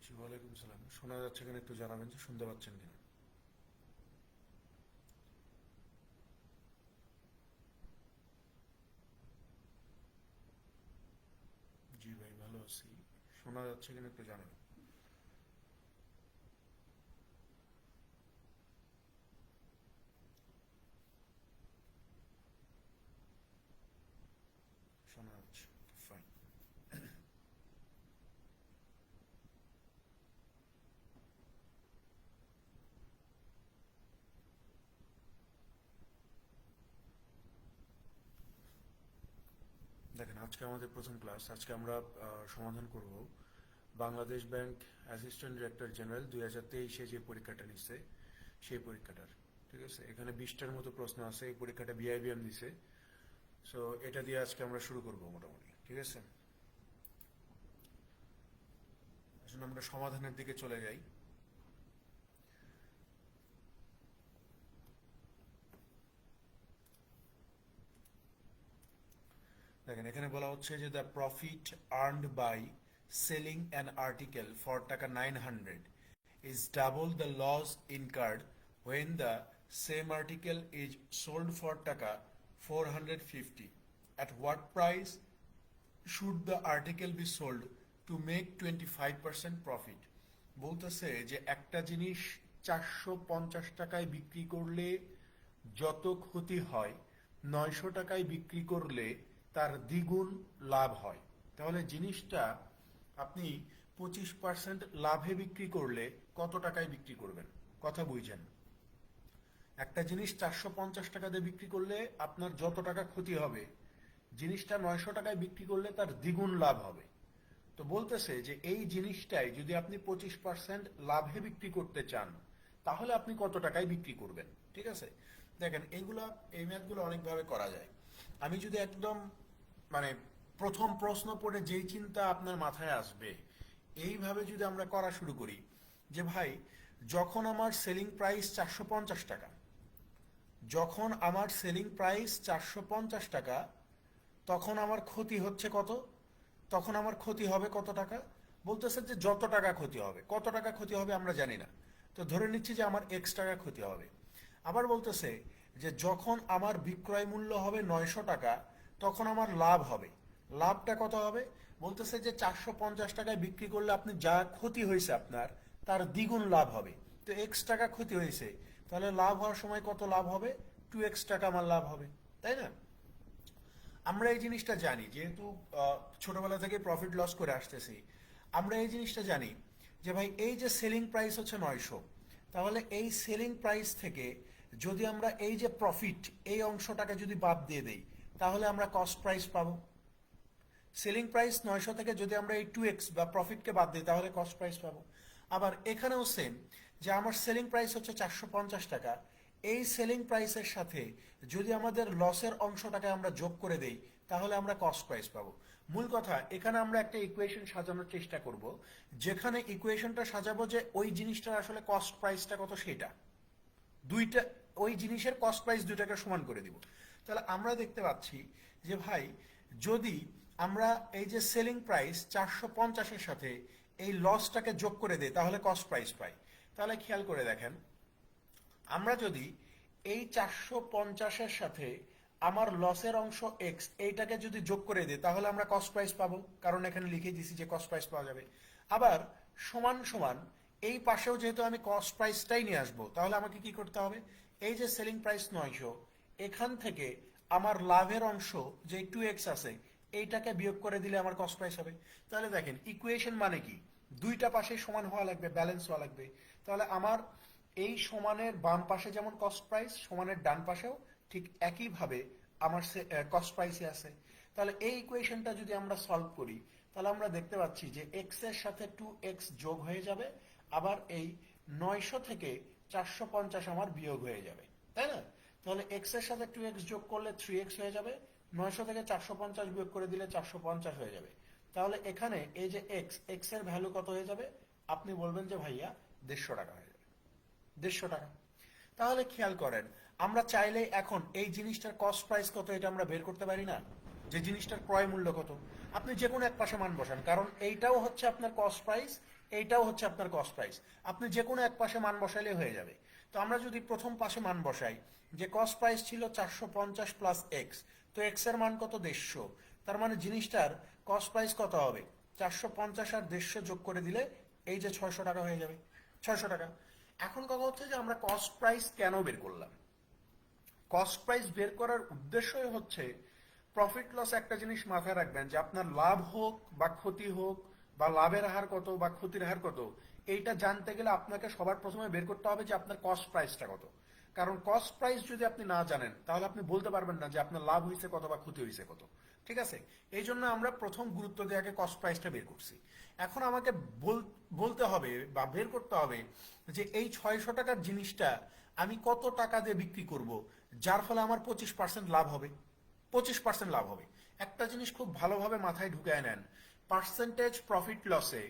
জি, ওয়ালাইকুম সালাম। শোনা যাচ্ছে কিনা একটু জানাবেন, যে শুনতে পাচ্ছেন কিনা? জি ভাই, ভালো আছি। শোনা যাচ্ছে কিনা একটু জানাবেন। শোনা যাচ্ছে, ফাইন। দেখেন, আজকে আমাদের প্রথম ক্লাস। আজকে আমরা সমাধান করব Bangladesh bank assistant director general 2023-এ যে পরীক্ষাটা নিচ্ছে সেই পরীক্ষাটার। ঠিক আছে, এখানে 20টার মতো প্রশ্ন আছে। এই পরীক্ষাটা বিআইবিএম দিছে। সো এটা দিয়ে আজকে আমরা শুরু করব মোটামুটি। ঠিক আছে, আসলে আমরা সমাধানের দিকে চলে যাই। দেখেন, এখানে বলা হচ্ছে যে the profit earned by selling an article for taka 900 is double the loss incurred when the same article is sold for টাকা 450. At what price should the article be sold to make 25% profit? বলতেছে যে একটা জিনিস 450 টাকায় বিক্রি করলে যত ক্ষতি হয়, 900 টাকায় বিক্রি করলে তার দ্বিগুণ লাভ হয়। তাহলে জিনিসটা আপনি 25% লাভে বিক্রি করলে কত টাকায় বিক্রি করবেন? কথা বুঝছেন? একটা জিনিস 450 টাকা দিয়ে বিক্রি করলে আপনার যত টাকা ক্ষতি হবে, জিনিসটা 900 টাকায় বিক্রি করলে তার দ্বিগুণ লাভ হবে। তো বলতেছে যে এই জিনিসটাই যদি আপনি 25% লাভে বিক্রি করতে চান, তাহলে আপনি কত টাকায় বিক্রি করবেন? ঠিক আছে, দেখেন এইগুলা, এই ম্যাথগুলো অনেকভাবে করা যায়। আমি যদি একদম মানে প্রথম প্রশ্ন পড়ে যেই চিন্তা আপনার মাথায় আসবে, এইভাবে যদি আমরা করা শুরু করি যে ভাই, যখন আমার সেলিং প্রাইস 450 টাকা, যখন আমার সেলিং প্রাইস 450 টাকা, তখন আমার ক্ষতি হচ্ছে কত? তখন আমার ক্ষতি হবে কত টাকা? বলতেছে যে যত টাকা ক্ষতি হবে। কত টাকা ক্ষতি হবে আমরা জানি না, তো ধরে নিচ্ছি যে আমার এক্স টাকা ক্ষতি হবে। আবার বলতেছে যে যখন আমার বিক্রয় মূল্য হবে 900 টাকা, তখন আমার লাভ হবে। লাভটা কত হবে? বলতেছে যে 450 টাকায় বিক্রি করলে আপনি যা ক্ষতি হয়েছে আপনার, তার দ্বিগুণ লাভ হবে। তো এক্স টাকা ক্ষতি হয়েছে, তাহলে লাভ হওয়ার সময় কত লাভ হবে? 2x টাকা আমার লাভ হবে, তাই না? আমরা এই জিনিসটা জানি, যেহেতু ছোটবেলা থেকে প্রফিট লস করে আসতেছি। আমরা এই জিনিসটা জানি যে ভাই, এই যে সেলিং প্রাইস হচ্ছে 900, তাহলে এই সেলিং প্রাইস থেকে যদি আমরা এই যে প্রফিট, এই অংশটাকে যদি বাদ দিয়ে দেই, তাহলে আমরা কস্ট প্রাইস পাবো। সেলিং প্রাইস 900 থেকে যদি আমরা এই 2x বা প্রফিটকে বাদ দিই, তাহলে কস্ট প্রাইস পাবো। আবার এখানেও সেম, যে আমার সেলিং প্রাইস হচ্ছে 450 টাকা। এই সেলিং প্রাইসের সাথে যদি আমাদের লসের অংশটাকে আমরা যোগ করে দেই, তাহলে আমরা কস্ট প্রাইস পাবো। মূল কথা, এখানে আমরা একটা ইকুয়েশন সাজানোর চেষ্টা করব, যেখানে ইকুয়েশনটা সাজাবো যে ওই জিনিসটার আসলে কস্ট প্রাইসটা কত সেটা। দুইটা, ওই জিনিসের কস্ট প্রাইস দুইটাকে সমান করে দিব। তাহলে আমরা দেখতে পাচ্ছি যে ভাই, যদি আমরা এই যে সেলিং প্রাইস 450-এর সাথে এই লসটাকে যোগ করে দিই, তাহলে কস্ট প্রাইস পাই। তাহলে খেয়াল করে দেখেন, আমরা যদি এই 450-এর সাথে আমার লসের অংশ এক্স, এইটাকে যদি যোগ করে দিই, তাহলে আমরা কস্ট প্রাইস পাবো, কারণ এখানে লিখে দিছি যে কস্ট প্রাইস পাওয়া যাবে। আবার সমান সমান এই পাশেও যেহেতু আমি কস্ট প্রাইসটাই নিয়ে আসবো, তাহলে আমাকে কি করতে হবে? এই যে সেলিং প্রাইস 900, এখান থেকে আমার লাভের অংশ যে 2x আছে, এইটাকে বিয়োগ করে দিলে আমার কস্ট প্রাইস হবে। তাহলে দেখেন, ইকুয়েশন মানে কি? দুইটা পাশে সমান হওয়া লাগবে, ব্যালেন্স হওয়া লাগবে। তাহলে আমার এই সমানের বাম পাশে যেমন কস্ট প্রাইস, সমানের ডান পাশেও ঠিক একইভাবে আমার কস্ট প্রাইসে আছে। তাহলে এই ইকুয়েশনটা যদি আমরা সলভ করি, তাহলে আমরা দেখতে পাচ্ছি যে এক্স এর সাথে 2x যোগ হয়ে যাবে। আবার এই 900 থেকে 450 আমার বিয়োগ হয়ে যাবে, তাই না? তাহলে এক্স এর সাথে 2x যোগ করলে 3x হয়ে যাবে। 900 থেকে 450 বিয়োগ করে দিলে 450 হয়ে যাবে। তাহলে এখানে এই যে এক্স, এক্স এর ভ্যালু কত হয়ে যাবে? আপনি বলবেন যে ভাইয়া 150 টাকা হয়ে যাবে। 150 টাকা। তাহলে খেয়াল করেন, আমরা চাইলে এখন এই জিনিসটার কস্ট প্রাইস কত এটা আমরা বের করতে পারি না? যে জিনিসটার ক্রয় মূল্য কত, আপনি যে কোনো এক পাশে মান বসান, কারণ এইটাও হচ্ছে আপনার কস্ট প্রাইস, এইটাও হচ্ছে আপনার কস্ট প্রাইস। আপনি যে কোনো এক পাশে মান বসাইলে হয়ে যাবে। তো আমরা যদি প্রথম পাশে মান বসাই, যে কস্ট প্রাইস ছিল 450 প্লাস এক্স, তো এক্স এর মান কত? 150। তার মানে জিনিসটার কস্ট প্রাইস কত হবে? 450 আর 150 যোগ করে দিলে এই যে 600 টাকা হয়ে যাবে, 600 টাকা। এখন কথা হচ্ছে যে আমরা কস্ট প্রাইস কেন বের করলাম? কস্ট প্রাইস বের করার উদ্দেশ্যই হচ্ছে প্রফিট লস। একটা জিনিস মাথায় রাখবেন যে আপনার লাভ হোক বা ক্ষতি হোক, বা লাভের হার কত বা ক্ষতির হার কত, এইটা জানতে গেলে আপনাকে সবার প্রথমে বের করতে হবে যে আপনার কস্ট প্রাইসটা কত। কারণ কস্ট প্রাইস যদি আপনি না জানেন তাহলে আপনি বলতে পারবেন না যে আপনার লাভ হয়েছে কত বা ক্ষতি হয়েছে কত। ঠিক আছে? এই জন্য আমরা প্রথম গুরুত্ব দিয়ে আগে কস্ট প্রাইসটা বের করছি। এখন আমাকে বলতে হবে বা বের করতে হবে যে এই 600 টাকার জিনিসটা আমি কত টাকা দিয়ে বিক্রি করব যার ফলে আমার 25% লাভ হবে। 25% লাভ হবে। একটা জিনিস খুব ভালোভাবে মাথায় ঢুকায় নেন, পার্সেন্টেজ প্রফিট লসে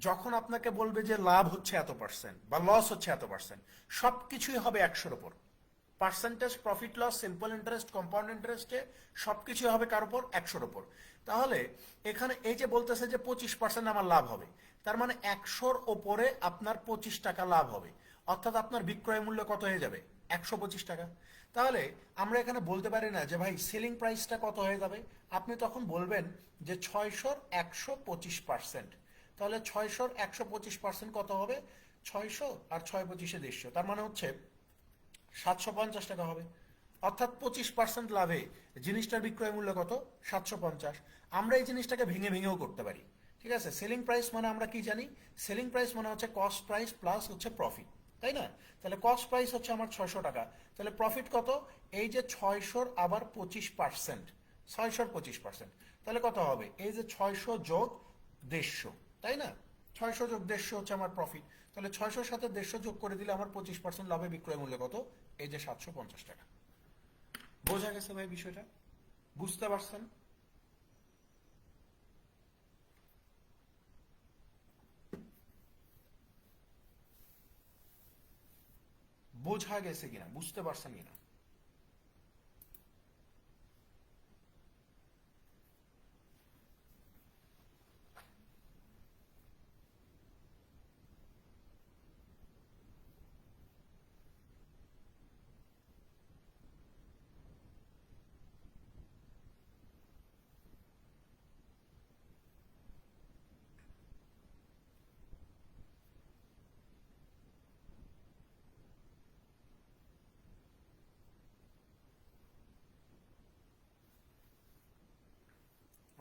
যখন আপনাকে বলবে যে লাভ হচ্ছে এত পার্সেন্ট বা লস হচ্ছে এত পার্সেন্ট, সবকিছুই হবে 100-র উপর। Percentage profit loss, simple interest, compound ইন্টারেস্টে সবকিছু হবে কার উপর? 100-র উপর। তাহলে এখানে এই যে বলতেছে যে 25% আমার লাভ হবে, তার মানে 100-র ওপরে আপনার 25 টাকা লাভ হবে। অর্থাৎ আপনার বিক্রয় মূল্য কত হয়ে যাবে? 125 টাকা। তাহলে আমরা এখানে বলতে পারি না যে ভাই সেলিং প্রাইসটা কত হয়ে যাবে। আপনি তখন বলবেন যে 600-র 125%। তাহলে 600-র 125% কত হবে? 600 আর 6 25-এ 150, তার মানে হচ্ছে 750 টাকা হবে। অর্থাৎ 25% লাভে জিনিসটার বিক্রয় মূল্য কত? 750। আমরা এই জিনিসটাকে ভেঙে ভেঙেও করতে পারি। ঠিক আছে? সেলিং প্রাইস মানে আমরা কি জানি? সেলিং প্রাইস মানে হচ্ছে কস্ট প্রাইস প্লাস হচ্ছে প্রফিট, তাই না? তাহলে কস্ট প্রাইস হচ্ছে আমার 600 টাকা, তাহলে প্রফিট কত? এই যে 600-র আবার 25%, 600-র 25%, তাহলে কত হবে? এই যে 600 যোগ 150, তাই না? 600 যোগ 150 হচ্ছে আমার প্রফিট। তাহলে 600-র সাথে 150 যোগ করে দিলে আমার 25% লাভে বিক্রয় মূল্য কত? এই যে 750 টাকা। বোঝা গেছে ভাই বিষয়টা? বুঝতে পারছেন? বোঝা গেছে কিনা, বুঝতে পারছেন কিনা?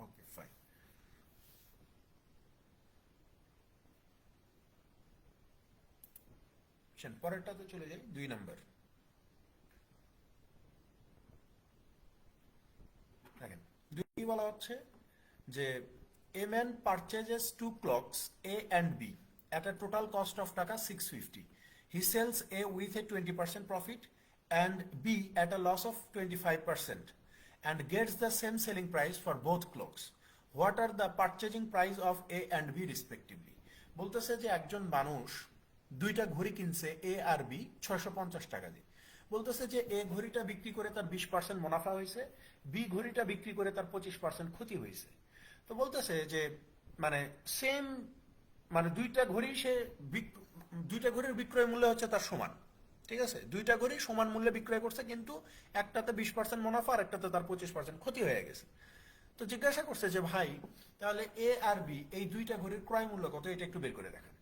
ওকে, ফাইন। পরেরটাতে চলে যাই, 2 নম্বর। দেখেন, দুই বলা হচ্ছে যে a man purchases two clocks A and B at a total cost of টাকা 650. He sells A with a 20% profit and B at a loss of 25% and gets the same selling price for both clocks. What are the purchasing price of A and B respectively? বলতেছে যে একজন মানুষ দুইটা ঘড়ি কিনছে এ আর B 650 টাকা দিয়ে। বলতেছে যে এ ঘড়িটা বিক্রি করে তার 20% মুনাফা হয়েছে, বি ঘড়িটা বিক্রি করে তার 25% ক্ষতি হয়েছে। তো বলতেছে যে মানে সেম, মানে দুইটা ঘড়ির বিক্রয় মূল্য হচ্ছে তার সমান। ঠিক আছে? দুইটা ঘড়ি সমান মূল্যে বিক্রয় করছে, কিন্তু একটাতে 20% মুনাফা আর একটাতে তার 25% ক্ষতি হয়ে গেছে। তো জিজ্ঞাসা করছে যে ভাই, তাহলে এ আর বি এই দুইটা ঘড়ির ক্রয় মূল্য কত, এটা একটু বের করে দেখান।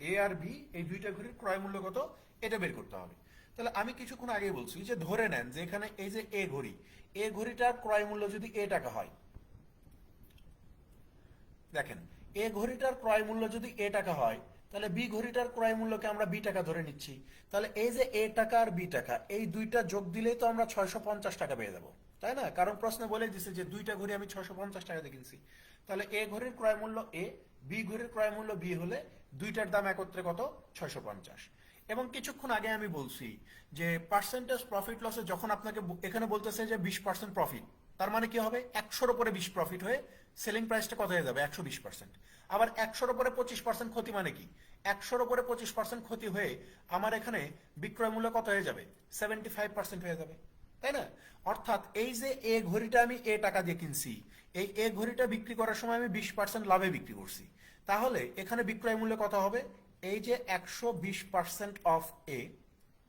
এ আর বি এই দুইটা ঘড়ির ক্রয় মূল্য কত, এটা বের করতে হবে। তাহলে আমি কিছুক্ষণ আগেই বলছি যে ধরে নেন যে এখানে এই যে এ ঘড়িটার ক্রয় মূল্য যদি এ টাকা হয়, দেখেন, এ ঘড়িটার ক্রয় মূল্য যদি এ টাকা হয়, তাহলে বি ঘড়িটার ক্রয় মূল্যকে আমরা বি টাকা ধরে নিচ্ছি। তাহলে এই যে এ টাকা আর বি টাকা এই দুইটা যোগ দিলেই তো আমরা 650 টাকা পেয়ে যাবো, তাই না? কারণ প্রশ্নে বলে দিছে যে দুইটা ঘড়ি আমি 650 টাকা দিয়ে কিনছি। তাহলে এ ঘড়ির ক্রয় মূল্য এ, বি ঘড়ির ক্রয় মূল্য বি হলে দুইটার দাম একত্রে কত? 650। এবং কিছুক্ষণ আগে আমি বলছি যে পার্সেন্টেজ প্রফিট লসে যখন আপনাকে এখানে বলতেছে যে 20% প্রফিট, তার মানে কি হবে? 100-র উপরে 20 প্রফিট হয়ে সেলিং প্রাইসটা কত হয়ে যাবে? 120%। আবার 100-র উপরে 25% ক্ষতি মানে কি? 100-র উপরে 25% ক্ষতি হয়ে আমার এখানে বিক্রয় মূল্য কত হয়ে যাবে? 75% হয়ে যাবে, তাই না? অর্থাৎ এই যে এ ঘড়িটা আমি এ টাকা দিয়ে কিনছি, এই এ ঘড়িটা বিক্রি করার সময় আমি 20% লাভে বিক্রি করছি। তাহলে এখানে বিক্রয় মূল্য কত হবে? এই যে 120% অফ এ,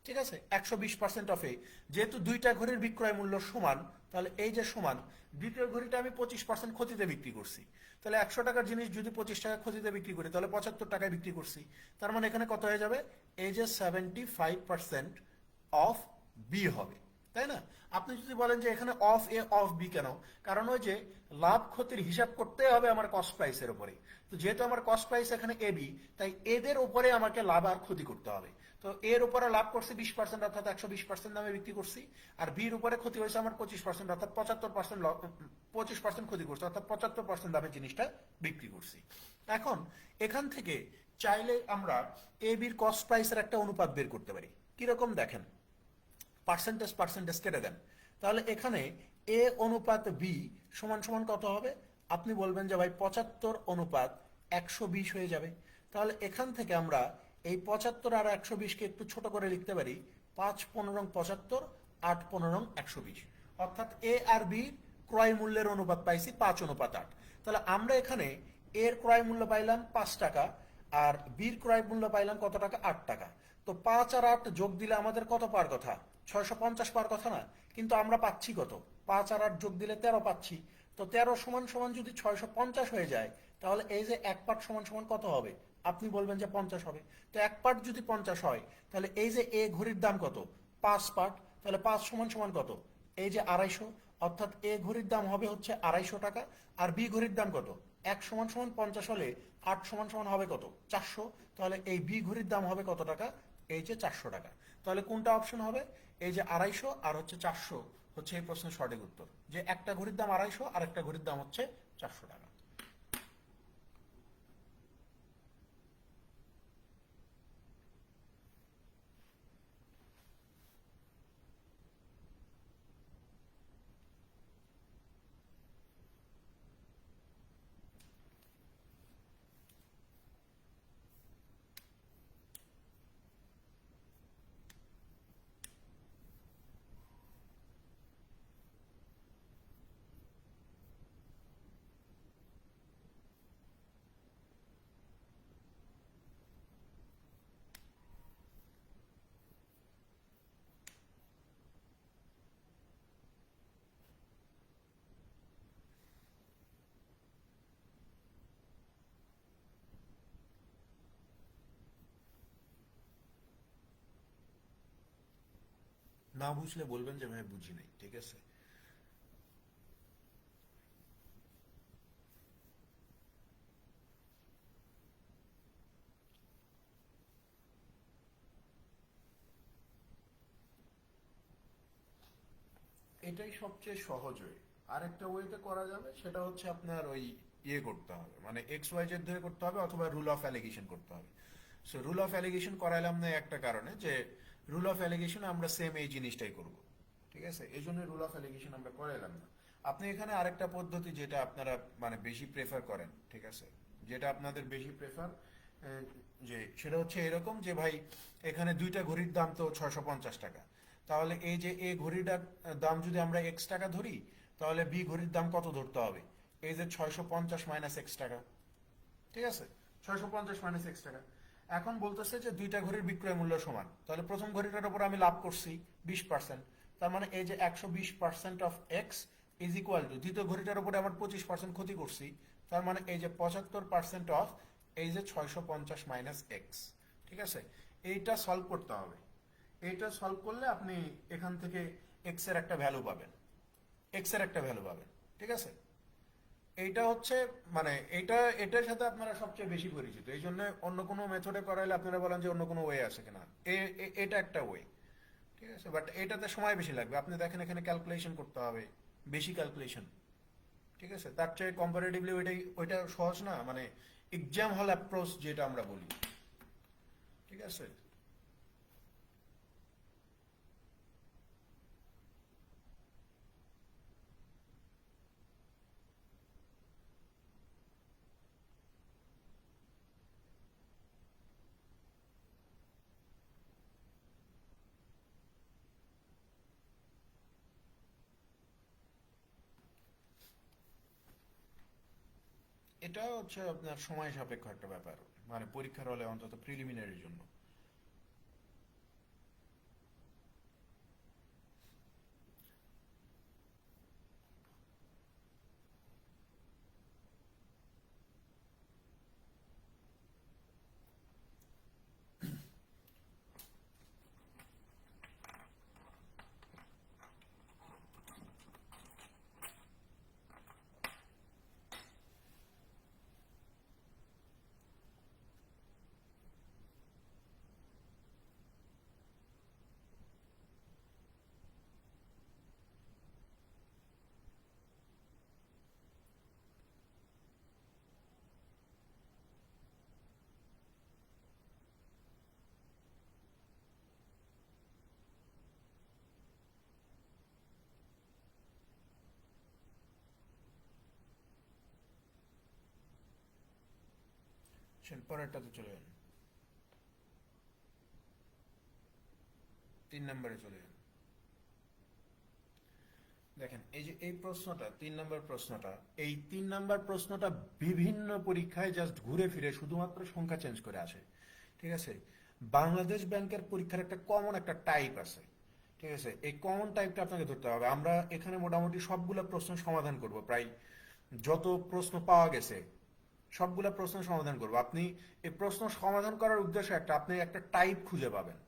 ঠিক আছে, 120% অফ এ, যেহেতু দুইটা ঘড়ির বিক্রয় মূল্য সমান, তাহলে এই যে সমান, দ্বিতীয় ঘড়িটা আমি 25% ক্ষতিতে বিক্রি করছি, তাহলে 100 টাকার জিনিস যদি 25 টাকা ক্ষতিতে বিক্রি করি তাহলে 75 টাকায় বিক্রি করছি। তার মানে এখানে কত হয়ে যাবে? এই যে 75% অফ বি হবে, তাই না? আপনি যদি বলেন যে এখানে অফ এ অফ বি কেন, কারণ ওই যে লাভ ক্ষতির হিসাব করতে হবে আমার কস্ট প্রাইসের উপরে। তো যেহেতু আমার কস্ট প্রাইস এখানে এ বি, তাই এদের উপরে আমাকে লাভ আর ক্ষতি করতে হবে। তো এর উপরে লাভ করছি 20%, অর্থাৎ 120% দামে বিক্রি করছি, আর বির উপরে ক্ষতি হয়েছে আমার 25%, অর্থাৎ 75%, 25% ক্ষতি করছে, অর্থাৎ 75% দামে জিনিসটা বিক্রি করছি। এখন এখান থেকে চাইলে আমরা এ বির কস্ট প্রাইসের একটা অনুপাত বের করতে পারি। কিরকম দেখেন, পার্সেন্টেজ পার্সেন্টেজ কেটে দেন, তাহলে এখানে এ অনুপাত বি সমান সমান কত হবে? আপনি বলবেন যে ভাই 75 অনুপাত 120 হয়ে যাবে। তাহলে এখান থেকে আমরা এই 75 আর 120কে একটু ছোট করে লিখতে পারি 5×15 = 75, 8×15 = 120, অর্থাৎ এ আর বি ক্রয় মূল্যের অনুপাত পাইছি 5:8। তাহলে আমরা এখানে এর ক্রয় মূল্য পাইলাম 5 টাকা, আর বির ক্রয় মূল্য পাইলাম কত টাকা? 8 টাকা। তো 5 আর 8 যোগ দিলে আমাদের কত পাওয়ার কথা? 650 পাওয়ার কথা না? কিন্তু আমরা পাচ্ছি কত? 5 আর 8 যোগ দিলে 13 পাচ্ছি। তো 13 সমান সমান যদি 650 হয়ে যায়, তাহলে এই যে এক পার্ট সমান সমান কত হবে? আপনি বলবেন যে 50 হবে। তো এক পার্ট যদি 50 হয়, তাহলে এই যে এ ঘড়ির দাম কত? 5 পার্ট, তাহলে 5 সমান সমান কত? এই যে 250, অর্থাৎ এ ঘড়ির দাম হবে হচ্ছে 250 টাকা। আর বি ঘড়ির দাম কত? 1 সমান সমান 50 হলে 8 সমান সমান হবে কত? 400। তাহলে এই বি ঘড়ির দাম হবে কত টাকা? এই যে 400 টাকা। তাহলে কোনটা অপশন হবে? এই যে 250 আর হচ্ছে 400 হচ্ছে এই প্রশ্নের সঠিক উত্তর, যে একটা ঘড়ির দাম 250 আর একটা ঘড়ির দাম হচ্ছে 400 টাকা। না বুঝলে বলবেন যে ভাই বুঝি নাই, ঠিক আছে? এটাই সবচেয়ে সহজ ওয়ে। আরেকটা ওয়েতে করা যাবে, সেটা হচ্ছে আপনার ওই ইয়ে করতে হবে, মানে এক্স ওয়াই জেড ধরে করতে হবে, অথবা রুল অফ অ্যালিগেশন করতে হবে। সো রুল অফ অ্যালিগেশন করাইলাম না একটা কারণে, যে রুল অফ অ্যালিগেশন আমরা সেম এই জিনিসটাই করব, ঠিক আছে? এই জন্য রুল অফ অ্যালিগেশন আমরা করাইলাম না। আপনি এখানে আরেকটা পদ্ধতি যেটা আপনারা মানে বেশি প্রেফার করেন, ঠিক আছে, যেটা আপনাদের বেশি প্রেফার, যে সেটা হচ্ছে এরকম যে ভাই এখানে দুইটা ঘড়ির দাম তো 650 টাকা, তাহলে এই যে এ ঘড়িটার দাম যদি আমরা এক্স টাকা ধরি, তাহলে বি ঘড়ির দাম কত ধরতে হবে? এই যে 650 মাইনাস এক্স টাকা, ঠিক আছে, 650 মাইনাস এক্স টাকা। এখন বলতেছে যে দুইটা ঘড়ির বিক্রয় মূল্য সমান, তাহলে প্রথম ঘড়িটার উপর আমি লাভ করছি 20%, তার মানে এই যে 120% of x is equal two দ্বিতীয় ঘড়িটার উপরে আমার 25% ক্ষতি করছি, তার মানে এই যে 75% অফ এই যে 650 মাইনাস এক্স, ঠিক আছে? এইটা সলভ করতে হবে। এইটা সলভ করলে আপনি এখান থেকে এক্স এর একটা ভ্যালু পাবেন, এক্স এর একটা ভ্যালু পাবেন, ঠিক আছে? এইটা হচ্ছে মানে এইটা এটার সাথে আপনারা সবচেয়ে বেশি পরিচিত, এই জন্য অন্য কোনো মেথডে করাইলে আপনারা বলেন যে অন্য কোনো ওয়ে আছে কিনা। এটা একটা ওয়ে, ঠিক আছে, বাট এটাতে সময় বেশি লাগবে। আপনি দেখেন এখানে ক্যালকুলেশন করতে হবে, বেশি ক্যালকুলেশন, ঠিক আছে? তার চেয়ে কম্পারেটিভলি ওইটা সহজ না, মানে এক্সাম হল অ্যাপ্রোচ যেটা আমরা বলি, ঠিক আছে? এটা হচ্ছে আপনার সময় সাপেক্ষ একটা ব্যাপার, মানে পরীক্ষার হলে অন্তত প্রিলিমিনারির জন্য। পরেরটাতে চলে যান, 3 নম্বরে চলে যান। দেখেন এই যে এই প্রশ্নটা 3 নম্বর প্রশ্নটা, এই 3 নম্বর প্রশ্নটা বিভিন্ন পরীক্ষায় জাস্ট ঘুরে ফিরে শুধুমাত্র সংখ্যা চেঞ্জ করে আসে। ঠিক আছে, বাংলাদেশ ব্যাংকের পরীক্ষার একটা কমন একটা টাইপ আছে। ঠিক আছে, এই কমন টাইপটা আপনাকে ধরতে হবে। আমরা এখানে মোটামুটি সবগুলো প্রশ্ন সমাধান করব, প্রায় যত প্রশ্ন পাওয়া গেছে সবগুলা প্রশ্ন সমাধান করবো। আপনি এই প্রশ্ন সমাধান করার উদ্দেশ্য একটা, আপনি একটা টাইপ খুঁজে পাবেন,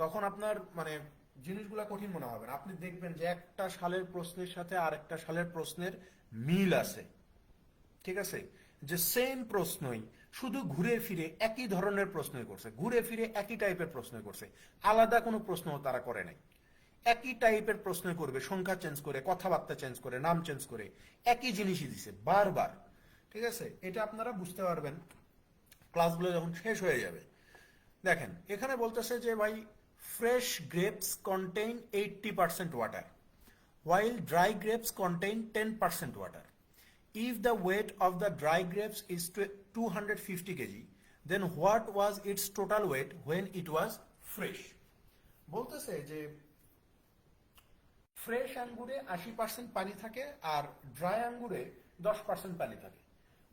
তখন আপনার মানে জিনিসগুলা কঠিন মনে হবে না। আপনি দেখবেন যে একটা সালের প্রশ্নের সাথে আর একটা সালের প্রশ্নের মিল আছে। ঠিক আছে, যে সেম প্রশ্নই শুধু ঘুরে ফিরে একই ধরনের প্রশ্নই করছে, ঘুরে ফিরে একই টাইপের প্রশ্ন করছে, আলাদা কোনো প্রশ্ন তারা করে নাই। একই টাইপের প্রশ্ন করবে, সংখ্যা চেঞ্জ করে, কথাবার্তা চেঞ্জ করে, নাম চেঞ্জ করে, একই জিনিসই দিছে বারবার। ঠিক আছে, এটা আপনারা বুঝতে পারবেন ক্লাসগুলো যখন শেষ হয়ে যাবে। দেখেন এখানে বলতেছে যে ভাই, fresh grapes contain 80% water while dry grapes contain 10% water. If the weight of the dry grapes is 250 kg, then what was its total weight when it was fresh? বলতেছে যে ফ্রেশ আঙ্গুরে 80% পানি থাকে আর ড্রাই আঙ্গুরে 10% পানি থাকে।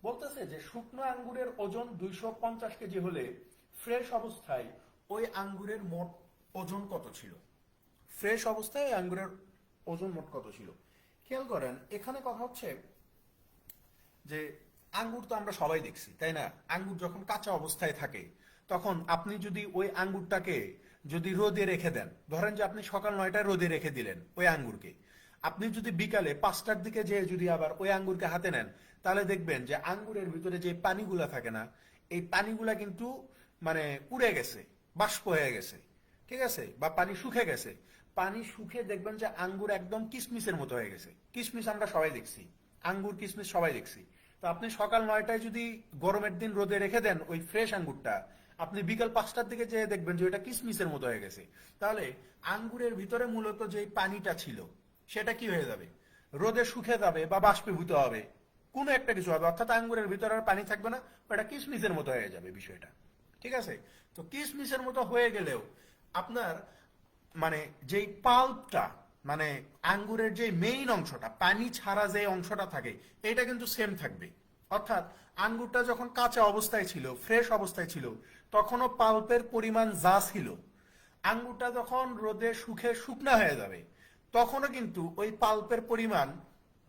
বলতেছে যে শুকনো আঙ্গুরের ওজন 250 কেজি হলে ফ্রেশ অবস্থায় ওই আঙ্গুরের মোট ওজন কত ছিল? ফ্রেশ অবস্থায় ওই আঙ্গুরের ওজন মোট কত ছিল? খেয়াল করেন এখানে কথা হচ্ছে যে আঙ্গুর তো আমরা সবাই দেখছি, তাই না? আঙ্গুর যখন কাঁচা অবস্থায় থাকে তখন আপনি যদি ওই আঙ্গুরটাকে যদি রোদে রেখে দেন, ধরেন যে আপনি সকাল 9টায় রোদে রেখে দিলেন ওই আঙ্গুরকে, আপনি যদি বিকালে 5টার দিকে যেয়ে যদি আবার ওই আঙ্গুরকে হাতে নেন, তাহলে দেখবেন যে আঙ্গুরের ভিতরে যে পানিগুলা থাকে না, এই পানিগুলা কিন্তু মানে উড়ে গেছে, বাষ্প হয়ে গেছে। ঠিক আছে, বা পানি শুকে গেছে। পানি শুকে দেখবেন যে আঙ্গুর একদম কিশমিশের মতো হয়ে গেছে। কিশমিশ আমরা সবাই দেখছি, আঙ্গুর কিশমিশ সবাই দেখছি। তো আপনি সকাল 9টায় যদি গরমের দিন রোদে রেখে দেন ওই ফ্রেশ আঙ্গুরটা, আপনি বিকাল 5টার দিকে যেয়ে দেখবেন যে ওইটা কিশমিশের মতো হয়ে গেছে। তাহলে আঙ্গুরের ভিতরে মূলত যে পানিটা ছিল সেটা কি হয়ে যাবে? রোদে শুকে যাবে বা বাষ্পীভূত হবে, কোনো একটা কিছু হবে, অর্থাৎ আঙ্গুরের ভিতরে আর পানি থাকবে না, ওটা কিশমিশের মতো হয়ে যাবে বিষয়টা। ঠিক আছে, তো কিশমিশের মতো হয়ে গেলেও আপনার মানে যেই পাল্পটা, মানে আঙ্গুরের যে মেইন অংশটা, পানি ছাড়া যে অংশটা থাকে, এটা কিন্তু সেম থাকবে। অর্থাৎ আঙ্গুরটা যখন কাঁচা অবস্থায় ছিল, ফ্রেশ অবস্থায় ছিল, তখনও পাল্পের পরিমাণ যা ছিল, আঙ্গুরটা যখন রোদে শুকে শুকনা হয়ে যাবে তখনও কিন্তু ওই পাল্পের পরিমাণ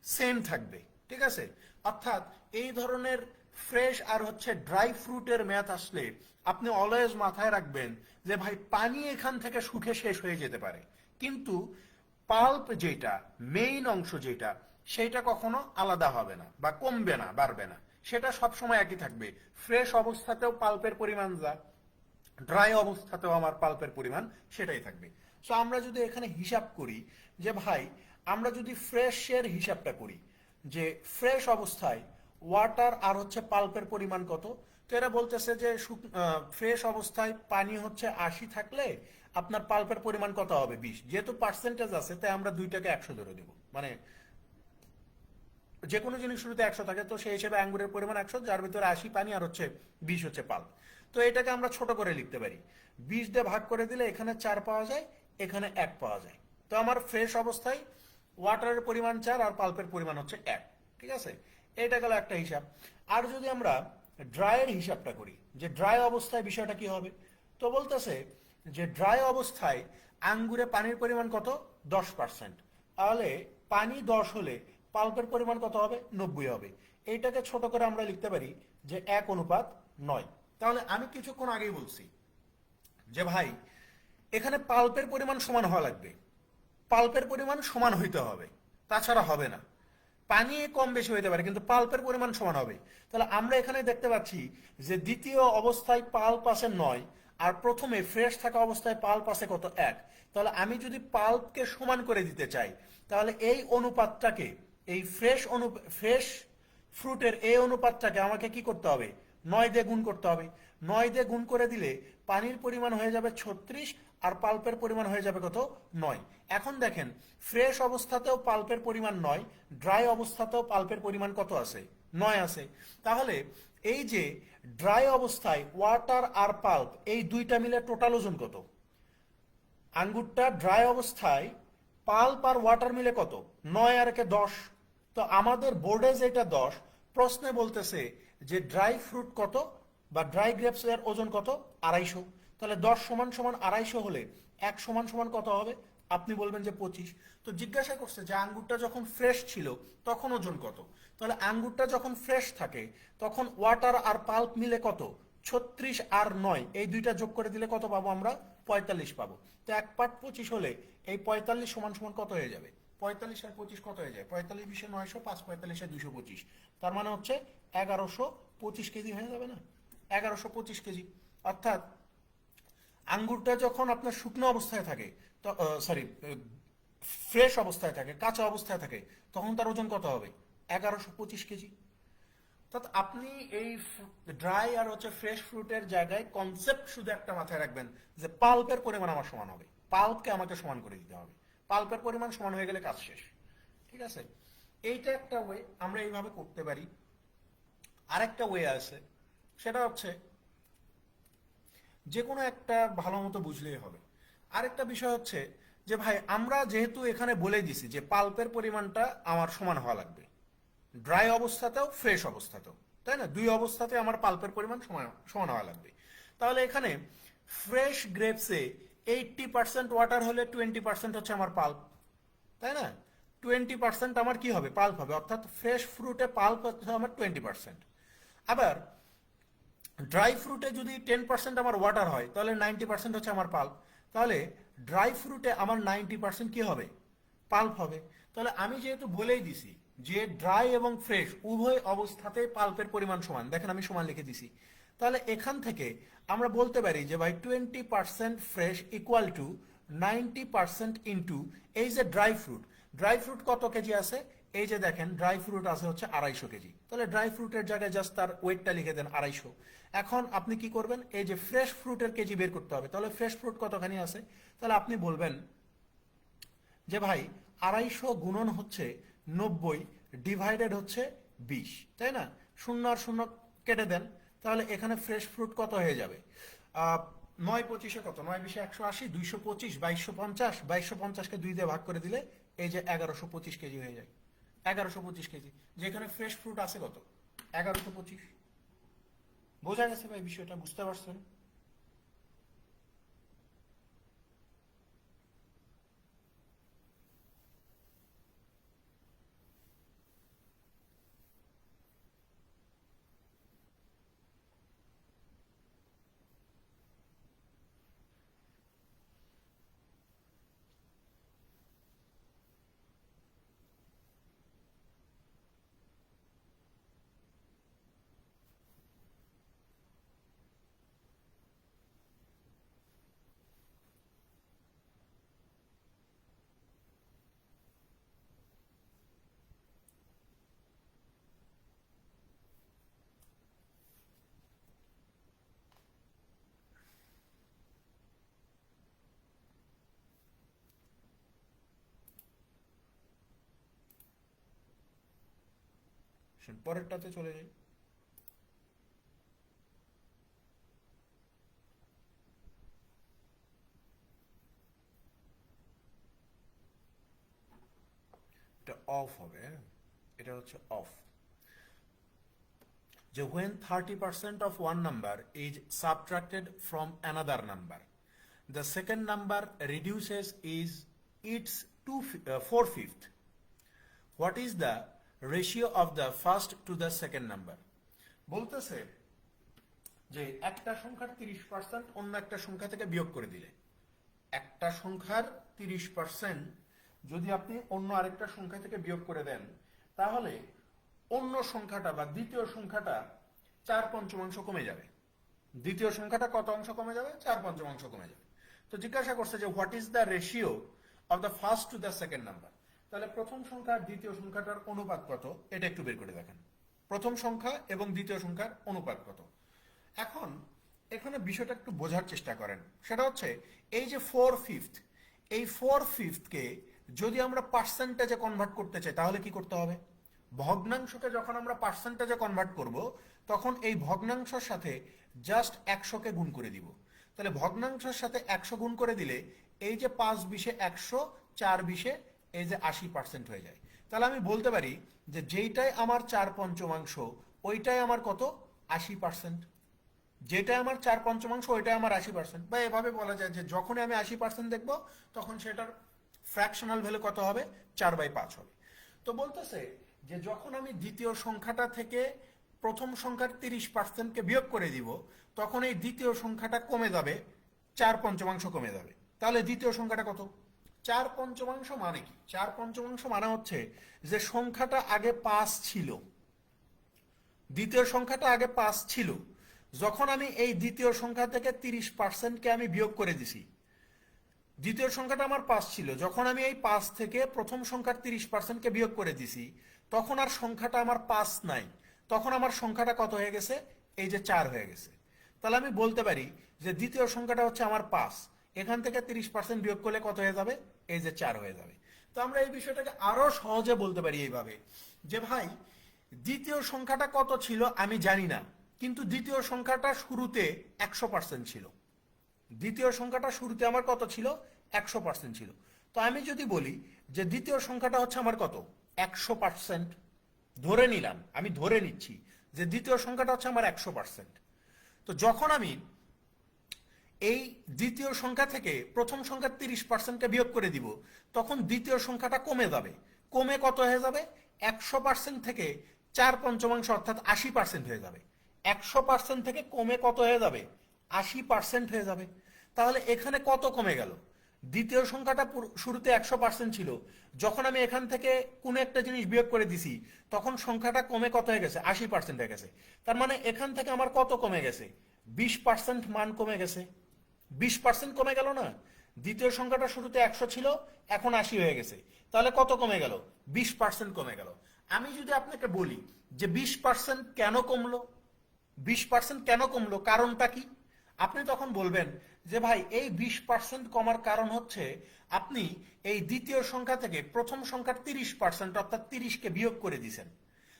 সেম থাকবে। ঠিক আছে, অর্থাৎ এই ধরনের ফ্রেশ আর হচ্ছে ড্রাই ফ্রুটের ম্যাথ আসলে আপনি অলওয়েজ মাথায় রাখবেন যে ভাই পানি এখান থেকে শুকে শেষ হয়ে যেতে পারে, কিন্তু পাল্প যেটা মেইন অংশ যেটা, সেটা কখনো আলাদা হবে না বা কমবে না, বাড়বে না, সেটা সবসময় একই থাকবে। ফ্রেশ অবস্থাতেও পাল্পের পরিমাণ যা, ড্রাই অবস্থাতেও আমার পাল্পের পরিমাণ সেটাই থাকবে। সো আমরা যদি এখানে হিসাব করি যে ভাই, আমরা যদি ফ্রেশের হিসাবটা করি যে ফ্রেশ অবস্থায় ওয়াটার আর হচ্ছে পাল্পের পরিমাণ কত, তো এরা বলতেছে যে ফ্রেশ অবস্থায় পানি হচ্ছে 80 থাকলে আপনার পাল্পের পরিমাণ কত হবে? 20। যেহেতু পার্সেন্টেজ আছে তাই আমরা দুইটাকে 100 ধরে দেবো, মানে যে কোনো জিনিস শুরুতে 100 থাকে, তো সেই হিসেবে আঙ্গুরের পরিমাণ 100, যার ভিতরে 80 পানি আর হচ্ছে 20 হচ্ছে পাল্প। তো এটাকে আমরা ছোট করে লিখতে পারি, 20 দিয়ে ভাগ করে দিলে এখানে 4 পাওয়া যায়, এখানে 1 পাওয়া যায়। তো আমার ফ্রেশ অবস্থায় ওয়াটারের পরিমাণ 4 আর পাল্পের পরিমাণ হচ্ছে 1। ঠিক আছে, এটা গেল একটা হিসাব। আর যদি আমরা ড্রাইয়ের হিসাবটা করি, যে ড্রাই অবস্থায় বিষয়টা কি হবে, তো বলতেছে যে ড্রাই অবস্থায় আঙ্গুরে পানির পরিমাণ কত, 10%। তাহলে পানি 10 হলে পাল্পের পরিমাণ কত হবে, 90 হবে। এইটাকে ছোট করে আমরা লিখতে পারি যে 1:9। তাহলে আমি কিছুক্ষণ আগেই বলছি যে ভাই এখানে পাল্পের পরিমাণ সমান হওয়া লাগবে, পাল্পের পরিমাণ সমান হইতে হবে, তাছাড়া হবে না। পানি কম বেশি হইতে পারে কিন্তু পাল্পের পরিমাণ সমান হবে। তাহলে আমরা এখানে দেখতে পাচ্ছি যে দ্বিতীয় অবস্থায় পাল্প আছে 9, আর প্রথমে ফ্রেশ থাকা অবস্থায় পাল্প আছে কত, 1। তাহলে আমি যদি পাল্পকে সমান করে দিতে চাই, তাহলে এই অনুপাতটাকে, এই ফ্রেশ ফ্রুটের এই অনুপাতটাকে আমাকে কি করতে হবে, 9 দিয়ে গুণ করতে হবে। 9 দিয়ে গুণ করে দিলে পানির পরিমাণ হয়ে যাবে 36, আর পাল্পের পরিমাণ হয়ে যাবে কত, 9। এখন দেখেন ফ্রেশ অবস্থাতেও পাল্পের পরিমাণ 9, ড্রাই অবস্থাতেও পাল্পের পরিমাণ কত আছে, 9 আছে। তাহলে এই যে ড্রাই অবস্থায় ওয়াটার আর পাল্প এই দুইটা মিলে টোটাল ওজন কত, আঙ্গুরটা ড্রাই অবস্থায় পাল্প আর ওয়াটার মিলে কত, 9 আর 10। তো আমাদের বোর্ডে যেটা 10, প্রশ্নে বলতেছে যে ড্রাই ফ্রুট কত বা ড্রাই গ্রেপস এর ওজন কত, 250। তাহলে 10 সমান সমান 250 হলে 1 সমান সমান কত হবে, আপনি বলবেন যে 25। তো জিজ্ঞাসা করছে যে আঙ্গুরটা যখন ফ্রেশ ছিল তখন ওজন কত। তাহলে আঙ্গুরটা যখন ফ্রেশ থাকে তখন ওয়াটার আর পাল্প মিলে কত, 36 আর 9 এই দুইটা যোগ করে দিলে কত পাবো আমরা, 45 পাবো। তো 1/25 হলে এই 45 সমান সমান কত হয়ে যাবে, 45 আর 25 কত হয়ে যায়, 45 বিশে 900, 5 45 225। তার মানে হচ্ছে 1125 কেজি হয়ে যাবে না, 1125 কেজি। অর্থাৎ আঙ্গুরটা যখন আপনার শুকনো অবস্থায় থাকে, সরি ফ্রেশ অবস্থায় থাকে, কাঁচা অবস্থায় থাকে, তখন তার ওজন কত হবে, 1125 কেজি। অর্থাৎ আপনি এই ড্রাই আর হচ্ছে ফ্রেশ ফ্রুটের জায়গায় কনসেপ্ট শুধু একটা মাথায় রাখবেন যে পাল্পের পরিমাণ আমার সমান হবে, পাল্পকে আমাকে সমান করে দিতে হবে, পাল্পের পরিমাণ সমান হয়ে গেলে কাজ শেষ। ঠিক আছে, এইটা একটা ওয়ে আমরা এইভাবে করতে পারি। আরেকটা ওয়ে আছে, সেটা হচ্ছে যে কোনো একটা ভালো মতো বুঝলেই হবে। আরেকটা বিষয় হচ্ছে যে ভাই আমরা যেহেতু এখানে বলে দিছি যে পাল্পের পরিমাণটা আমার সমান হওয়া লাগবে, ড্রাই অবস্থাতেও ফ্রেশ অবস্থাতেও, তাই না, দুই অবস্থাতে আমার পাল্পের পরিমাণ সমান সমান হওয়া লাগবে। তাহলে এখানে ফ্রেশ গ্রেপসে 80% ওয়াটার হলে 20% হচ্ছে আমার পাল্প, তাই না, 20% আমার কি হবে, পাল্প হবে। অর্থাৎ ফ্রেশ ফ্রুটে পাল্প হচ্ছে আমার 20%। আবার ড্রাই ফ্রুটে যদি 10% আমার ওয়াটার হয় তাহলে 90% হচ্ছে আমার পাল্প। তাহলে ড্রাই ফ্রুটে আমার 90% কি হবে, পাল্প হবে। তাহলে আমি যেহেতু বলেই দিছি যে ড্রাই এবং ফ্রেশ উভয় অবস্থাতে পাল্পের পরিমাণ সমান, দেখেন আমি সমান লিখে দিছি। তাহলে এখান থেকে আমরা বলতে পারি যে ভাই 20% ফ্রেশ ইকুয়াল টু 90% ইন্টু এই যে ড্রাই ফ্রুট, ড্রাই ফ্রুট কত কেজি আছে, এই যে দেখেন ড্রাই ফ্রুট আছে হচ্ছে 250 কেজি। তাহলে ড্রাই ফ্রুটের জায়গায় জাস্ট তার ওয়েটটা লিখে দেন 250। এখন আপনি কি করবেন, এই যে ফ্রেশ ফ্রুটের কেজি বের করতে হবে। তাহলে ফ্রেশ ফ্রুট কতখানি আছে, তাহলে আপনি বলবেন যে ভাই 250 গুণন হচ্ছে 90 ডিভাইডেড হচ্ছে 20, তাই না, শূন্য আর শূন্য কেটে দেন। তাহলে এখানে ফ্রেশ ফ্রুট কত হয়ে যাবে, 9 25 কত, 9 20 180, 225, 2250, 2250কে 2 দিয়ে ভাগ করে দিলে এই যে 1125 কেজি হয়ে যায়। 1125 কেজি, যেখানে ফ্রেশ ফ্রুট আছে কত, 1125। বোঝা গেছে ভাই বিষয়টা, বুঝতে পারছেন? পরেরটাতে চলে যাই। এটা অফ হবে, হ্যাঁ? এটা হচ্ছে অফ। যে when 30% of one number is subtracted from another number, the second number reduces is its 4/5. What is the ratio of the first to the second number? বলতেছে যে একটা সংখ্যার 30% অন্য একটা সংখ্যা থেকে বিয়োগ করে দিলে, একটা সংখ্যার 30% যদি আপনি অন্য আরেকটা সংখ্যা থেকে বিয়োগ করে দেন, তাহলে অন্য সংখ্যাটা বা দ্বিতীয় সংখ্যাটা 4/5 কমে যাবে। দ্বিতীয় সংখ্যাটা কত অংশ কমে যাবে? 4/5 কমে যাবে। তো জিজ্ঞাসা করছে যে what is the ratio of the first to the second number. তাহলে প্রথম সংখ্যা আর দ্বিতীয় সংখ্যাটার অনুপাত কত, এটা একটু বের করে দেখেন। প্রথম সংখ্যা এবং দ্বিতীয় সংখ্যার অনুপাত কত। এখন এখানে বিষয়টা একটু বোঝার চেষ্টা করেন। সেটা হচ্ছে এই যে 4/5, এই 4/5 কে যদি আমরা পার্সেন্টেজে কনভার্ট করতে চাই তাহলে কি করতে হবে? ভগ্নাংশকে যখন আমরা পার্সেন্টেজে কনভার্ট করব, তখন এই ভগ্নাংশের সাথে জাস্ট 100কে গুণ করে দিব। তাহলে ভগ্নাংশের সাথে 100 গুণ করে দিলে এই যে 5/20 100, 4/20 এই যে 80% হয়ে যায়। তাহলে আমি বলতে পারি যে যেইটাই আমার 4/5 ওইটাই আমার কত? 80%। যেটা আমার 4/5 ওইটাই আমার 80%। বা এভাবে বলা যায় যে যখনই আমি 80% দেখব, তখন সেটার ফ্র্যাকশনাল ভ্যালু কত হবে? 4/5 হবে। তো বলতেছে যে যখন আমি দ্বিতীয় সংখ্যাটা থেকে প্রথম সংখ্যার 30%কে বিয়োগ করে দিব, তখন এই দ্বিতীয় সংখ্যাটা কমে যাবে, 4/5 কমে যাবে। তাহলে দ্বিতীয় সংখ্যাটা কত? 4/5 মানে কি? 4/5 মানে হচ্ছে যে সংখ্যাটা আগে 5 ছিল, দ্বিতীয় সংখ্যাটা আগে 5 ছিল, যখন আমি এই দ্বিতীয় সংখ্যা থেকে 30%কে আমি বিয়োগ করে দিছি, দ্বিতীয় সংখ্যাটা আমার 5 ছিল, যখন আমি এই 5 থেকে প্রথম সংখ্যার 30%কে বিয়োগ করে দিছি, তখন আর সংখ্যাটা আমার 5 নাই, তখন আমার সংখ্যাটা কত হয়ে গেছে? এই যে 4 হয়ে গেছে। তাহলে আমি বলতে পারি যে দ্বিতীয় সংখ্যাটা হচ্ছে আমার 5, এখান থেকে 30% বিয়োগ করলে কত হয়ে যাবে? এই যে 4 হয়ে যাবে। তো আমরা এই বিষয়টাকে আরো সহজে বলতে পারি এইভাবে যে ভাই, দ্বিতীয় সংখ্যাটা কত ছিল আমি জানি না, কিন্তু দ্বিতীয় সংখ্যাটা শুরুতে 100% ছিল। দ্বিতীয় সংখ্যাটা শুরুতে আমার কত ছিল? 100% ছিল। তো আমি যদি বলি যে দ্বিতীয় সংখ্যাটা হচ্ছে আমার কত? 100%, ধরে নিলাম, আমি ধরে নিচ্ছি যে দ্বিতীয় সংখ্যাটা হচ্ছে আমার 100%। তো যখন আমি এই দ্বিতীয় সংখ্যা থেকে প্রথম সংখ্যার 30%কে বিয়োগ করে দিব, তখন দ্বিতীয় সংখ্যাটা কমে যাবে। কমে কত হয়ে যাবে? 100% থেকে 4/5 অর্থাৎ 80% হয়ে যাবে। 100% থেকে কমে কত হয়ে যাবে? 80% হয়ে যাবে। তাহলে এখানে কত কমে গেল? দ্বিতীয় সংখ্যাটা শুরুতে 100% ছিল, যখন আমি এখান থেকে কোনো একটা জিনিস বিয়োগ করে দিছি, তখন সংখ্যাটা কমে কত হয়ে গেছে? 80% হয়ে গেছে। তার মানে এখান থেকে আমার কত কমে গেছে? 20% মান কমে গেছে। 20% কমে গেল না? দ্বিতীয় সংখ্যাটা শুরুতে 100 ছিল, এখন 80 হয়ে গেছে। তাহলে কত কমে গেল? 20% কমে গেল। আমি যদি আপনাকে বলি যে 20% কেন কমলো, 20% কেন কমলো, কারণটা কি? আপনি তখন বলবেন যে ভাই, এই 20% কমার কারণ হচ্ছে আপনি এই দ্বিতীয় সংখ্যা থেকে প্রথম সংখ্যার 30% অর্থাৎ 30কে বিয়োগ করে দিয়েছেন।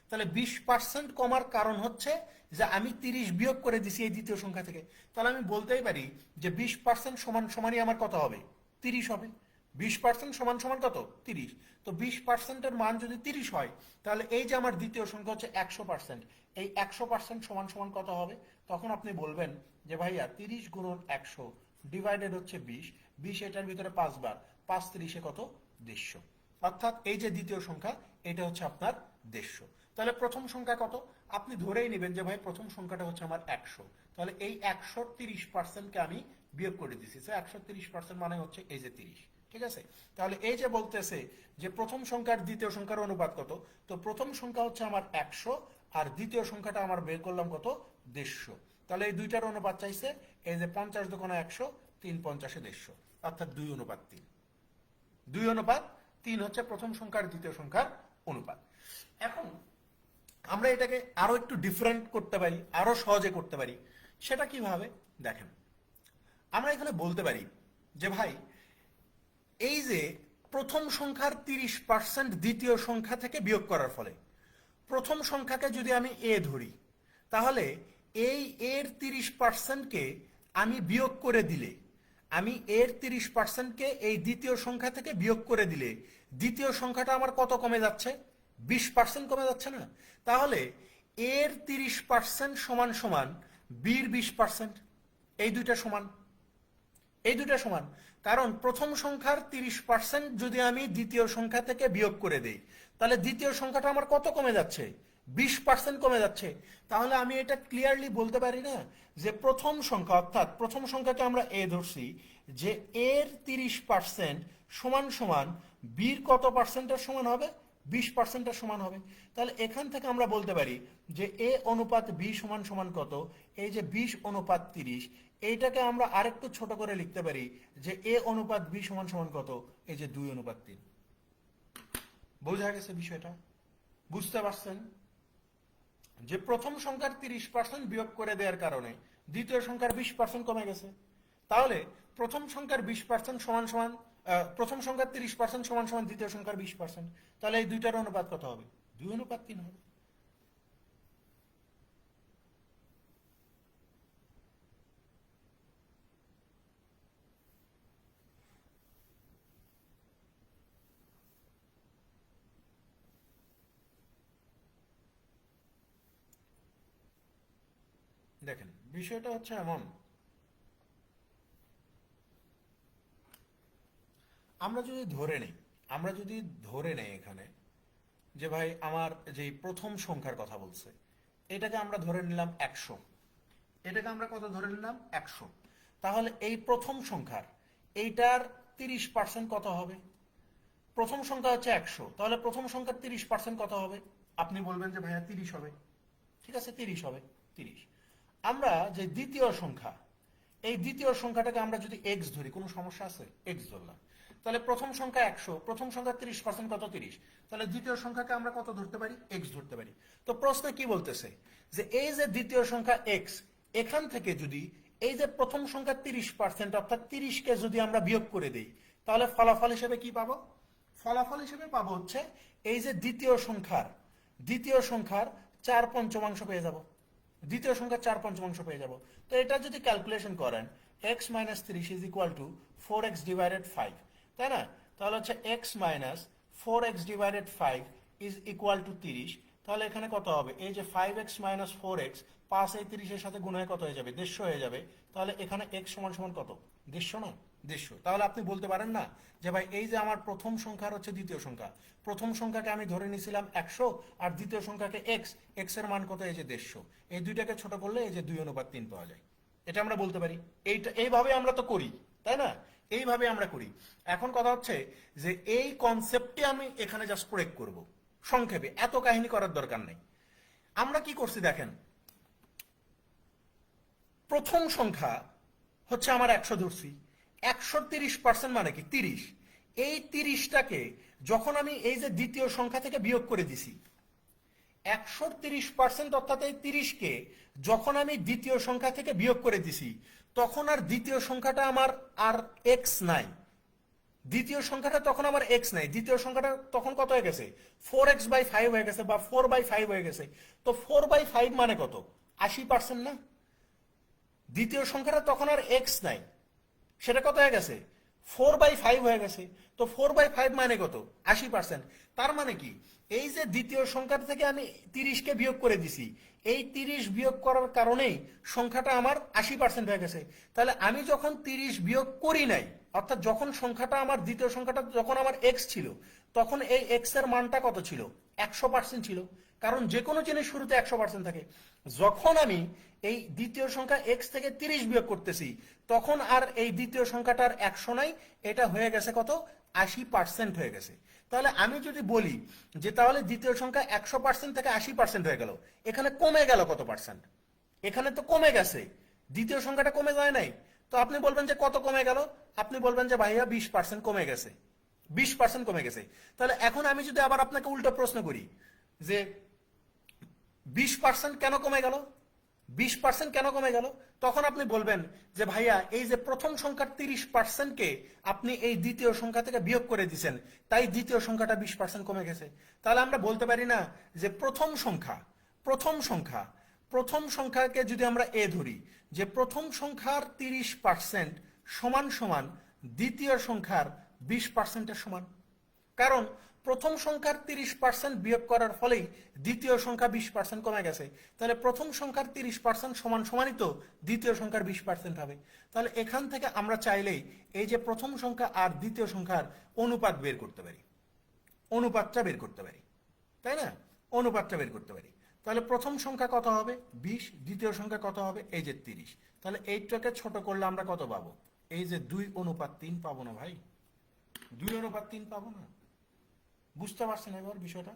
তাহলে 20% কমার কারণ হচ্ছে যে আমি 30 বিয়োগ করে দিছি এই দ্বিতীয় সংখ্যা থেকে। তাহলে আমি বলতেই পারি যে 20% সমান সমানই আমার কত হবে? 30 হবে। 20% সমান সমান কত? 30। তো 20%-এর মান যদি 30 হয়, তাহলে এই যে আমার দ্বিতীয় সংখ্যা হচ্ছে 100%, এই 100% সমান সমান কত হবে? তখন আপনি বলবেন যে ভাইয়া 30 গুণন 100 ডিভাইডেড হচ্ছে 20, 20 এটার ভিতরে 5 বার, 5 30-এ কত? 150। অর্থাৎ এই যে দ্বিতীয় সংখ্যা, এটা হচ্ছে আপনার 150। তাহলে প্রথম সংখ্যা কত? আপনি ধরেই নেবেন যে ভাই প্রথম সংখ্যাটা হচ্ছে আমার 100। তাহলে এই 100 30%কে আমি বিয়োগ করে দিছি। 100 30% মানে হচ্ছে এই যে 30। ঠিক আছে? তাহলে এই যে বলতেছে যে প্রথম সংখ্যার দ্বিতীয় সংখ্যার অনুপাত কত, তো প্রথম সংখ্যা হচ্ছে আমার 100 আর দ্বিতীয় সংখ্যাটা আমার বের করলাম কত? 150। তাহলে এই দুইটার অনুপাত চাইছে এই যে 50 দুগুণে 100, 3 50-এ 150, অর্থাৎ 2:3। 2:3 হচ্ছে প্রথম সংখ্যার দ্বিতীয় সংখ্যার অনুপাত। এখন আমরা এটাকে আরো একটু ডিফারেন্ট করতে পারি, আরো সহজে করতে পারি। সেটা কিভাবে? দেখেন, আমরা এখানে বলতে পারি যে ভাই, এই যে প্রথম সংখ্যার 30% দ্বিতীয় সংখ্যা থেকে বিয়োগ করার ফলে, প্রথম সংখ্যাকে যদি আমি এ ধরি, তাহলে এই এর 30%কে আমি বিয়োগ করে দিলে, আমি এর 30%কে এই দ্বিতীয় সংখ্যা থেকে বিয়োগ করে দিলে দ্বিতীয় সংখ্যাটা আমার কত কমে যাচ্ছে? 20% কমে যাচ্ছে না? তাহলে এর 30% সমান সমান বির 20%। এই দুইটা সমান, এই দুইটা সমান। কারণ প্রথম সংখ্যার 30% যদি আমি দ্বিতীয় সংখ্যা থেকে বিয়োগ করে দেই, তাহলে দ্বিতীয় সংখ্যাটা আমার কত কমে যাচ্ছে? 20% কমে যাচ্ছে। তাহলে আমি এটা ক্লিয়ারলি বলতে পারি না যে প্রথম সংখ্যা, অর্থাৎ প্রথম সংখ্যাকে আমরা এ ধরছি, যে এর 30% সমান সমান বির কত পার্সেন্টের সমান হবে? 20%-এর সমান হবে। তাহলে এখান থেকে আমরা বলতে পারি যে এ অনুপাত বি সমান সমান কত? এই যে 20 অনুপাত 30, এইটাকে আমরা আরেকটু ছোট করে লিখতে পারি যে এ অনুপাত বি সমান সমান কত? এই যে 2 অনুপাত 3। বোঝা গেছে বিষয়টা? বুঝতে পারছেন যে প্রথম সংখ্যার 30% বিয়োগ করে দেওয়ার কারণে দ্বিতীয় সংখ্যার 20% কমে গেছে। তাহলে প্রথম সংখ্যার 20% সমান সমান প্রথম সংখ্যার 30% সমান সমান দ্বিতীয় সংখ্যার 20%। তাহলে এই দুইটার অনুপাত কত হবে? 2 অনুপাত 3 হবে। দেখেন বিষয়টা হচ্ছে এমন, আমরা যদি ধরে নেই এখানে যে ভাই আমার যে প্রথম সংখ্যার কথা বলছে, এটাকে আমরা ধরে নিলাম 100। এটাকে আমরা কত ধরে নিলাম? 100। তাহলে এই প্রথম সংখ্যার এইটার 30% কত হবে? প্রথম সংখ্যা হচ্ছে 100, তাহলে প্রথম সংখ্যার 30% কত হবে? আপনি বলবেন যে ভাইয়া 30 হবে। ঠিক আছে, 30 হবে। 30। আমরা যে দ্বিতীয় সংখ্যা, এই দ্বিতীয় সংখ্যাটাকে আমরা যদি এক্স ধরি, কোনো সমস্যা আছে? এক্স ধরলাম। তাহলে প্রথম সংখ্যা 100, প্রথম সংখ্যার 30% কত? 30। তাহলে দ্বিতীয় সংখ্যাকে আমরা কত ধরতে পারি? এক্স ধরতে পারি। তো প্রশ্নে কি বলতেছে যে এই যে দ্বিতীয় সংখ্যা এক্স, এখান থেকে যদি এই যে প্রথম সংখ্যার 30% অর্থাৎ 30কে যদি আমরা বিয়োগ করে দিই, তাহলে ফলাফল হিসেবে কি পাবো? ফলাফল হিসেবে পাবো হচ্ছে এই যে দ্বিতীয় সংখ্যার 4/5 পেয়ে যাব। দ্বিতীয় সংখ্যার 4/5 পেয়ে যাব। তো এটা যদি ক্যালকুলেশন করেন, x - 30 is equal two 4x divided 5, তাই না? তাহলে হচ্ছে x - 4x divided 5 is equal two 30। তাহলে এখানে কত হবে? এই যে 5x - 4x 5 এই 30-এর সাথে গুণ হয়ে কত হয়ে যাবে? 150 হয়ে যাবে। তাহলে এখানে x সমান সমান কত? 150 না? 150। তাহলে আপনি বলতে পারেন না যে ভাই এই যে আমার প্রথম সংখ্যা আর হচ্ছে দ্বিতীয় সংখ্যা, প্রথম সংখ্যাকে আমি ধরে নিয়েছিলাম 100 আর দ্বিতীয় সংখ্যাকে x এর মান কত? এই যে 150। এই দুইটাকে ছোট করলে এই যে 2 অনুপাত 3 পাওয়া যায়। এটা আমরা বলতে পারি। এইভাবে আমরা তো করি, তাই না? এইভাবে আমরা করি। এখন কথা হচ্ছে যে এই কনসেপ্টে আমি এখানে জাস্ট প্রয়োগ করব সংক্ষেপে, এত কাহিনী করার দরকার নেই। আমরা কি করছি দেখেন, প্রথম সংখ্যা হচ্ছে আমার 100 ধরছি। 100 30% মানে কি? 30। এই 30টাকে যখন আমি এই যে দ্বিতীয় সংখ্যা থেকে বিয়োগ করে দিছি, 100 30% অর্থাৎ এই 30কে যখন আমি দ্বিতীয় সংখ্যা থেকে বিয়োগ করে দিছি, তখন আর দ্বিতীয় সংখ্যাটা আমার আর এক্স নাই। দ্বিতীয় সংখ্যাটা তখন আমার এক্স নাই। দ্বিতীয় সংখ্যাটা তখন কত হয়ে গেছে? 4x/5 হয়ে গেছে বা 4/5 হয়ে গেছে। তো 4/5 মানে কত? 80% না? দ্বিতীয় সংখ্যাটা তখন আর এক্স নাই, সেটা কত হয়ে গেছে? 4/5 হয়ে গেছে। তো 4/5 মানে কত? 80%। তার মানে কি এই যে দ্বিতীয় সংখ্যা থেকে আমি 30কে বিয়োগ করে দিছি, এই 30 বিয়োগ করার কারণেই সংখ্যাটা আমার 80% হয়ে গেছে। তাহলে আমি যখন 30 বিয়োগ করি নাই, অর্থাৎ যখন সংখ্যাটা আমার দ্বিতীয় সংখ্যাটা যখন আমার এক্স ছিল, তখন এই এক্স এর মানটা কত ছিল? 100% ছিল। কারণ যে কোনো জিনিস শুরুতে 100% থাকে। যখন আমি এই দ্বিতীয় সংখ্যা এক্স থেকে 30 বিয়োগ করতেছি, তখন আর এই দ্বিতীয় সংখ্যাটার 100 নাই, এটা হয়ে গেছে কত? 80% হয়ে গেছে। তাহলে আমি যদি বলি যে তাহলে দ্বিতীয় সংখ্যা 100% থেকে 80% হয়ে গেল, এখানে কমে গেল কত পার্সেন্ট? এখানে তো কমে গেছে, দ্বিতীয় সংখ্যাটা কমে যায় নাই। তো আপনি বলবেন যে কত কমে গেল? আপনি বলবেন যে ভাইয়া 20% কমে গেছে। 20% কমে গেছে। তাহলে এখন আমি যদি আবার আপনাকে উল্টো প্রশ্ন করি যে 20% কেন কমে গেল? 20% কেন কমে গেল? তখন আপনি বলবেন যে ভাইয়া এই যে প্রথম সংখ্যার 30%কে আপনি এই দ্বিতীয় সংখ্যা থেকে বিয়োগ করে দিয়েছেন, তাই দ্বিতীয় সংখ্যাটা 20% কমে গেছে। তাহলে আমরা বলতে পারি না যে প্রথম সংখ্যাকে যদি আমরা এ ধরি, যে প্রথম সংখ্যার 30% সমান সমান দ্বিতীয় সংখ্যার 20%-এর সমান। কারণ প্রথম সংখ্যার 30% বিয়োগ করার ফলেই দ্বিতীয় সংখ্যা 20% কমে গেছে। তাহলে প্রথম সংখ্যার 30% সমান সমানই তো দ্বিতীয় সংখ্যার 20% হবে। তাহলে এখান থেকে আমরা চাইলেই এই যে প্রথম সংখ্যা আর দ্বিতীয় সংখ্যার অনুপাত বের করতে পারি, অনুপাতটা বের করতে পারি, তাই না? অনুপাতটা বের করতে পারি। তাহলে প্রথম সংখ্যা কত হবে 20, দ্বিতীয় সংখ্যা কত হবে এই যে 30। তাহলে এইটাকে ছোট করলে আমরা কত পাবো? এই যে 2:3 পাবো না ভাই? 2:3 পাবো না? বুঝতে পারছেন এবার বিষয়টা?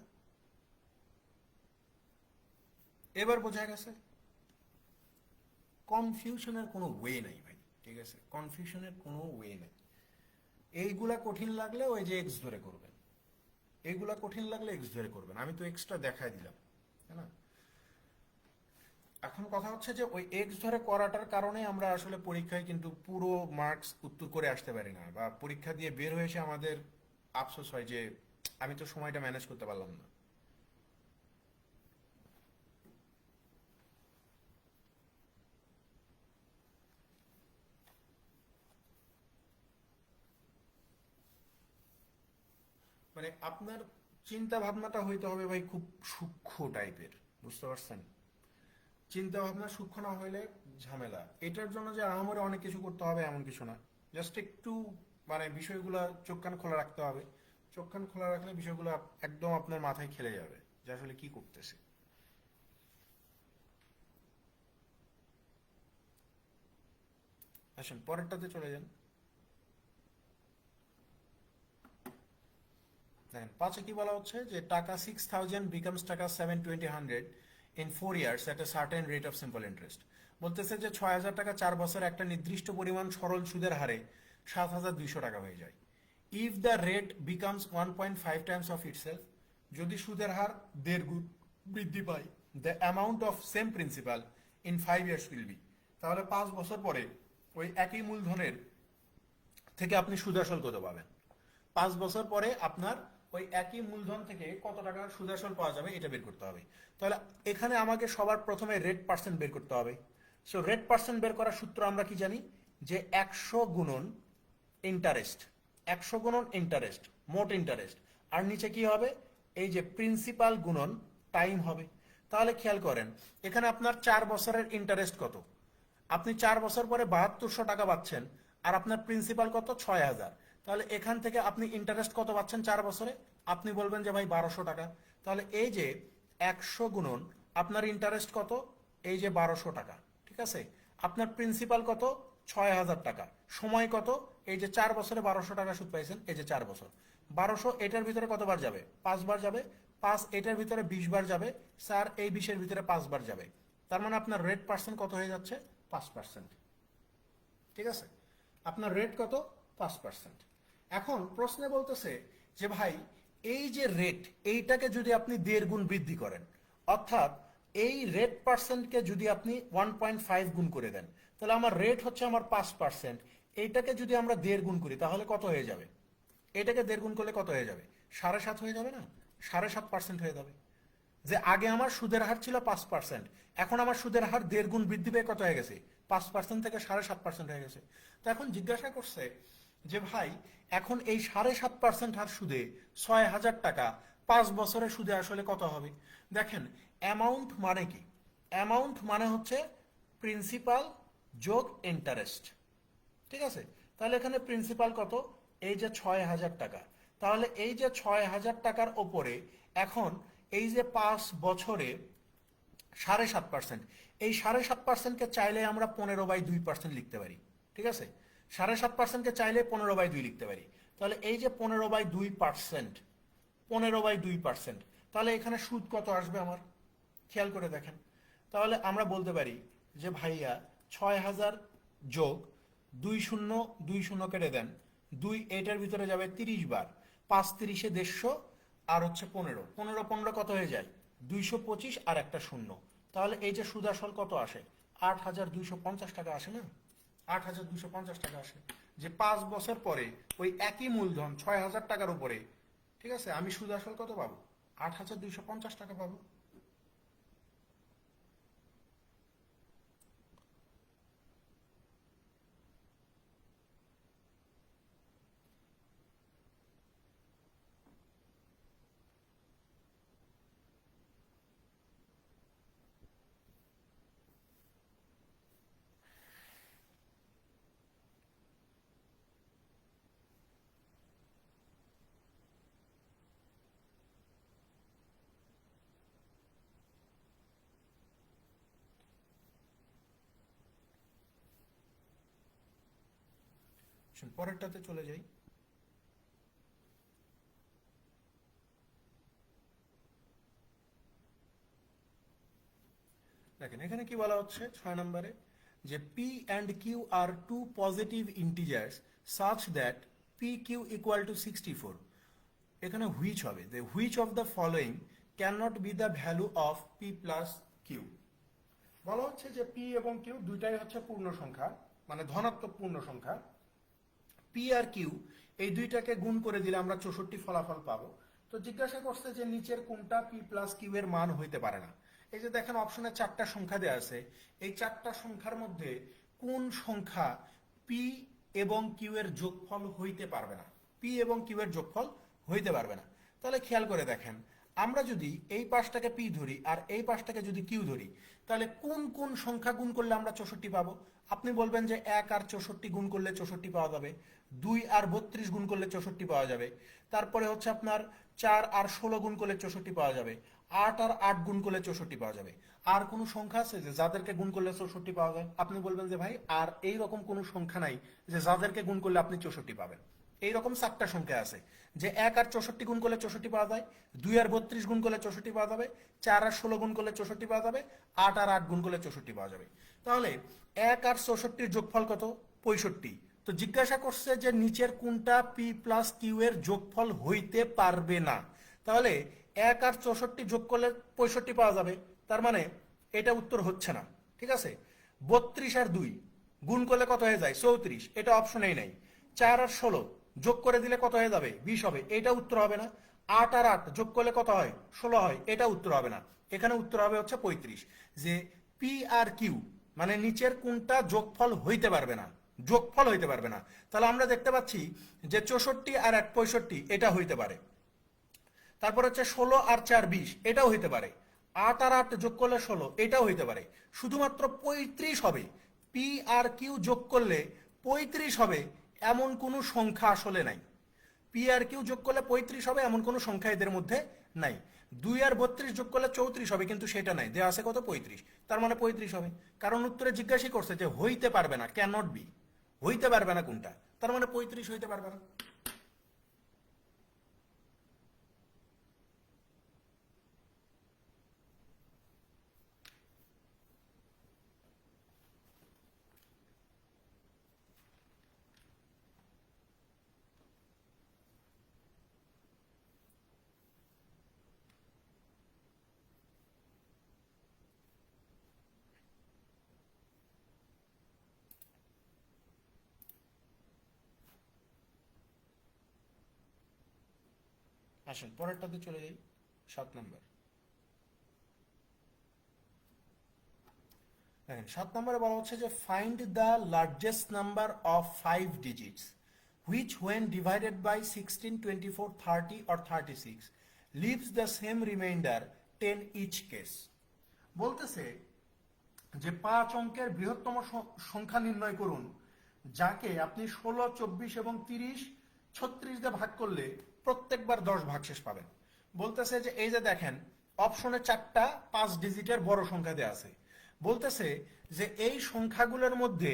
এবার বোঝা গেছে? কনফিউশনের কোনো ওয়ে নাই ভাই, ঠিক আছে? কনফিউশনের কোনো ওয়ে নেই। এইগুলা কঠিন লাগলে ওই যে এক্স ধরে করবেন, এইগুলা কঠিন লাগলে এক্স ধরে করবেন। আমি তো এক্সটা দেখাই দিলাম, তাই না? এখন কথা হচ্ছে যে ওই এক্স ধরে করাটার কারণে আমরা আসলে পরীক্ষায় কিন্তু পুরো মার্কস উত্তর করে আসতে পারি না, বা পরীক্ষা দিয়ে বের হয়ে এসে আমাদের আফসোস হয় যে আমি তো সময়টা ম্যানেজ করতে পারলাম না। মানে আপনার চিন্তা ভাবনাটা হইতে হবে ভাই খুব সূক্ষ্ম টাইপের, বুঝতে পারছেন? চিন্তা ভাবনা সূক্ষ্ম না হইলে ঝামেলা। এটার জন্য যে আহামরি অনেক কিছু করতে হবে এমন কিছু না, জাস্ট একটু মানে বিষয়গুলো চোখ কান খোলা রাখতে হবে। চোখ কান খোলা রাখলে বিষয়গুলো একদম আপনার মাথায় খেলে যাবে যে আসলে কি করতেছে। আসেন পরেরটাতে চলে যান। দেখেন 5-এ কি বলা হচ্ছে যে টাকা 6000 বিকামস টাকা 720 in 4 years at a certain rate of simple interest. বলতেছে যে 6000 টাকা 4 বছর একটা নির্দিষ্ট পরিমাণ সরল সুদের হারে 7200 টাকা হয়ে যায়। If the rate becomes 1.5 Times of itself, যদি সুদের হার 1.5 গুণ বৃদ্ধি পায়, the amount of same principal in 5 years will be, তাহলে 5 বছর পরে ওই একই মূলধনের থেকে আপনি সুদ আসল কত পাবেন? 5 বছর পরে আপনার ওই একই মূলধন থেকে কত টাকার সুদ আসল পাওয়া যাবে এটা বের করতে হবে। তাহলে এখানে আমাকে সবার প্রথমে রেট পার্সেন্ট বের করতে হবে। সো রেট পার্সেন্ট বের করার সূত্র আমরা কি জানি? যে 100 গুণন ইন্টারেস্ট, 100 গুণন ইন্টারেস্ট, মোট ইন্টারেস্ট, আর নিচে কি হবে? এই যে প্রিন্সিপাল গুণন টাইম হবে। তাহলে খেয়াল করেন এখানে আপনার 4 বছরের ইন্টারেস্ট কত? আপনি 4 বছর পরে 7200 টাকা পাচ্ছেন, আর আপনার প্রিন্সিপাল কত? 6000। তাহলে এখান থেকে আপনি ইন্টারেস্ট কত পাচ্ছেন 4 বছরে? আপনি বলবেন যে ভাই 1200 টাকা। তাহলে এই যে 100 গুণন আপনার ইন্টারেস্ট কত? এই যে 1200 টাকা, ঠিক আছে? আপনার প্রিন্সিপাল কত? 6000 টাকা। সময় কত? এই যে 4 বছরে 1200 টাকা সুদ পাইছেন, এই যে 4 বছর। 1200 এটার ভিতরে কতবার যাবে? 5 বার যাবে। 5 এটার ভিতরে 20 বার যাবে। 4 এই 20-এর ভিতরে 5 বার যাবে। তার মানে আপনার রেট পার্সেন্ট কত হয়ে যাচ্ছে? 5%। ঠিক আছে? আপনার রেট কত? 5%। এখন প্রশ্নে বলতেছে যে ভাই এই যে রেট, এইটাকে যদি আপনি 1.5 গুণ বৃদ্ধি করেন, অর্থাৎ এই রেট পার্সেন্টকে যদি আপনি 1.5 গুণ করে দেন, তাহলে আমার রেট হচ্ছে আমার 5%। এইটাকে যদি আমরা 1.5 গুণ করি তাহলে কত হয়ে যাবে? এটাকে 1.5 গুণ করলে কত হয়ে যাবে? 7.5 হয়ে যাবে না? 7.5% হয়ে যাবে। যে আগে আমার সুদের হার ছিল 5%, এখন আমার সুদের হার 1.5 গুণ বৃদ্ধি পেয়ে কত হয়ে গেছে? 5% থেকে 7.5% হয়ে গেছে। তো এখন জিজ্ঞাসা করছে যে ভাই এখন এই 7.5% হার সুদে 6000 টাকা 5 বছরের সুদে আসলে কত হবে? দেখেন অ্যামাউন্ট মানে কি? অ্যামাউন্ট মানে হচ্ছে প্রিন্সিপাল যোগ ইন্টারেস্ট, ঠিক আছে? তাহলে এখানে প্রিন্সিপাল কত? এই যে 6000 টাকা। তাহলে এই যে 6000 টাকার ওপরে এখন এই যে 5 বছরে 7.5%, এই 7.5%কে চাইলে আমরা 15/2% লিখতে পারি, ঠিক আছে? 7.5%কে চাইলে 15/2 লিখতে পারি। তাহলে এই যে 15/2%, 15/2%, তাহলে এখানে সুদ কত আসবে আমার? খেয়াল করে দেখেন। তাহলে আমরা বলতে পারি যে ভাইয়া 6000 যোগ 20 কেটে দেন, 2 এটার ভিতরে যাবে 30 বার, 5 × 3 = 150, আর হচ্ছে 15, 15 কত হয়ে যায়? 225 আর একটা শূন্য। তাহলে এই যে সুদ আসল কত আসে? 8250 টাকা আসে না? 8250 টাকা আসে। যে 5 বছর পরে ওই একই মূলধন 6000 টাকার উপরে, ঠিক আছে, আমি সুদ আসল কত পাবো? 8250 টাকা পাবো। পরেরটাতে চলে যাই। দেখেন এখানে কি বলা হচ্ছে 6 নম্বরে, যে P and Q are two positive integers such that P Q equal to 64। এখানে হুইচ হবে, যে which of the following can not be the value of P plus Q. বলা হচ্ছে যে পি এবং কিউ দুইটাই হচ্ছে পূর্ণ সংখ্যা, মানে ধনাত্মক পূর্ণ সংখ্যা। পি আর কিউ এই দুইটাকে গুণ করে দিলে আমরা 64 ফলাফল পাবো। তো জিজ্ঞাসা করছে যে নিচের কোনটা পি প্লাস কিউ এর মান হইতে পারে না। এই যে দেখেন অপশনে 4টা সংখ্যা দেওয়া আছে, এই 4টা সংখ্যার মধ্যে কোন সংখ্যা পি এবং কিউ এর যোগফল হইতে পারবে না, পি এবং কিউ এর যোগফল হইতে পারবে না। তাহলে খেয়াল করে দেখেন, আমরা যদি এই পাশটাকে পি ধরি আর এই পাশটাকে যদি কিউ ধরি, তাহলে কোন কোন সংখ্যা গুণ করলে আমরা 64 পাবো? আপনি বলবেন যে 1 আর 64 গুণ করলে 64 পাওয়া যাবে, 2 আর 32 গুণ করলে 64 পাওয়া যাবে, তারপরে হচ্ছে আপনার 4 আর 16 গুণ করলে 64 পাওয়া যাবে, 8 আর 8 গুণ করলে 64 পাওয়া যাবে। আর কোন সংখ্যা আছে যে যাদেরকে গুণ করলে 64 পাওয়া যায়? আপনি বলবেন যে ভাই আর এই রকম কোন সংখ্যা নাই যে যাদেরকে গুণ করলে আপনি 64 পাবেন। এইরকম 4টা সংখ্যা আছে, যে 1 আর 64 গুণ করলে 64 পাওয়া যায়, 2 আর 32 গুণ করলে 64 পাওয়া যাবে, 4 আর 16 গুণ করলে 64 পাওয়া যাবে, 8 আর 8 গুণ করলে 64 পাওয়া যাবে। তাহলে 1 আর 64 যোগফল কত? 65। তো জিজ্ঞাসা করছে যে নিচের কোনটা পি প্লাস কিউ এর যোগফল হইতে পারবে না। তাহলে 1 আর 64 যোগ করলে 65 পাওয়া যাবে, তার মানে এটা উত্তর হচ্ছে না। ঠিক আছে, 32 আর 2 গুণ করলে কত হয়ে যায়? 34, এটা অপশনেই নাই। 4 আর 16 যোগ করে দিলে কত হয়ে যাবে? 20 হবে, এটা উত্তর হবে না। 8 আর 8 যোগ করলে কত হয়? 16 হয়, এটা উত্তর হবে না। এখানে উত্তর হবে হচ্ছে 35। যে পি আর কিউ মানে নিচের কোনটা যোগফল হইতে পারবে না, যোগফল হইতে পারবে না। তাহলে আমরা দেখতে পাচ্ছি যে 64 আর 1 65 এটা হইতে পারে, তারপর হচ্ছে 16 আর 4 20 এটাও হইতে পারে, 8 আর 8 যোগ করলে 16 এটাও হইতে পারে। শুধুমাত্র 35 হবে, পি আর কিউ যোগ করলে 35 হবে এমন কোনো সংখ্যা আসলে নাই। পি আর কিউ যোগ করলে 35 হবে এমন কোনো সংখ্যা এদের মধ্যে নাই। 2 আর 32 যোগ করলে 34 হবে, কিন্তু সেটা নাই, দেয়া আছে কত? 35। তার মানে 35 হবে, কারণ উত্তরে জিজ্ঞাসা করছে যে হইতে পারবে না, ক্যান নট বি, হইতে পারবে না কোনটা, তার মানে 35 হইতে পারবে না। আসেন পরেরটাতে চলে যাই, 7 নম্বর। দেখেন 7 নম্বরে বলা হচ্ছে যে find the largest number of 5 digits which when divided by 16, 24, 30 or 36 leaves the same remainder 10 each case। বলতেছে যে 5 অঙ্কের বৃহত্তম সংখ্যা নির্ণয় করুন যাকে আপনি 16, 24 এবং 30, 36 দিয়ে ভাগ করলে প্রত্যেকবার 10 ভাগশেষ পাবেন। বলতেছে যে এই যে দেখেন অপশনে 4টা 5 ডিজিটের বড় সংখ্যা দেওয়া আছে, বলতেছে যে এই সংখ্যাগুলোর মধ্যে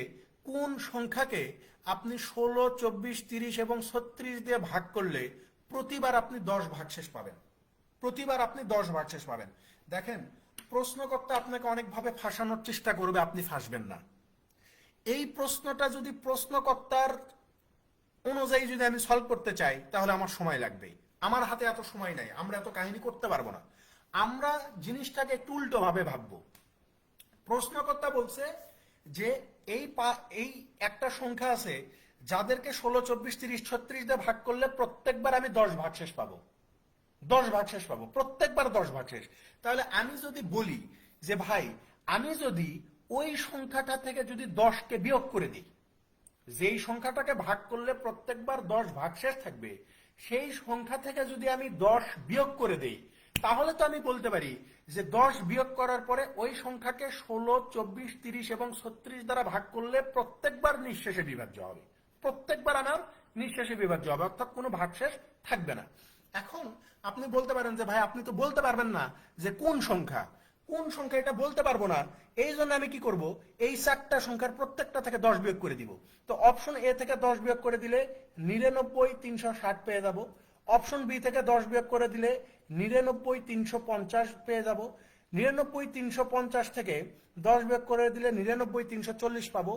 কোন সংখ্যাকে আপনি 16, 24, 30 এবং 36 দিয়ে ভাগ করলে প্রতিবার আপনি 10 ভাগশেষ পাবেন, প্রতিবার আপনি 10 ভাগশেষ পাবেন। দেখেন প্রশ্নকর্তা আপনাকে অনেকভাবে ফাঁসানোর চেষ্টা করবে, আপনি ফাঁসবেন না। এই প্রশ্নটা যদি প্রশ্নকর্তার অনুযায়ী যদি আমি সলভ করতে চাই তাহলে আমার সময় লাগবে, আমার হাতে এত সময় নাই, আমরা এত কাহিনী করতে পারবো না। আমরা জিনিসটাকে একটু উল্টো ভাবে ভাববো। প্রশ্নকর্তা বলছে যে এই একটা সংখ্যা আছে যাদেরকে 16, 24, 30, 36 দিয়ে ভাগ করলে প্রত্যেকবার আমি 10 ভাগশেষ পাবো, 10 ভাগশেষ পাবো, প্রত্যেকবার 10 ভাগশেষ। তাহলে আমি যদি বলি যে ভাই আমি যদি ওই সংখ্যাটা থেকে যদি 10কে বিয়োগ করে দিই, যেই সংখ্যাটাকে ভাগ করলে প্রত্যেকবার 10 ভাগশেষ থাকবে, সেই সংখ্যা থেকে যদি আমি 10 বিয়োগ করে দেই, তাহলে তো আমি বলতে পারি যে 10 বিয়োগ করার পরে ওই সংখ্যাকে 16, 24, 30 এবং 36 দ্বারা ভাগ করলে প্রত্যেকবার নিঃশেষে বিভাজ্য হবে, প্রত্যেকবার আমার নিঃশেষে বিভাজ্য হবে, অর্থাৎ কোনো ভাগশেষ থাকবে না। এখন আপনি বলতে পারেন যে ভাই আপনি তো বলতে পারবেন না যে কোন সংখ্যা, কোন সংখ্যা এটা বলতে পারবো না। এই জন্য আমি কি করব, এই চারটা সংখ্যার প্রত্যেকটা থেকে 10 বিয়োগ করে দিব। তো অপশন এ থেকে 10 বিয়োগ করে দিলে 99,360 পেয়ে যাব। অপশন বি থেকে 10 বিয়োগ করে দিলে 99,350 পেয়ে যাব। 99,350 থেকে 10 বিয়োগ করে দিলে 99,340 পাবো।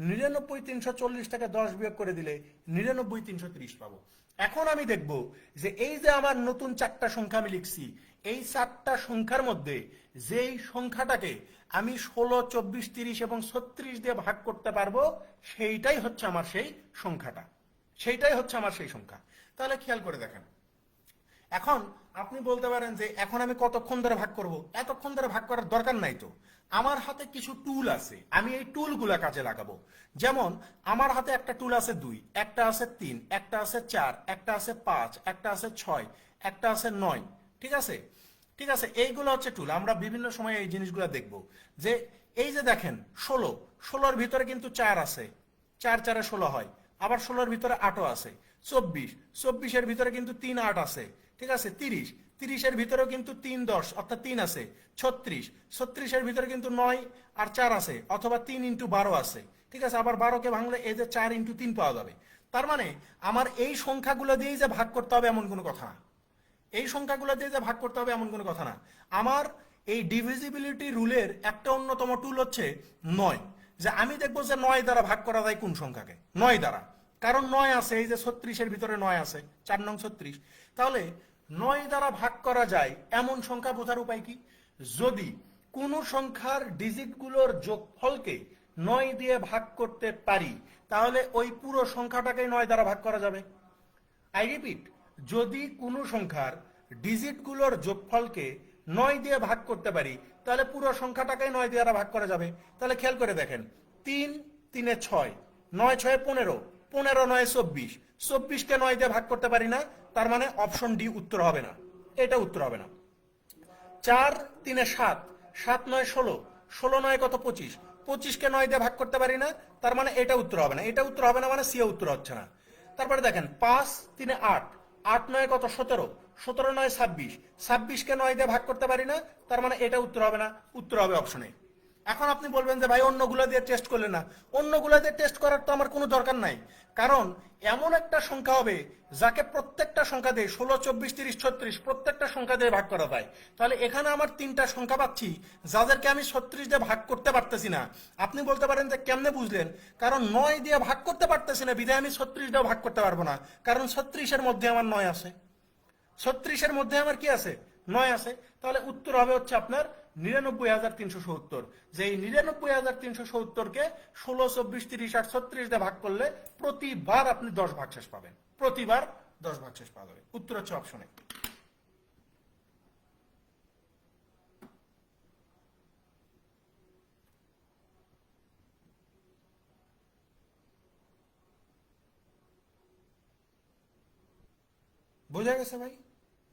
99,340 থেকে 10 বিয়োগ করে দিলে 99,330 পাবো। এখন আমি দেখব যে এই যে আমার নতুন চারটা সংখ্যা আমি লিখছি, এই চারটা সংখ্যার মধ্যে যেই সংখ্যাটাকে আমি 16, 24, 30 এবং 36 দিয়ে ভাগ করতে পারবো, সেইটাই হচ্ছে আমার সেই সংখ্যাটা, সেইটাই হচ্ছে আমার সেই সংখ্যা। তাহলে খেয়াল করে দেখেন, এখন আপনি বলতে পারেন যে এখন আমি কতক্ষণ ধরে ভাগ করব। এতক্ষণ ধরে ভাগ করার দরকার নাই তো, আমার হাতে কিছু টুল আছে, আমি এই টুলগুলা কাজে লাগাবো। যেমন আমার হাতে একটা টুল আছে 2, একটা আছে 3, একটা আছে 4, একটা আছে 5, একটা আছে 6, একটা আছে 9। ঠিক আছে, ঠিক আছে, এইগুলো হচ্ছে টুল। আমরা বিভিন্ন সময় এই জিনিসগুলো দেখব যে এই যে দেখেন 16 ভিতরে কিন্তু 4 আছে, 4 4 16 হয়। আবার 16 ভিতরে 8 আছে। 24 ভিতরে কিন্তু 3 8 আছে। ঠিক আছে, 30 ভিতরেও কিন্তু 3 10 অর্থাৎ 3 আছে। 36 ভিতরে কিন্তু 9 আর 4 আছে, অথবা 3 × 12 আছে। ঠিক আছে, আবার 12কে ভাঙলে এই যে 4 × 3 পাওয়া যাবে। তার মানে আমার এই সংখ্যাগুলো দিয়েই যে ভাগ করতে হবে এমন কোনো কথা না। এই সংখ্যাগুলো দিয়ে যে ভাগ করতে হবে এমন কোনো কথা না। আমার এই ডিভিজিবিলিটি রুলের একটা অন্যতম টুল হচ্ছে 9। যে আমি দেখবো যে 9 দ্বারা ভাগ করা যায় কোন সংখ্যাকে, 9 দ্বারা। কারণ 9 আছে, এই যে 36 ভিতরে 9 আছে, 4 নং 36। তাহলে 9 দ্বারা ভাগ করা যায় এমন সংখ্যা বোঝার উপায় কি? যদি কোন সংখ্যার ডিজিটগুলোর যোগফলকে 9 দিয়ে ভাগ করতে পারি, তাহলে ওই পুরো সংখ্যাটাকে 9 দ্বারা ভাগ করা যাবে। আই রিপিট, যদি কোনো সংখ্যার ডিজিটগুলোর যোগফলকে 9 দিয়ে ভাগ করতে পারি, তাহলে পুরো সংখ্যাটাকে 9 দিয়ে ভাগ করা যাবে। তাহলে খেয়াল করে দেখেন, 3 3 6, 9 6 15, 15 9 24, 24কে 9 দিয়ে ভাগ করতে পারি না, তার মানে অপশন ডি উত্তর হবে না, এটা উত্তর হবে না। 4 3 7, 7 9 16, 16 9 কত 25, 25কে 9 দিয়ে ভাগ করতে পারি না, তার মানে এটা উত্তর হবে না, এটা উত্তর হবে না মানে সি উত্তর হচ্ছে না। তারপরে দেখেন 5 3 8, 8 9 কত 17, 17 9 26, 26কে 9 দিয়ে ভাগ করতে পারি না, তার মানে এটা উত্তর হবে না, উত্তর হবে অপশনে। এখন আপনি বলবেন যে ভাই অন্যগুলো দিয়ে টেস্ট করলে না। অন্যগুলো দিয়ে টেস্ট করার তো আমার কোনো দরকার নাই, কারণ এমন একটা সংখ্যা হবে যাকে প্রত্যেকটা সংখ্যা দিয়ে 16 24 30 36 প্রত্যেকটা সংখ্যা দিয়ে ভাগ করা যায়। তাহলে এখানে আমার 3টা সংখ্যা পাচ্ছি যাদেরকে আমি 36 দিয়ে ভাগ করতে পারতেছি না। আপনি বলতে পারেন যে কেমনে বুঝলেন? কারণ 9 দিয়ে ভাগ করতে পারতেছি না বিধায় আমি 36 দিয়ে ভাগ করতে পারবো না, কারণ 36-এর মধ্যে আমার 9 আছে। 36-এর মধ্যে আমার কি আছে? 9 আছে। তাহলে উত্তর হবে হচ্ছে আপনার 99,370। যে এই 99,370কে 16 24 30 আর 36 দিয়ে ভাগ করলে প্রতিবার আপনি 10 ভাগশেষ পাবেন, প্রতিবার 10 ভাগশেষ পাওয়া যাবে। উত্তর হচ্ছে অপশনে। বোঝা গেছে ভাই?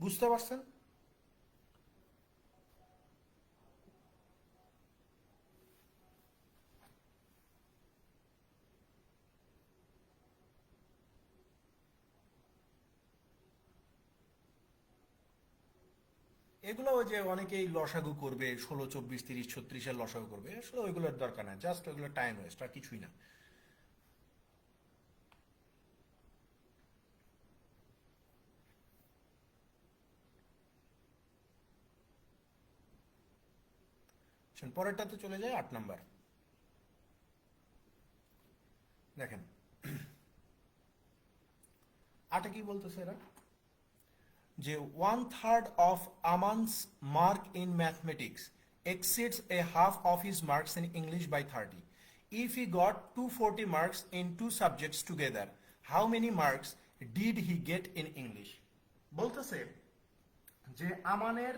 বুঝতে পারছেন? এগুলো ওই যে অনেকেই লসাগু করবে, 16 24 30 36-এর লসাগু করবে, আসলে ওইগুলোর দরকার নাই, জাস্ট ওইগুলো টাইম ওয়েস্ট আর কিছুই না। পরেরটাতে চলে যায় 8 নাম্বার। দেখেন 8-এ কি বলতেছে এরা, যে 1/3 of Aman's mark in mathematics exceeds a half of his marks in English by 30. If he got 240 marks in 2 subjects together, how many marks did he get in English? বলতেছে যে আমানের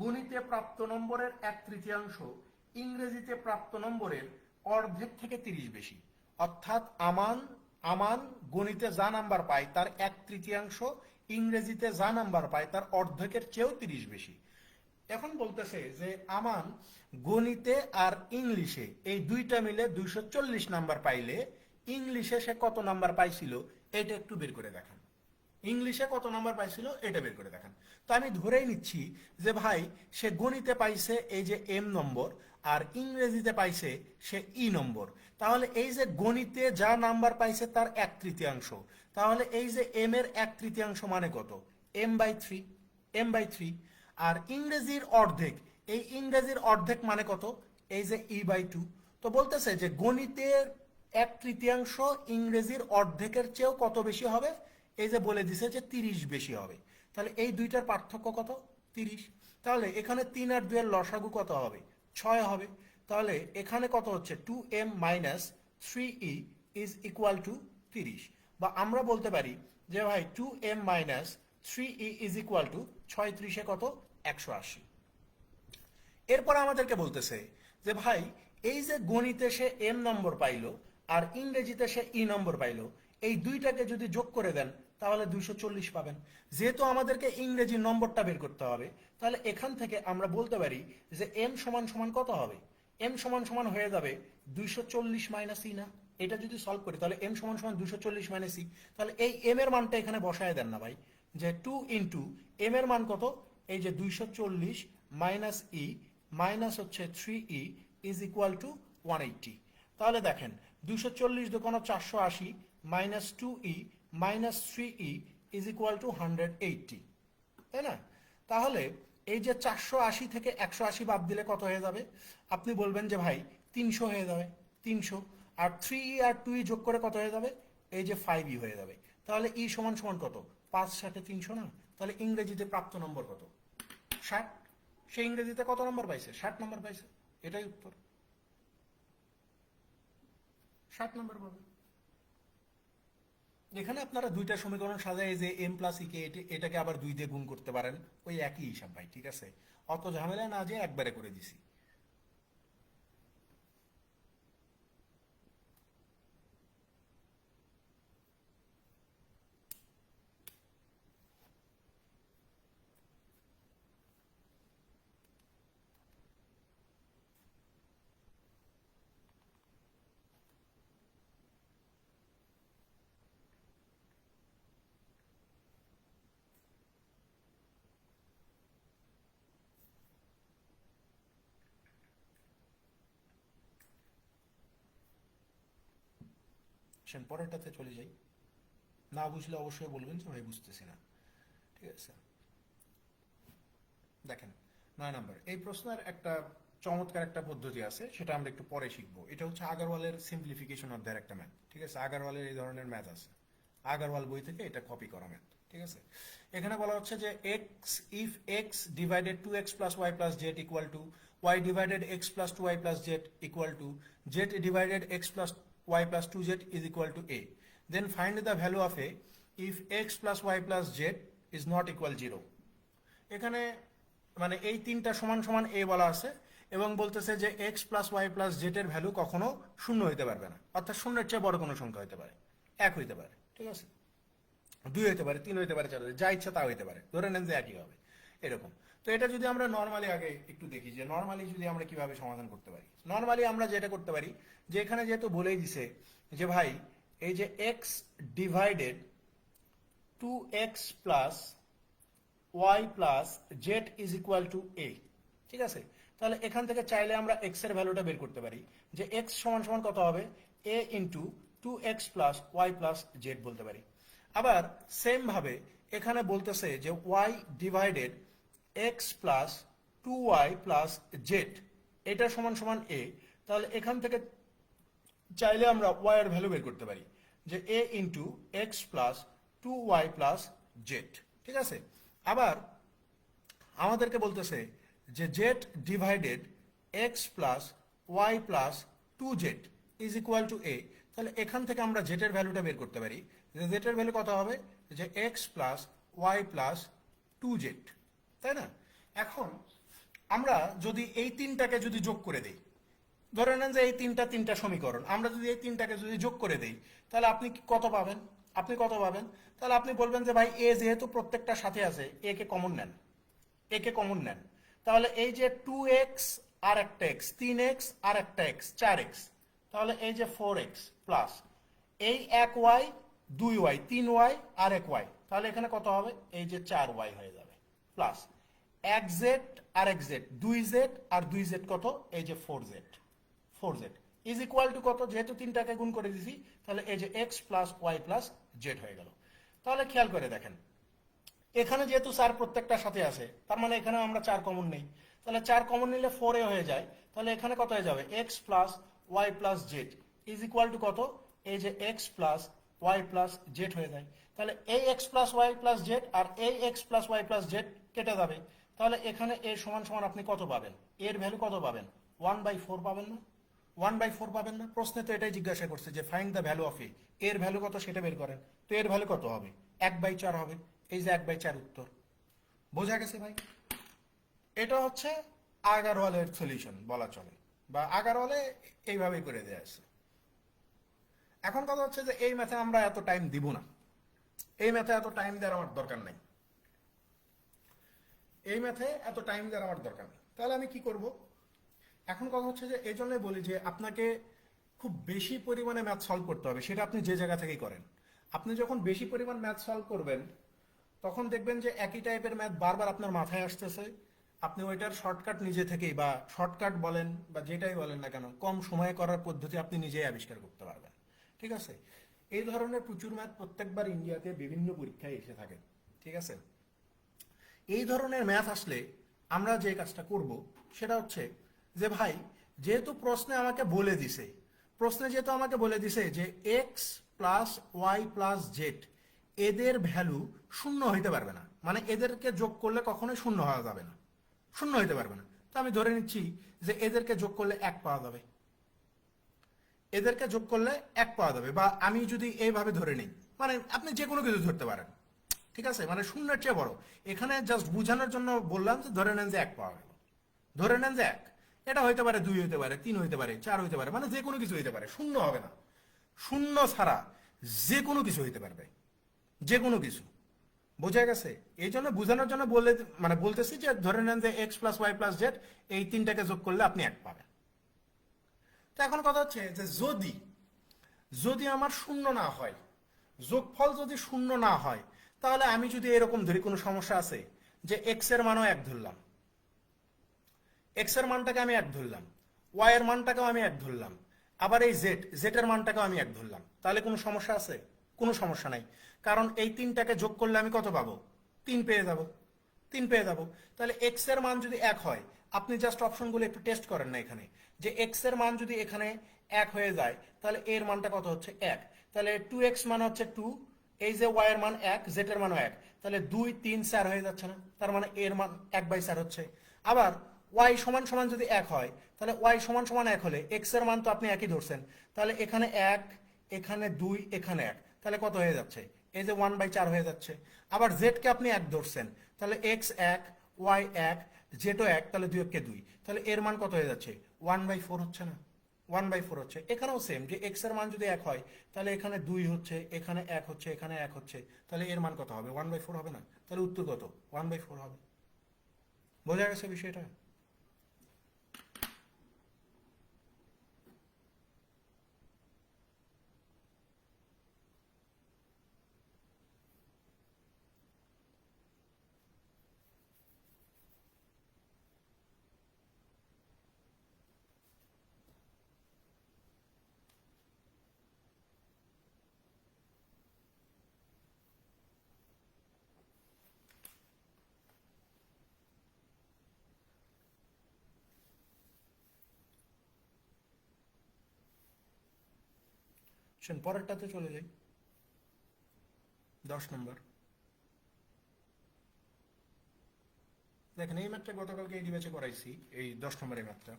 গণিতে প্রাপ্ত নম্বরের 1/3 ইংরেজিতে প্রাপ্ত নম্বরের অর্ধেক থেকে 30 বেশি। অর্থাৎ আমান আমান গণিতে যা নাম্বার পায় তার 1/3, ইংরেজিতে যা নাম্বার পায় তার অর্ধেকের চেয়েও 30 বেশি। এখন বলতেছে যে আমান গণিতে আর ইংলিশে এই দুইটা মিলে 240 নাম্বার পাইলে ইংলিশে সে কত নাম্বার পাইছিল এটা একটু বের করে দেখান। ইংলিশে কত নাম্বার পাইছিল এটা বের করে দেখান। তো আমি ধরেই নিচ্ছি যে ভাই সে গণিতে পাইছে এই যে এম নম্বর, আর ইংরেজিতে পাইছে সে ই নম্বর। তাহলে এই যে গণিতে যা নাম্বার পাইছে তার 1/3, তাহলে এই যে এম এর 1/3 মানে কত? m/3, m/3। আর ইংরেজির অর্ধেক, এই ইংরেজির অর্ধেক মানে কত? এই যে e/2। তো বলতেছে যে গণিতের 1/3 ইংরেজির অর্ধেকের চেয়েও কত বেশি হবে? এই যে বলে দিছে যে 30 বেশি হবে। তাহলে এই দুইটার পার্থক্য কত? 30। তাহলে এখানে 3 আর 2 এর লসাগু কত হবে? 6 হবে। তাহলে এখানে কত হচ্ছে? 2m - 3e is equal two 30। বা আমরা বলতে পারি যে ভাই 2m - 3e is equal two 6 কত? 180। এরপর আমাদেরকে বলতেছে যে ভাই এই যে গণিতে সে এম নম্বর পাইলো আর ইংরেজিতে সে ই নম্বর পাইলো, এই দুইটাকে যদি যোগ করে দেন তাহলে 240 পাবেন। যেহেতু আমাদেরকে ইংরেজি নম্বরটা বের করতে হবে, তাহলে এখান থেকে আমরা বলতে পারি যে এম সমান সমান কত হবে? এম সমান সমান হয়ে যাবে 240 মাইনাস ই। না, এটা যদি সলভ করি তাহলে এম সমান সমান 240 মাইনাস ই। তাহলে এই এম এর মানটা এখানে বসায় দেন না ভাই, যে 2 ইন্টু এম এর মান কত? এই যে 240 মাইনাস ই মাইনাস হচ্ছে 3e ইজ ইকুয়াল টু 180। তাহলে দেখেন 240 দোকানো 480 minus 2e minus 3e is equal two 180, তাই না? তাহলে এই যে 480 থেকে 180 বাদ দিলে কত হয়ে যাবে? আপনি বলবেন যে ভাই 300 হয়ে যাবে, 300। আর 3e আর 2e যোগ করে কত হয়ে যাবে? এই যে 5e হয়ে যাবে। তাহলে ই সমান সমান কত? 5 7 300 না? তাহলে ইংরেজিতে প্রাপ্ত নম্বর কত? 60। সে ইংরেজিতে কত নম্বর পাইছে? 60 নম্বর পাইছে। এটাই উত্তর, 60 নম্বর পাবে। এখানে আপনারা দুইটা সমীকরণ সাজায় যে এম প্লাস ই কে এটাকে আবার 2 দিয়ে গুণ করতে পারেন, ওই একই হিসাব ভাই, ঠিক আছে? অত ঝামেলা না, যে একবারে করে দিছি। পরেরটাতে চলে যাই। না বুঝলে অবশ্যই বলবেন যে ভাই বুঝতেছি না, ঠিক আছে? দেখেন 9 নম্বর এই প্রশ্নের একটা চমৎকার একটা পদ্ধতি আছে, সেটা আমরা একটু পরে শিখবো। এটা হচ্ছে আগারওয়ালের সিম্পলিফিকেশন অধ্যায়ের একটা ম্যাথ, ঠিক আছে? আগারওয়ালের এই ধরনের ম্যাথ আছে, আগারওয়াল বই থেকে এটা কপি করা ম্যাথ, ঠিক আছে? এখানে বলা হচ্ছে যে X if X divided 2x plus Y plus Z equal to Y divided x plus 2y plus Z equal to Z divided x plus Y plus 2z is equal to A, then find the value of A if X plus Y plus Z is not equal 0। এখানে মানে এই তিনটা সমান সমান এ বলা আছে, এবং বলতেছে যে X plus Y plus Z এর ভ্যালু কখনো শূন্য হইতে পারবে না, অর্থাৎ শূন্যের চেয়ে বড় কোনো সংখ্যা হইতে পারে, 1 হইতে পারে, ঠিক আছে? 2 হইতে পারে, 3 হইতে পারে, 4 হইতে পারে, যা ইচ্ছা তা হইতে পারে, ধরে নেন যে একই হবে, এরকম। তো এটা যদি আমরা নর্মালি আগে একটু দেখি যে নর্মালি যদি আমরা কিভাবে সমাধান করতে পারি। নর্মালি আমরা যেটা করতে পারি যে এখানে যেহেতু বলেই দিছে যে ভাই এই যে x divided 2x plus Y plus Z is equal to a, ঠিক আছে? তাহলে এখান থেকে চাইলে আমরা এক্স এর ভ্যালুটা বের করতে পারি, যে এক্স সমান সমান কত হবে? A into 2x plus Y plus z বলতে পারি। আবার সেম ভাবে এখানে বলতেছে যে y divided x plus 2y plus z, এটা সমান সমান এ। তাহলে এখান থেকে চাইলে আমরা ওয়াই এর ভ্যালু বের করতে পারি, যে a into x plus 2y plus z, ঠিক আছে? আবার আমাদেরকে বলতেছে যে z divided x plus Y plus 2z is equal to a. তাহলে এখান থেকে আমরা জেটের ভ্যালুটা বের করতে পারি, যে জেটের ভ্যালু কত হবে? যে X plus Y plus 2z, তাই না? এখন আমরা যদি এই তিনটাকে যদি যোগ করে দেই, ধরে নেন যে এই তিনটা সমীকরণ, আমরা যদি এই তিনটাকে যদি যোগ করে দেই তাহলে আপনি কত পাবেন? আপনি কত পাবেন? তাহলে আপনি বলবেন যে ভাই এ যেহেতু প্রত্যেকটার সাথে আছে, এ কে কমন নেন, এ কে কমন নেন। তাহলে এই যে 2x আর একটা এক্স, 3x আর একটা এক্স, 4x, তাহলে এই যে 4x প্লাস এই 1y 2y 3y আর 1y, তাহলে এখানে কত হবে, এই যে 4y হয়ে যাবে প্লাস 1z আর 1z 2z আর 2z কত, এই যে 4z ইজ ইকুয়াল টু কত, যেহেতু তিনটাকে গুণ করে দিছি তাহলে এই যে x plus Y plus Z হয়ে গেল। তাহলে খেয়াল করে দেখেন এখানে যেহেতু 4 প্রত্যেকটার সাথে আছে তার মানে এখানে আমরা 4 কমন নেই, তাহলে 4 কমন নিলে 4a হয়ে যায়, তাহলে এখানে কত হয়ে যাবে x plus Y plus Z is equal to কত, এই যে x plus Y plus Z হয়ে যায়। তাহলে এই x plus Y plus z আর এই x plus Y plus z কেটে যাবে, তাহলে এখানে a সমান সমান আপনি কত পাবেন, এর ভ্যালু কত পাবেন, 1/4 পাবেন না, 1/4 পাবেন না। প্রশ্নে তো এটাই জিজ্ঞাসা করছে যে ফাইন্ড দ্য ভ্যালু অফ এ, এর ভ্যালু কত সেটা বের করেন, তো এর ভ্যালু কত হবে, 1/4 হবে, এই যে 1/4 উত্তর। বোঝা গেছে ভাই? এটা হচ্ছে আগারওয়ালের সলিউশন বলা চলে, বা আগারওয়ালে এইভাবেই করে দেয়া আছে। এখন কথা হচ্ছে যে এই ম্যাথে আমরা এত টাইম দিব না, এই ম্যাথে এত টাইম দেওয়ার আমার দরকার নাই, এই ম্যাথে এত টাইম দেওয়ার আমার দরকার নেই। তাহলে আমি কি করব, এখন কথা হচ্ছে যে এই জন্যই বলি যে আপনাকে খুব বেশি পরিমাণে ম্যাথ সলভ করতে হবে, সেটা আপনি যে জায়গা থেকেই করেন। আপনি যখন বেশি পরিমাণ ম্যাথ সলভ করবেন তখন দেখবেন যে একই টাইপের ম্যাথ বারবার আপনার মাথায় আসতেছে, আপনি ওইটার শর্টকাট নিজে থেকেই, বা শর্টকাট বলেন বা যেটাই বলেন না কেন, কম সময়ে করার পদ্ধতি আপনি নিজেই আবিষ্কার করতে পারবেন। ঠিক আছে? এই ধরনের প্রচুর ম্যাথ প্রত্যেকবার ইন্ডিয়াতে বিভিন্ন পরীক্ষায় এসে থাকে। ঠিক আছে? এই ধরনের ম্যাথ আসলে আমরা যে কাজটা করব সেটা হচ্ছে যে ভাই যেহেতু প্রশ্নে আমাকে বলে দিছে, প্রশ্নে যেহেতু আমাকে বলে দিছে যে X plus Y plus Z এদের ভ্যালু শূন্য হইতে পারবে না, মানে এদেরকে যোগ করলে কখনোই শূন্য হওয়া যাবে না, শূন্য হইতে পারবে না। তো আমি ধরে নিচ্ছি যে এদেরকে যোগ করলে 1 পাওয়া যাবে, এদেরকে যোগ করলে 1 পাওয়া যাবে, বা আমি যদি এইভাবে ধরে নিই, মানে আপনি যে কোনো কিছু ধরতে পারেন। ঠিক আছে? মানে শূন্যের চেয়ে বড়, এখানে জাস্ট বোঝানোর জন্য বললাম যে ধরে নেন যে 1 পাওয়া গেল, ধরে নেন যে 1, এটা হইতে পারে 2 হইতে পারে 3 হইতে পারে 4 হইতে পারে, মানে যে কোনো কিছু হইতে পারে, শূন্য হবে না। শূন্য ছাড়া যে কোনো কিছু হইতে পারবে, যে কোনো কিছু। বোঝা গেছে? এই জন্য বোঝানোর জন্য বলে, মানে বলতেছি যে ধরে নেন যে X plus Y plus Z এই তিনটাকে যোগ করলে আপনি 1 পাবেন। তো এখন কথা হচ্ছে যে যদি যদি আমার শূন্য না হয়, যোগফল যদি শূন্য না হয়, তাহলে আমি যদি এরকম ধরি কোনো সমস্যা আছে যে এক্স এর মানও 1 ধরলাম, এক্স এর মানটাকে আমি 1 ধরলাম, ওয়াই এর মানটাকেও আমি 1 ধরলাম, আবার এই জেড এর মানটাকেও আমি 1 ধরলাম, তাহলে কোনো সমস্যা আছে? কোনো সমস্যা নাই, কারণ এই তিনটাকে যোগ করলে আমি কত পাবো, 3 পেয়ে যাব, 3 পেয়ে যাব। তাহলে এক্স এর মান যদি 1 হয়, আপনি জাস্ট অপশনগুলো একটু টেস্ট করেন না এখানে, যে এক্স এর মান যদি এখানে 1 হয়ে যায় তাহলে এর মানটা কত হচ্ছে 1, তাহলে 2x মান হচ্ছে 2, এই যে ওয়াই এর মান 1, জেড এর মানও 1, তাহলে 2 3 4 হয়ে যাচ্ছে না, তার মানে এর মান 1/4 হচ্ছে। আবার ওয়াই সমান সমান যদি 1 হয়, তাহলে ওয়াই সমান সমান 1 হলে এক্স এর মান তো আপনি একই ধরছেন, তাহলে এখানে 1, এখানে 2, এখানে 1, তাহলে কত হয়ে যাচ্ছে, এই যে 1/4 হয়ে যাচ্ছে। আবার জেড কে আপনি 1 ধরছেন, তাহলে এক্স 1, ওয়াই 1, জেডও 1, তাহলে 2 কে 2, তাহলে এর মান কত হয়ে যাচ্ছে, 1/4 হচ্ছে না, 1/4 হচ্ছে। এখানেও সেম, যে এক্স এর মান যদি 1 হয় তাহলে এখানে 2 হচ্ছে, এখানে 1 হচ্ছে, এখানে 1 হচ্ছে, তাহলে এর মান কত হবে, 1/4 হবে না? তাহলে উত্তর কত, 1/4 হবে। বোঝা গেছে বিষয়টা? পরেরটাতে চলে যাই, 10 নম্বর। দেখেন এই ম্যাথটা গতকালকে এই ব্যাচে করাইছি, এই 10 নম্বরের ম্যাথটা।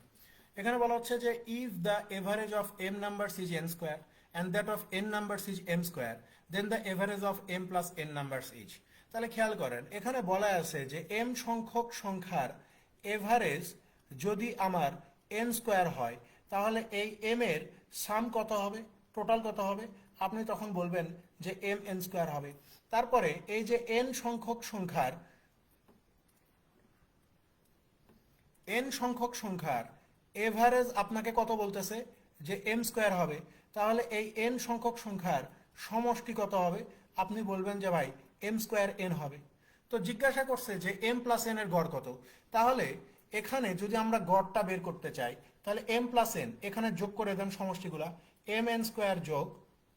এখানে বলা হচ্ছে যে if the average of M numbers is N square and that of N numbers is M square, then the average of M plus N numbers is. তাহলে খেয়াল করেন এখানে বলা আছে যে এম সংখ্যক সংখ্যার এভারেজ যদি আমার এন স্কোয়ার হয়, তাহলে এই এম এর সাম কত হবে, টোটাল কত হবে, আপনি তখন বলবেন যে এম এন স্কোয়ার হবে। তারপরে এই যে এন সংখ্যক সংখ্যার এভারেজ আপনাকে কত বলতেছে, যে এম স্কোয়ার হবে, তাহলে এই এন সংখ্যক সংখ্যার সমষ্টি কত হবে, আপনি বলবেন যে ভাই এম স্কোয়ার এন হবে। তো জিজ্ঞাসা করছে যে এম প্লাস এন এর গড় কত। তাহলে এখানে যদি আমরা গড়টা বের করতে চাই, তাহলে এম প্লাস এন এখানে যোগ করে দেন সমষ্টিগুলা, এম এন স্কোয়ার যোগ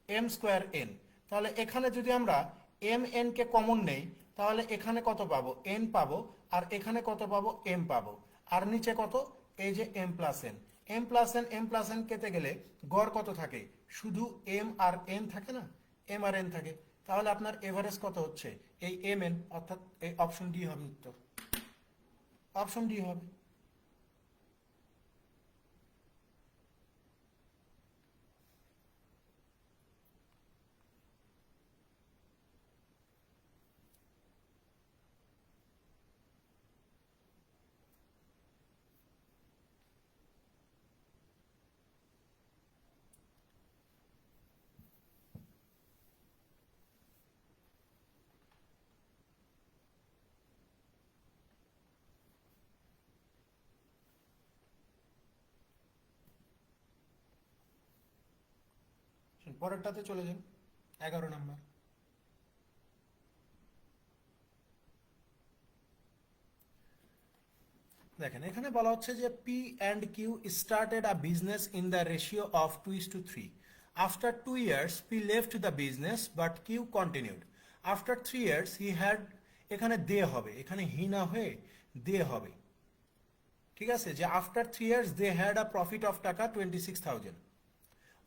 এম স্কোয়ার এন। তাহলে এখানে যদি আমরা এম এন কে কমন নেই, তাহলে এখানে কত পাবো, এন পাবো, আর এখানে কত পাবো, এম পাবো, আর নিচে কত, এই যে M plus N. M plus N M plus N কেটে গেলে গড় কত থাকে, শুধু এম আর এন থাকে না, এম আর এন থাকে। তাহলে আপনার এভারেজ কত হচ্ছে, এই এম এন, অর্থাৎ এই অপশন ডি হবে উত্তর, অপশন ডি হবে। পরেরটাতে চলে যান, 11 নাম্বার। দেখেন এখানে বলা হচ্ছে যে P and Q started a business in the ratio of 2:3। After 2 years P left the business but Q continued. After 3 years he had, এখানে দে হবে, এখানে হি না হয়ে দে হবে, ঠিক আছে, যে after 3 years they had a profit of taka 26,000।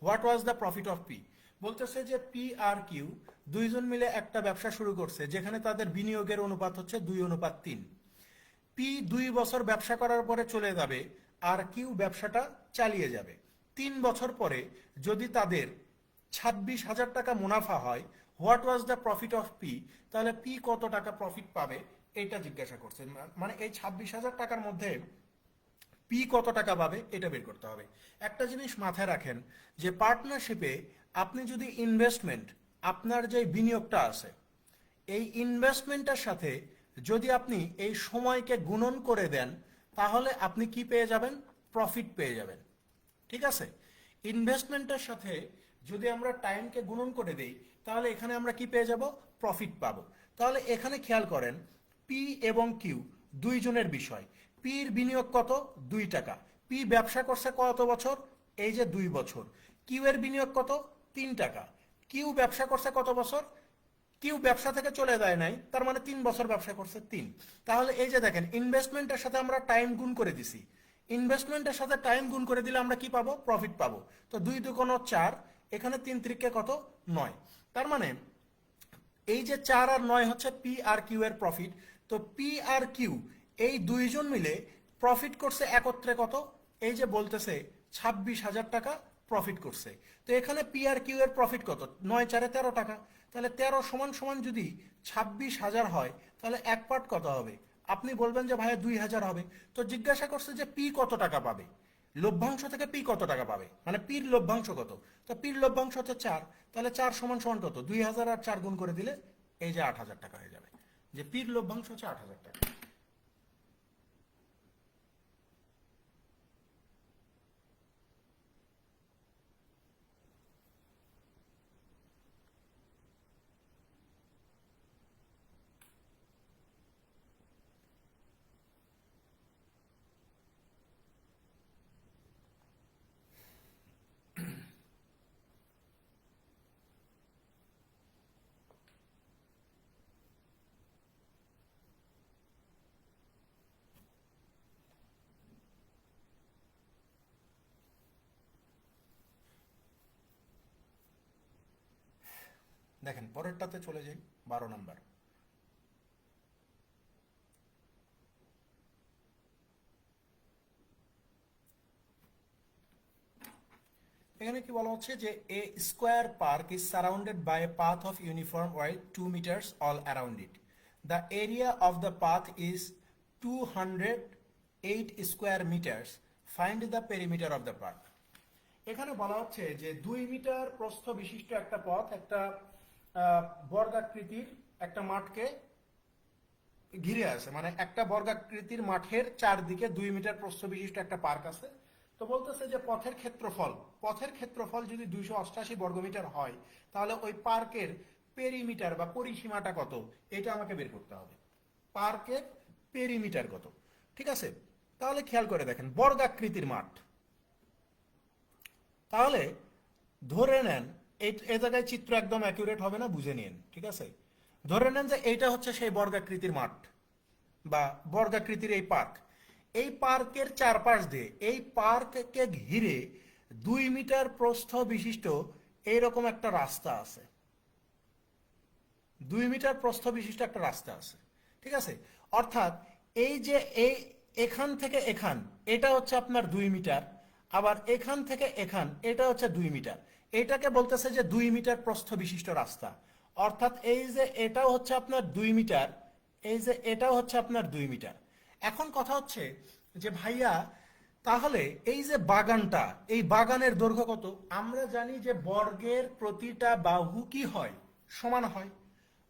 What was the profit of P. বলতেছে যে পি আর কিউ দুইজন মিলে একটা ব্যবসা শুরু করছে, যেখানে তাদের বিনিয়োগের অনুপাত হচ্ছে 2:3। পি 2 বছর ব্যবসা করার পরে চলে যাবে, আর কিউ ব্যবসাটা চালিয়ে যাবে। 3 বছর পরে যদি তাদের 26,000 টাকা মুনাফা হয়, what was the profit of P, তাহলে পি কত টাকা প্রফিট পাবে এটা জিজ্ঞাসা করছেন। মানে এই 26,000 টাকার মধ্যে পি কত টাকা পাবে এটা বের করতে হবে। একটা জিনিস মাথায় রাখেন যে পার্টনারশিপে আপনি যদি ইনভেস্টমেন্ট, আপনার যে বিনিয়োগটা আছে, এই ইনভেস্টমেন্টের সাথে যদি আপনি এই সময়কে গুণন করে দেন, তাহলে আপনি কি পেয়ে যাবেন, প্রফিট পেয়ে যাবেন, ঠিক আছে। ইনভেস্টমেন্টের সাথে যদি আমরা টাইমকে গুণন করে দেই, তাহলে এখানে আমরা কি পেয়ে যাব, প্রফিট পাবো। তাহলে এখানে খেয়াল করেন পি এবং কিউ দুইজনের বিষয়। পির বিনিয়োগ কত, 2 টাকা। পি ব্যবসা করছে কত বছর, এই যে 2 বছর। কিউ এর বিনিয়োগ কত, 3 টাকা। কিউ ব্যবসা করছে কত বছর, কিউ ব্যবসা থেকে চলে যায় নাই, তার মানে 3 বছর ব্যবসা করছে 3। তাহলে এই যে দেখেন ইনভেস্টমেন্টের সাথে আমরা টাইম গুণ করে দিছি, ইনভেস্টমেন্টের সাথে টাইম গুণ করে দিলে আমরা কি পাবো, প্রফিট পাবো। তো 2 2 4, এখানে 3 3 কত, 9। তার মানে এই যে 4 আর 9 হচ্ছে পি আর কিউ এর প্রফিট। তো পি আর কিউ এই দুইজন মিলে প্রফিট করছে একত্রে কত, এই যে বলতেছে 26,000 টাকা প্রফিট করছে। তো এখানে পি আর কিউ এর প্রফিট কত, 9 4 13 টাকা। তাহলে 13 সমান সমান যদি 26,000 হয়, তাহলে এক পার্ট কত হবে, আপনি বলবেন যে ভাইয়া 2,000 হবে। তো জিজ্ঞাসা করছে যে পি কত টাকা পাবে, লভ্যাংশ থেকে পি কত টাকা পাবে, মানে পির লভ্যাংশ কত। তো পির লভ্যাংশ হচ্ছে 4, তাহলে 4 সমান সমান কত, 2,000 আর 4 গুণ করে দিলে এই যে 8,000 টাকা হয়ে যাবে, যে পির লভ্যাংশ হচ্ছে 8,000 টাকা। দেখেন পরেরটাতে চলে যাই, 12 নাম্বার। এখানে কি বলা হচ্ছে যে a square park is surrounded by a path of uniform wide 2 meters all around it. The area of the path is 208 square metres. Find the perimeter of the park. এখানে বলা হচ্ছে যে 2 মিটার প্রস্থ বিশিষ্ট একটা পথ, একটা বর্গাকৃতির একটা মাঠকে ঘিরে আছে, মানে একটা বর্গাকৃতির মাঠের চারদিকে 2 মিটার প্রস্থ বিশিষ্ট একটা পার্ক আছে। তো বলতেছে যে পথের ক্ষেত্রফল যদি 288 বর্গমিটার হয়, তাহলে ওই পার্কের পেরিমিটার বা পরিসীমাটা কত এটা আমাকে বের করতে হবে। পার্কের পেরিমিটার কত, ঠিক আছে? তাহলে খেয়াল করে দেখেন বর্গাকৃতির মাঠ, তাহলে ধরে নেন এই জায়গায় চিত্র একদম অ্যাকুরেট হবে না, বুঝে নিন, ঠিক আছে? ধরে নেন যে এইটা হচ্ছে সেই বর্গাকৃতির মাঠ বা বর্গাকৃতির এই পার্ক। এই পার্কের চারপাশ দিয়ে এই পার্ককে ঘিরে 2 মিটার প্রস্থ বিশিষ্ট এইরকম একটা রাস্তা আছে। 2 মিটার প্রস্থ বিশিষ্ট একটা রাস্তা আছে, ঠিক আছে? অর্থাৎ এই যে এই এখান থেকে এখান এটা হচ্ছে আপনার 2 মিটার, আবার এখান থেকে এখান এটা হচ্ছে 2 মিটার। এটাকে বলতেছে যে 2 মিটার প্রস্থ বিশিষ্ট রাস্তা। অর্থাৎ এই যে এটাও হচ্ছে আপনার 2 মিটার, এই যে এটাও হচ্ছে আপনার 2 মিটার। এখন কথা হচ্ছে যে ভাইয়া তাহলে এই যে বাগানটা, এই বাগানের দৈর্ঘ্য কত? আমরা জানি যে বর্গের প্রতিটা বাহু কি হয়? সমান হয়।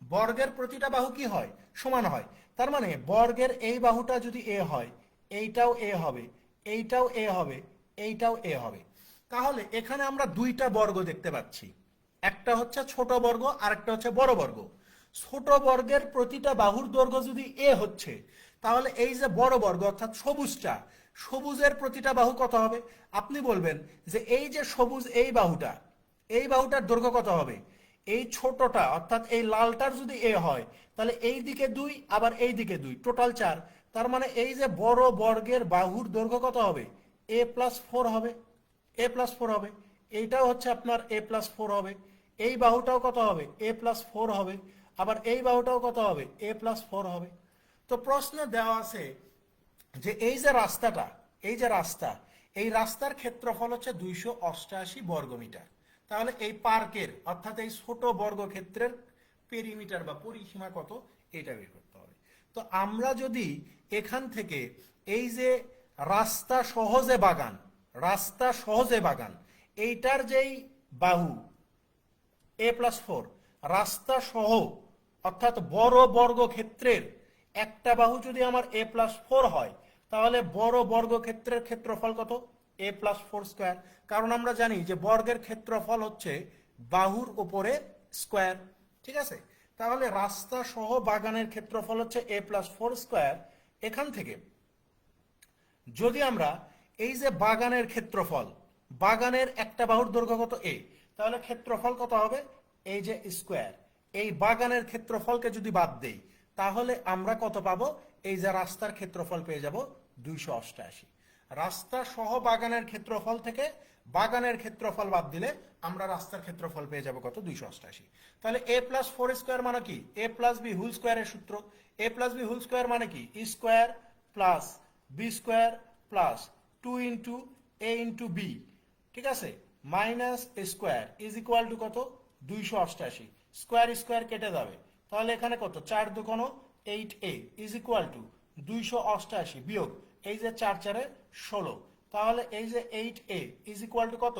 বর্গের প্রতিটা বাহু কি হয়? সমান হয়। তার মানে বর্গের এই বাহুটা যদি এ হয়, এইটাও এ হবে, এইটাও এ হবে, এইটাও এ হবে। তাহলে এখানে আমরা দুইটা বর্গ দেখতে পাচ্ছি, একটা হচ্ছে ছোট বর্গ আর একটা হচ্ছে বড় বর্গ। ছোট বর্গের প্রতিটা বাহুর দৈর্ঘ্য যদি এ হচ্ছে, তাহলে এই যে বড় বর্গ অর্থাৎ সবুজটা, সবুজের প্রতিটা বাহু কত হবে? আপনি বলবেন যে এই যে সবুজ এই বাহুটা, এই বাহুটার দৈর্ঘ্য কত হবে? এই ছোটটা অর্থাৎ এই লালটার যদি এ হয়, তাহলে এই দিকে 2 আবার এই দিকে 2, টোটাল 4। তার মানে এই যে বড় বর্গের বাহুর দৈর্ঘ্য কত হবে? a+4 হবে, a+4 হবে। এইটাও হচ্ছে আপনার a+4 হবে। এই বাহুটাও কত হবে? a+4 হবে। আবার এই বাহুটাও কত হবে? a+4 হবে। তো প্রশ্নে দেওয়া আছে যে এই যে রাস্তাটা, এই যে রাস্তা, এই রাস্তার ক্ষেত্রফল হচ্ছে 288 বর্গমিটার। তাহলে এই পার্কের অর্থাৎ এই ছোট বর্গক্ষেত্রের পেরিমিটার বা পরিসীমা কত এটা বের করতে হবে। তো আমরা যদি এখান থেকে এই যে রাস্তা সহজে বাগান, রাস্তা সহজে বাগান এইটার যেই বাহু a+4, রাস্তা সহ অর্থাৎ বড় বর্গক্ষেত্রের একটা বাহু যদি আমার a+4 হয়, তাহলে বড় বর্গক্ষেত্রের ক্ষেত্রফল কত? a+4 square. কারণ আমরা জানি যে বর্গের ক্ষেত্রফল হচ্ছে বাহুর উপরে স্কোয়ার, ঠিক আছে? তাহলে রাস্তা সহ বাগানের ক্ষেত্রফল হচ্ছে a+4 স্কোয়ার। এখান থেকে যদি আমরা এই যে বাগানের ক্ষেত্রফল, বাগানের একটা বাহুর দৈর্ঘ্য কত এ, তাহলে ক্ষেত্রফল কত হবে? এই যে স্কোয়ার, এই বাগানের ক্ষেত্রফলকে যদি বাদ দেই, তাহলে আমরা কত পাবো? এই যে রাস্তার ক্ষেত্রফল পেয়ে যাব 288। রাস্তা সহ বাগানের ক্ষেত্রফল থেকে বাগানের ক্ষেত্রফল বাদ দিলে আমরা রাস্তার ক্ষেত্রফল পেয়ে যাব কত? 288। তাহলে a+4 স্কোয়ার মানে কি? a+b হোল স্কোয়ারের সূত্র। a+b হোল স্কোয়ার মানে কি? Square plus b square plus 2 into a into b, ঠিক আছে, minus square is equal to কত? 288। স্কোয়ার স্কোয়ার কেটে যাবে, তাহলে এখানে কত? 4 2 8a ইজ ইকুয়াল টু 288 বিয়োগ এই যে 4 4 16। তাহলে এই যে 8a ইজ ইকুয়াল টু কত?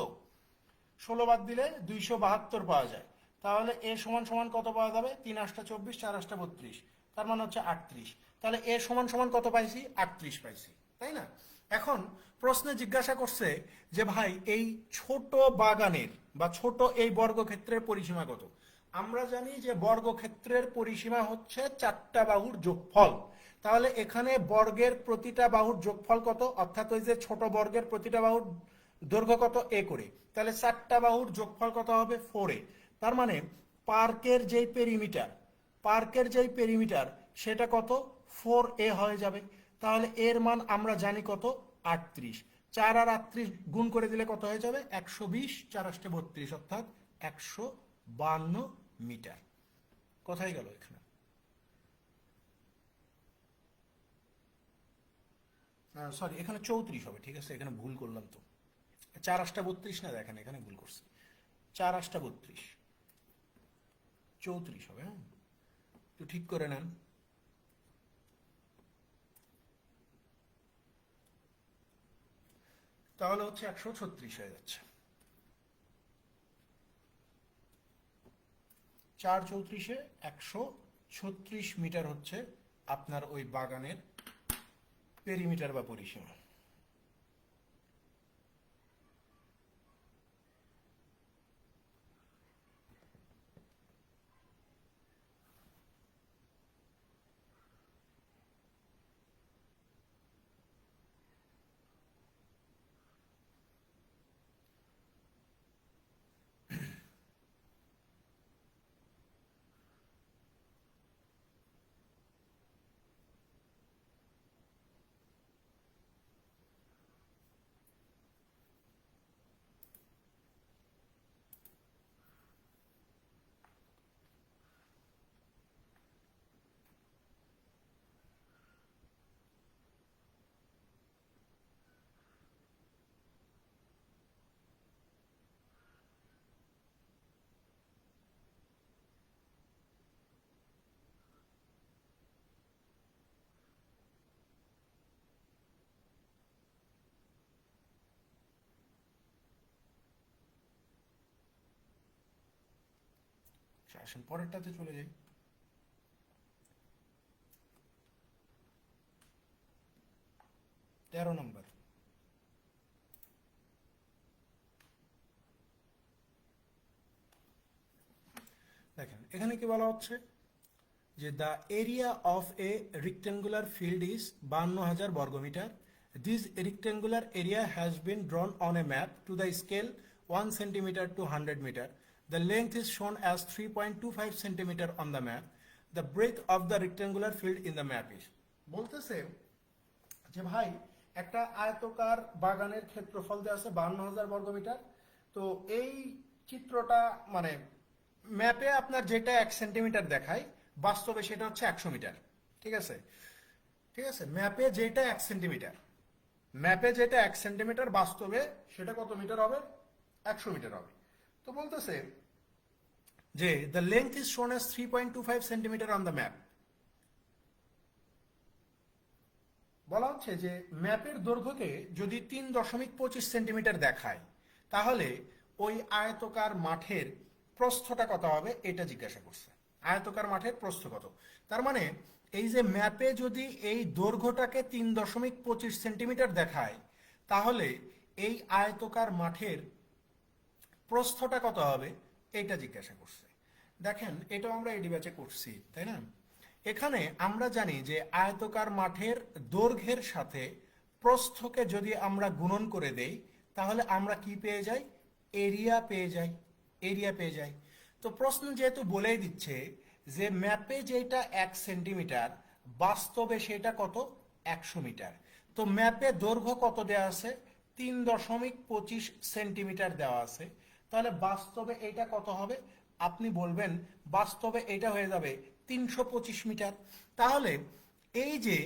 16 বাদ দিলে 272 পাওয়া যায়। তাহলে এ সমান সমান কত পাওয়া যাবে? 3 8 24, 4 8 32, তার মানে হচ্ছে 38। তাহলে এ সমান সমান কত পাইছি? 38 পাইছি, তাই না? এখন প্রশ্নে জিজ্ঞাসা করছে যে ভাই এই ছোট বাগানের বা ছোট এই বর্গক্ষেত্রের পরিসীমা কত? আমরা জানি যে বর্গক্ষেত্রের পরিসীমা হচ্ছে 4টা বাহুর যোগফল। তাহলে এখানে বর্গের প্রতিটা বাহুর যোগফল কত? অর্থাৎ ওই যে ছোট বর্গের প্রতিটা বাহুর দৈর্ঘ্য কত? এ করে, তাহলে 4টা বাহুর যোগফল কত হবে? 4a। তার মানে পার্কের যেই পেরিমিটার, পার্কের যেই পেরিমিটার সেটা কত? 4a হয়ে যাবে। তাহলে এর মান আমরা জানি কত? 38। 4 আর 38 গুণ করে দিলে কত হয়ে যাবে? 120, 4 8 32, অর্থাৎ 152 মিটার। কোথায় গেল এখানে? সরি, এখানে 34 হবে, ঠিক আছে, এখানে ভুল করলাম তো। 4 8 32 না, দেখেন এখানে ভুল করছি। 4 8 32, 34 হবে। হ্যাঁ, একটু ঠিক করে নেন। তাহলে হচ্ছে 136 হয়ে যাচ্ছে। 4 34-এ 136 মিটার হচ্ছে আপনার ওই বাগানের পেরিমিটার বা পরিসীমা। আসেন পরেরটাতে চলে যাই। তেরো নম্বর। দেখেন এখানে কি বলা হচ্ছে যে the area of a rectangular field is 52,000 বর্গমিটার। This rectangular area has been drawn on a map to the scale 1 centimetre to 100 metre. The length is shown as 3.25 centimetre on the map. The breadth of the rectangular field in the map is. বলতেছে যে ভাই একটা আয়তকার বাগানের ক্ষেত্রফল দেওয়া আছে 52,000 বর্গমিটার। তো এই চিত্রটা মানে ম্যাপে আপনার যেটা 1 সেন্টিমিটার দেখায় বাস্তবে সেটা হচ্ছে 100 মিটার। ঠিক আছে, ঠিক আছে, ম্যাপে যেটা 1 সেন্টিমিটার, ম্যাপে যেটা 1 সেন্টিমিটার বাস্তবে সেটা কত মিটার হবে? 100 মিটার হবে। তো বলতেছে যে the length is shown as 3.25 centimetre on the map. বলা হচ্ছে যে ম্যাপের দৈর্ঘ্যকে যদি 3.25 সেন্টিমিটার দেখায় তাহলে ওই আয়তকার মাঠের প্রস্থটা কত হবে এটা জিজ্ঞাসা করছে। আয়তকার মাঠের প্রস্থ কত? তার মানে এই যে ম্যাপে যদি এই দৈর্ঘ্যটাকে 3.25 সেন্টিমিটার দেখায় তাহলে এই আয়তকার মাঠের প্রস্থটা কত হবে এটা জিজ্ঞাসা করছে। দেখেন এটাও আমরা এডি ব্যাচে করছি, তাই না? এখানে আমরা জানি যে আয়তকার মাঠের দৈর্ঘ্যের সাথে প্রস্থকে যদি আমরা গুণন করে দেই তাহলে আমরা কি পেয়ে যাই? এরিয়া পেয়ে যাই, এরিয়া পেয়ে যাই। তো প্রশ্ন যেহেতু বলেই দিচ্ছে যে ম্যাপে যেটা 1 সেন্টিমিটার বাস্তবে সেটা কত? 100 মিটার। তো ম্যাপে দৈর্ঘ্য কত দেওয়া আছে? 3.25 সেন্টিমিটার দেওয়া আছে। তাহলে বাস্তবে এটা কত হবে? আপনি বলবেন বাস্তবে এটা হয়ে যাবে 325 মিটার। তাহলে এই যে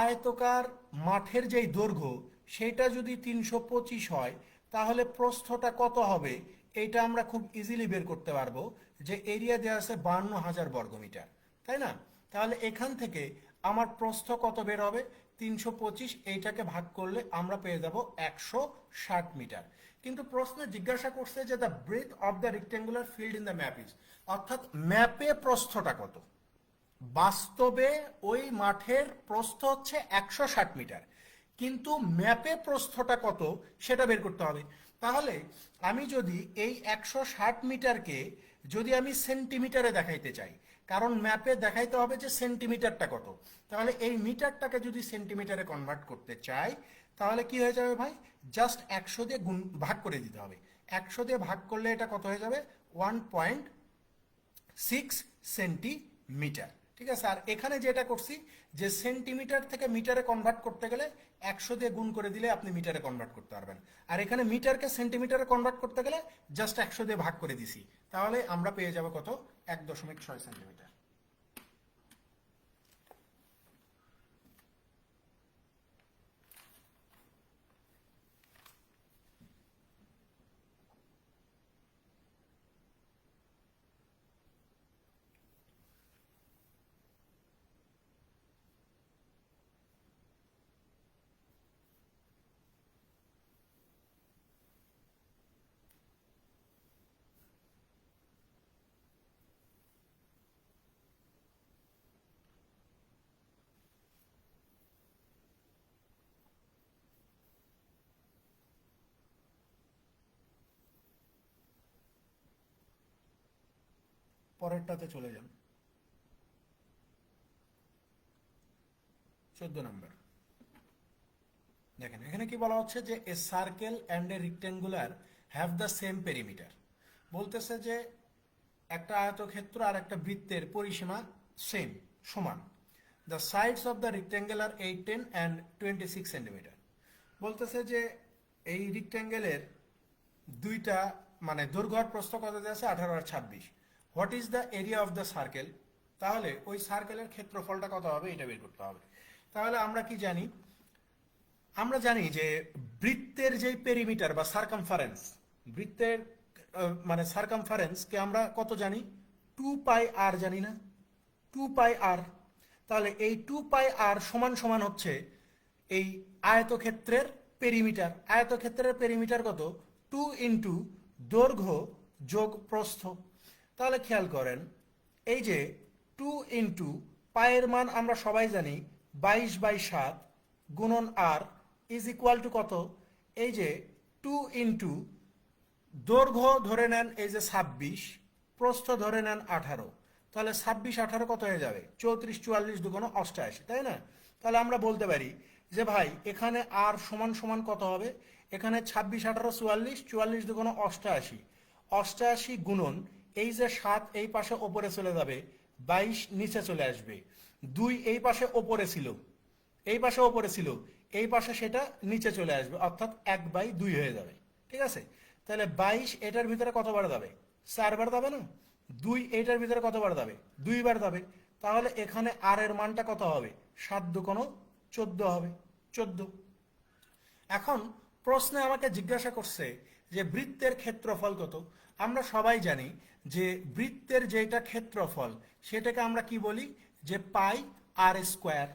আয়তকার মাঠের যেই দৈর্ঘ্য সেটা যদি 325 হয় তাহলে প্রস্থটা কত হবে এটা আমরা খুব ইজিলি বের করতে পারবো যে এরিয়া দেওয়া আছে 52,000 বর্গমিটার, তাই না? তাহলে এখান থেকে আমার প্রস্থ কত বের হবে? 325, এইটাকে ভাগ করলে আমরা পেয়ে যাব 160 মিটার। কিন্তু প্রশ্নে জিজ্ঞাসা করছে যে the breadth of the rectangular field in the map is, অর্থাৎ ম্যাপে প্রস্থটা কত। বাস্তবে ওই মাঠের প্রস্থ হচ্ছে 160 মিটার, কিন্তু ম্যাপে প্রস্থটা কত সেটা বের করতে হবে। তাহলে আমি যদি এই 160 মিটারকে যদি আমি সেন্টিমিটারে দেখাইতে চাই, কারণ ম্যাপে দেখাইতে হবে যে সেন্টিমিটারটা কত, তাহলে এই মিটারটাকে যদি সেন্টিমিটারে কনভার্ট করতে চাই তাহলে কি হয়ে যাবে ভাই? জাস্ট 100 দিয়ে ভাগ করে দিতে হবে। 100 দিয়ে ভাগ করলে এটা কত হয়ে যাবে? 1.6 সেন্টিমিটার। ঠিক আছে, আর এখানে যেটা করছি যে সেন্টিমিটার থেকে মিটারে কনভার্ট করতে গেলে 100 দিয়ে গুণ করে দিলে আপনি মিটারে কনভার্ট করতে পারবেন। আর এখানে মিটারকে সেন্টিমিটারে কনভার্ট করতে গেলে জাস্ট 100 দিয়ে ভাগ করে দিছি, তাহলে আমরা পেয়ে যাব কত? 1.6 সেন্টিমিটার। পরেরটাতে চলে যান, 14 নম্বর। দেখেন এখানে কি বলা হচ্ছে যে এ circle and a rectangular have the same perimeter. বলতেছে যে একটা আয়তক্ষেত্র আর একটা বৃত্তের পরিসীমা সেম, সমান। The sides of the rectangle are 18 and 26 centimetre. বলতেছে যে এই রেক্টেঙ্গেলের দুইটা মানে দৈর্ঘ্য আর প্রস্থ কত দেওয়া আছে? 18 আর 26। What is the area of the circle? তাহলে ওই সার্কেলের ক্ষেত্রফলটা কত হবে এটা বের করতে হবে। তাহলে আমরা কি জানি? আমরা জানি যে বৃত্তের যে পেরিমিটার বা সার্কামফারেন্স, বৃত্তের মানে সার্কামফারেন্সকে আমরা কত জানি? 2πr জানি না? 2πr। তাহলে এই 2πr সমান সমান হচ্ছে এই আয়তক্ষেত্রের পেরিমিটার। আয়তক্ষেত্রের পেরিমিটার কত? 2 ইন্টু দৈর্ঘ্য যোগ প্রস্থ। তাহলে খেয়াল করেন এই যে 2 ইন্টু পায়ের মান আমরা সবাই জানি 22/7 গুণন আর ইজ ইকুয়াল টু কত, এই যে 2 ইন্টু দৈর্ঘ্য ধরে নেন এই যে 26, প্রস্থ ধরে নেন 18, তাহলে 26 18 কত হয়ে যাবে 34 44 দুগুণ 88, তাই না? তাহলে আমরা বলতে পারি যে ভাই এখানে আর সমান সমান কত হবে, এখানে 26 18 44, 44 দুগুণ 88, 88 গুণন এই যে 7 এই পাশে ওপরে চলে যাবে, 22 নিচে চলে আসবে, 2 এই পাশে ওপরে ছিল, এই পাশে ওপরে ছিল, এই পাশে সেটা নিচে চলে আসবে, অর্থাৎ 1/2 হয়ে যাবে। ঠিক আছে, তাহলে 22 এটার ভিতরে কতবার যাবে, 4 বার যাবে না, 2 এইটার ভিতরে কতবার যাবে, 2 বার যাবে, তাহলে এখানে আর এর মানটা কত হবে, 7 দুগুণ 14 হবে, 14। এখন প্রশ্নে আমাকে জিজ্ঞাসা করছে যে বৃত্তের ক্ষেত্রফল কত। আমরা সবাই জানি যে বৃত্তের যেটা ক্ষেত্রফল সেটাকে আমরা কি বলি, যে পাই আর স্কোয়ার,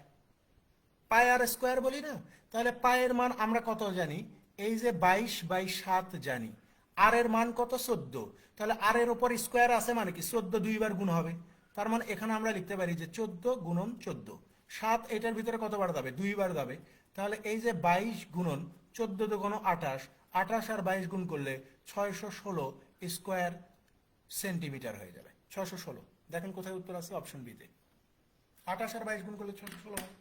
পাই আর স্কোয়ার বলি না? তাহলে পায়ের মান আমরা কত জানি, এই যে 22/7 জানি, আর এর মান কত 14, তাহলে আর এর উপর স্কোয়ার আছে মানে কি 14 2 বার গুণ হবে, তার মানে এখানে আমরা লিখতে পারি যে 14 গুণন 14, 7 এটার ভিতরে কতবার যাবে 2 বার যাবে, তাহলে এই যে 22 গুণন 14 দুগুণ 28, 28 আর 22 গুণ করলে 616 স্কোয়ার সেন্টিমিটার হয়ে যাবে, 616। দেখেন কোথায় উত্তর আছে, অপশন বিতে, 28 আর 22 গুণ করলে 616 হয়।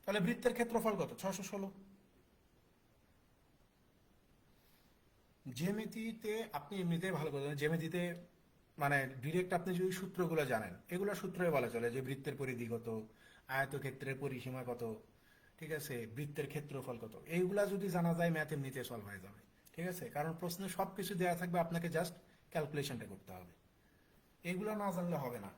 তাহলে বৃত্তের ক্ষেত্রফল কত, 616। জ্যামিতিতে আপনি এমনিতেই ভালো করে জানেন, জ্যামিতিতে মানে ডিরেক্ট আপনি যদি সূত্রগুলো জানেন, এগুলো সূত্রে বলা চলে যে বৃত্তের পরিধি কত, আয়তক্ষেত্রের পরিসীমা কত, ঠিক আছে, বৃত্তের ক্ষেত্রফল কত, এইগুলা যদি জানা যায় ম্যাথ এমনিতে সলভ হয়ে যাবে। ঠিক আছে, কারণ প্রশ্নে সব কিছু দেওয়া থাকবে, আপনাকে জাস্ট ক্যালকুলেশনটা করতে হবে, এইগুলো না জানলে হবে না।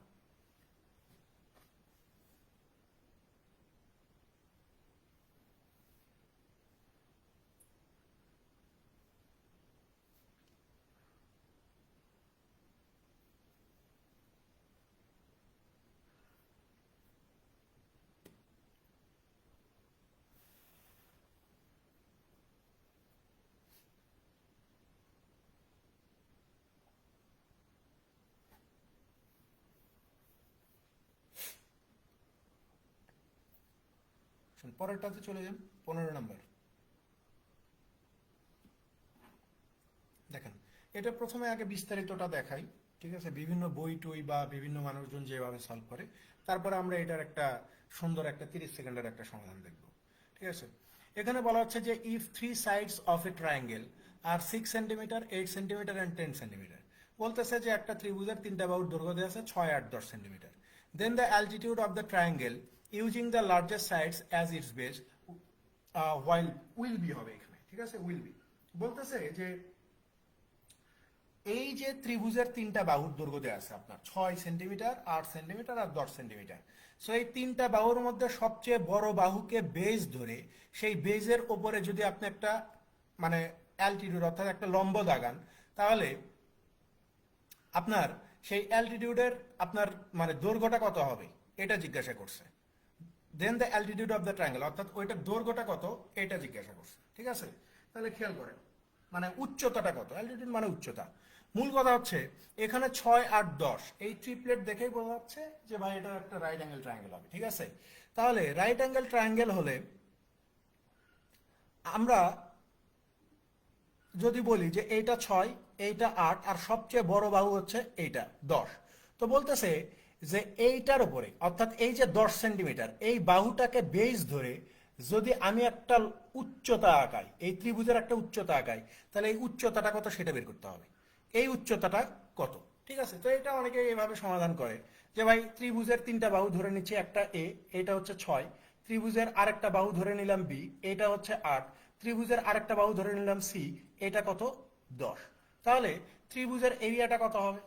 পরেরটাতে চলে যান, 15 নম্বর। দেখেন এটা প্রথমে আগে বিস্তারিতটা দেখাই, ঠিক আছে, বিভিন্ন বই টই বা বিভিন্ন মানুষজন যেভাবে সলভ করে, তারপরে আমরা এটার একটা সুন্দর একটা 30 সেকেন্ডের একটা সমাধান দেখব। ঠিক আছে, এখানে বলা হচ্ছে যে if 3 sides of a triangle are 6 centimetre 8 centimetre and 10 centimetre, বলতেছে যে একটা ত্রিভুজের 3টা বাহুর দৈর্ঘ্য দেওয়া আছে 6 8 10 centimetre, then the altitude of the triangle using the largest sides as its base while will be হবে এখানে। ঠিক আছে, উইল বি বলতেছে যে এই যে ত্রিভুজের 3টা বাহুর দৈর্ঘ্য দেওয়া আছে আপনার 6 সেন্টিমিটার 8 সেন্টিমিটার আর 10 সেন্টিমিটার, সো এই 3টা বাহুর মধ্যে সবচেয়ে বড় বাহুকে বেজ ধরে সেই বেজের উপরে যদি আপনি একটা মানে অ্যালটিটিউড অর্থাৎ একটা লম্ব দাগান, তাহলে আপনার সেই অ্যালটিটিউডের আপনার মানে দৈর্ঘ্যটা কত হবে এটা জিজ্ঞাসা করছে। Then the altitude of the triangle, অর্থাৎ ওইটার দৈর্ঘ্যটা কত এটা জিজ্ঞাসা করছে। ঠিক আছে, তাহলে খেয়াল করেন মানে উচ্চতাটা কত, অ্যালটিটিউড মানে উচ্চতা। মূল কথা হচ্ছে এখানে 6 8 10 এই ট্রিপলেট দেখেই বোঝা যাচ্ছে যে ভাই এটা একটা রাইট অ্যাঙ্গেল ট্রায়াঙ্গেল হবে। ঠিক আছে, তাহলে রাইট অ্যাঙ্গেল ট্রায়াঙ্গেল হলে আমরা যদি বলি যে এইটা 6 এইটা 8 আর সবচেয়ে বড় বাহু হচ্ছে এইটা 10, তো বলতেছে যে এইটার উপরে অর্থাৎ এই যে 10 সেন্টিমিটার এই বাহুটাকে বেস ধরে যদি আমি একটা উচ্চতা আঁকাই, এই ত্রিভুজের একটা উচ্চতা আঁকাই, তাহলে এই উচ্চতাটা কত সেটা বের করতে হবে, এই উচ্চতাটা কত। ঠিক আছে, তো এটা অনেকে এইভাবে সমাধান করে যে ভাই ত্রিভুজের 3টা বাহু ধরে নিচ্ছি, একটা এ এটা হচ্ছে 6, ত্রিভুজের আরেকটা বাহু ধরে নিলাম বি এটা হচ্ছে 8, ত্রিভুজের আরেকটা বাহু ধরে নিলাম সি এটা কত 10, তাহলে ত্রিভুজের এরিয়াটা কত হবে,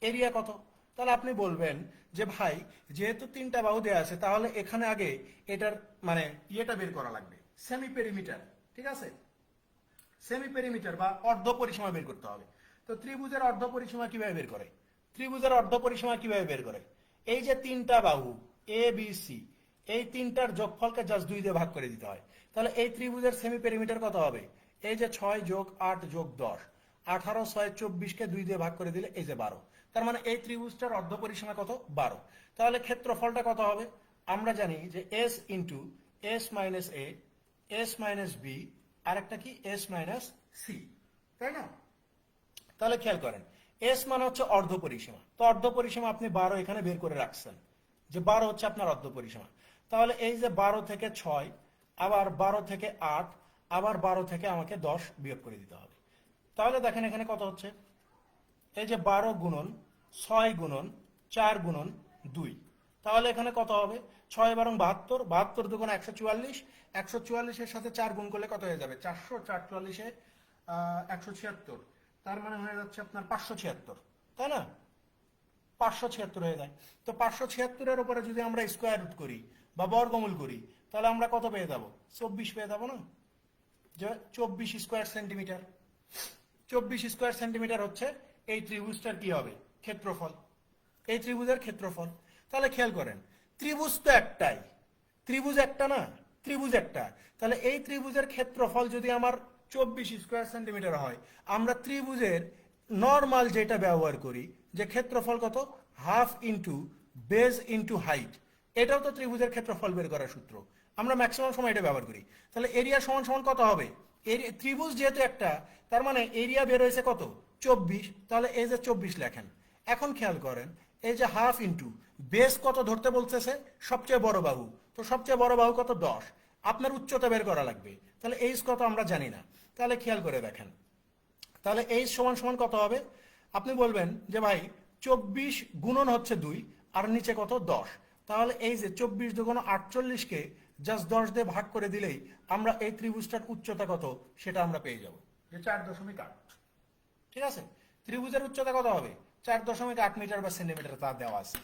এরিয়া কত। তাহলে আপনি বলবেন যে ভাই যেহেতু 3টা বাহু দেওয়া আছে তাহলে এখানে আগে এটার মানে ইয়েটা বের করা লাগবে, সেমি পেরিমিটার। ঠিক আছে, সেমি পেরিমিটার বা অর্ধ পরিসীমা বের করতে হবে। তো ত্রিভুজের অর্ধ পরিসীমা কিভাবে বের করে, ত্রিভুজের অর্ধ পরিসীমা কিভাবে বের করে, এই যে 3টা বাহু এ বি সি এই 3টার যোগফলকে জাস্ট 2 দিয়ে ভাগ করে দিতে হয়। তাহলে এই ত্রিভুজের সেমি পেরিমিটার কত হবে, এই যে 6 যোগ 8 যোগ 10, 18 6 24কে 2 দিয়ে ভাগ করে দিলে এই যে 12, তার মানে এই ত্রিভুজটার অর্ধ পরিসীমা কত 12। তাহলে ক্ষেত্রফলটা কত হবে? আমরা জানি যে এস ইন্টু এস মাইনাস এ, এস মাইনাস বি, আর একটা কি এস মাইনাস সি, তাই না? তাহলে খেয়াল করেন, এস মানে হচ্ছে অর্ধ পরিসীমা, তো অর্ধ পরিসীমা আপনি 12 এখানে বের করে রাখছেন, যে 12 হচ্ছে আপনার অর্ধ পরিসীমা। তাহলে এই যে 12 থেকে 6, আবার 12 থেকে 8, আবার 12 থেকে আমাকে 10 বিয়োগ করে দিতে হবে। তাহলে দেখেন এখানে কত হচ্ছে, এই যে 12 গুণন 6 গুণন 4 গুণন 2, তাহলে এখানে কত হবে? 6 12 72, 72 দুগুণ 144, 144-এর সাথে 4 গুণ করলে কত হয়ে যাবে? 400, 4 44-এ 176, তার মানে হয়ে যাচ্ছে আপনার 576, তাই না? 576 হয়ে যায়। তো 576-এর উপরে যদি আমরা স্কোয়ার রুট করি বা বর্গমূল করি, তাহলে আমরা কত পেয়ে যাব? 24 পেয়ে যাবো না? যে 24 স্কোয়ার সেন্টিমিটার, 24 স্কোয়ার সেন্টিমিটার হচ্ছে এই ত্রিভুজটার কি হবে? ক্ষেত্রফল, এই ত্রিভুজের ক্ষেত্রফল। তাহলে খেয়াল করেন, ত্রিভুজ তো একটাই, ত্রিভুজ একটা না, ত্রিভুজ একটা। তাহলে এই ত্রিভুজের ক্ষেত্রফল যদি আমার 24 স্কোয়ার সেন্টিমিটার হয়, আমরা ত্রিভুজের নর্মাল যেটা ব্যবহার করি, যে ক্ষেত্রফল কত, half into base into height, এটাও তো ত্রিভুজের ক্ষেত্রফল বের করার সূত্র, আমরা ম্যাক্সিমাম সময় এটা ব্যবহার করি। তাহলে এরিয়া সমান সমান কত হবে? ত্রিভুজ যেহেতু একটা, তার মানে এরিয়া বের হয়েছে কত? 24। তাহলে এই যে 24 লেখেন। এখন খেয়াল করেন, এই যে হাফ ইন্টু বেস কত ধরতে বলতেছে? সবচেয়ে বড় বাহু, তো সবচেয়ে বড় বাহু কত? 10। আপনার উচ্চতা বের করা লাগবে, তাহলে এইচ কত আমরা জানি না। তাহলে খেয়াল করে দেখেন, তাহলে এইচ সমান সমান কত হবে? আপনি বলবেন যে ভাই 24 গুণন হচ্ছে 2, আর নিচে কত? 10। তাহলে এই যে 24 দুগুণ 48-কে জাস্ট 10 দিয়ে ভাগ করে দিলেই আমরা এই ত্রিভুজটার উচ্চতা কত সেটা আমরা পেয়ে যাব, যে 4.8। ঠিক আছে? ত্রিভুজের উচ্চতা কত হবে? 4.8 মিটার বা সেন্টিমিটার, তা দেওয়া আছে।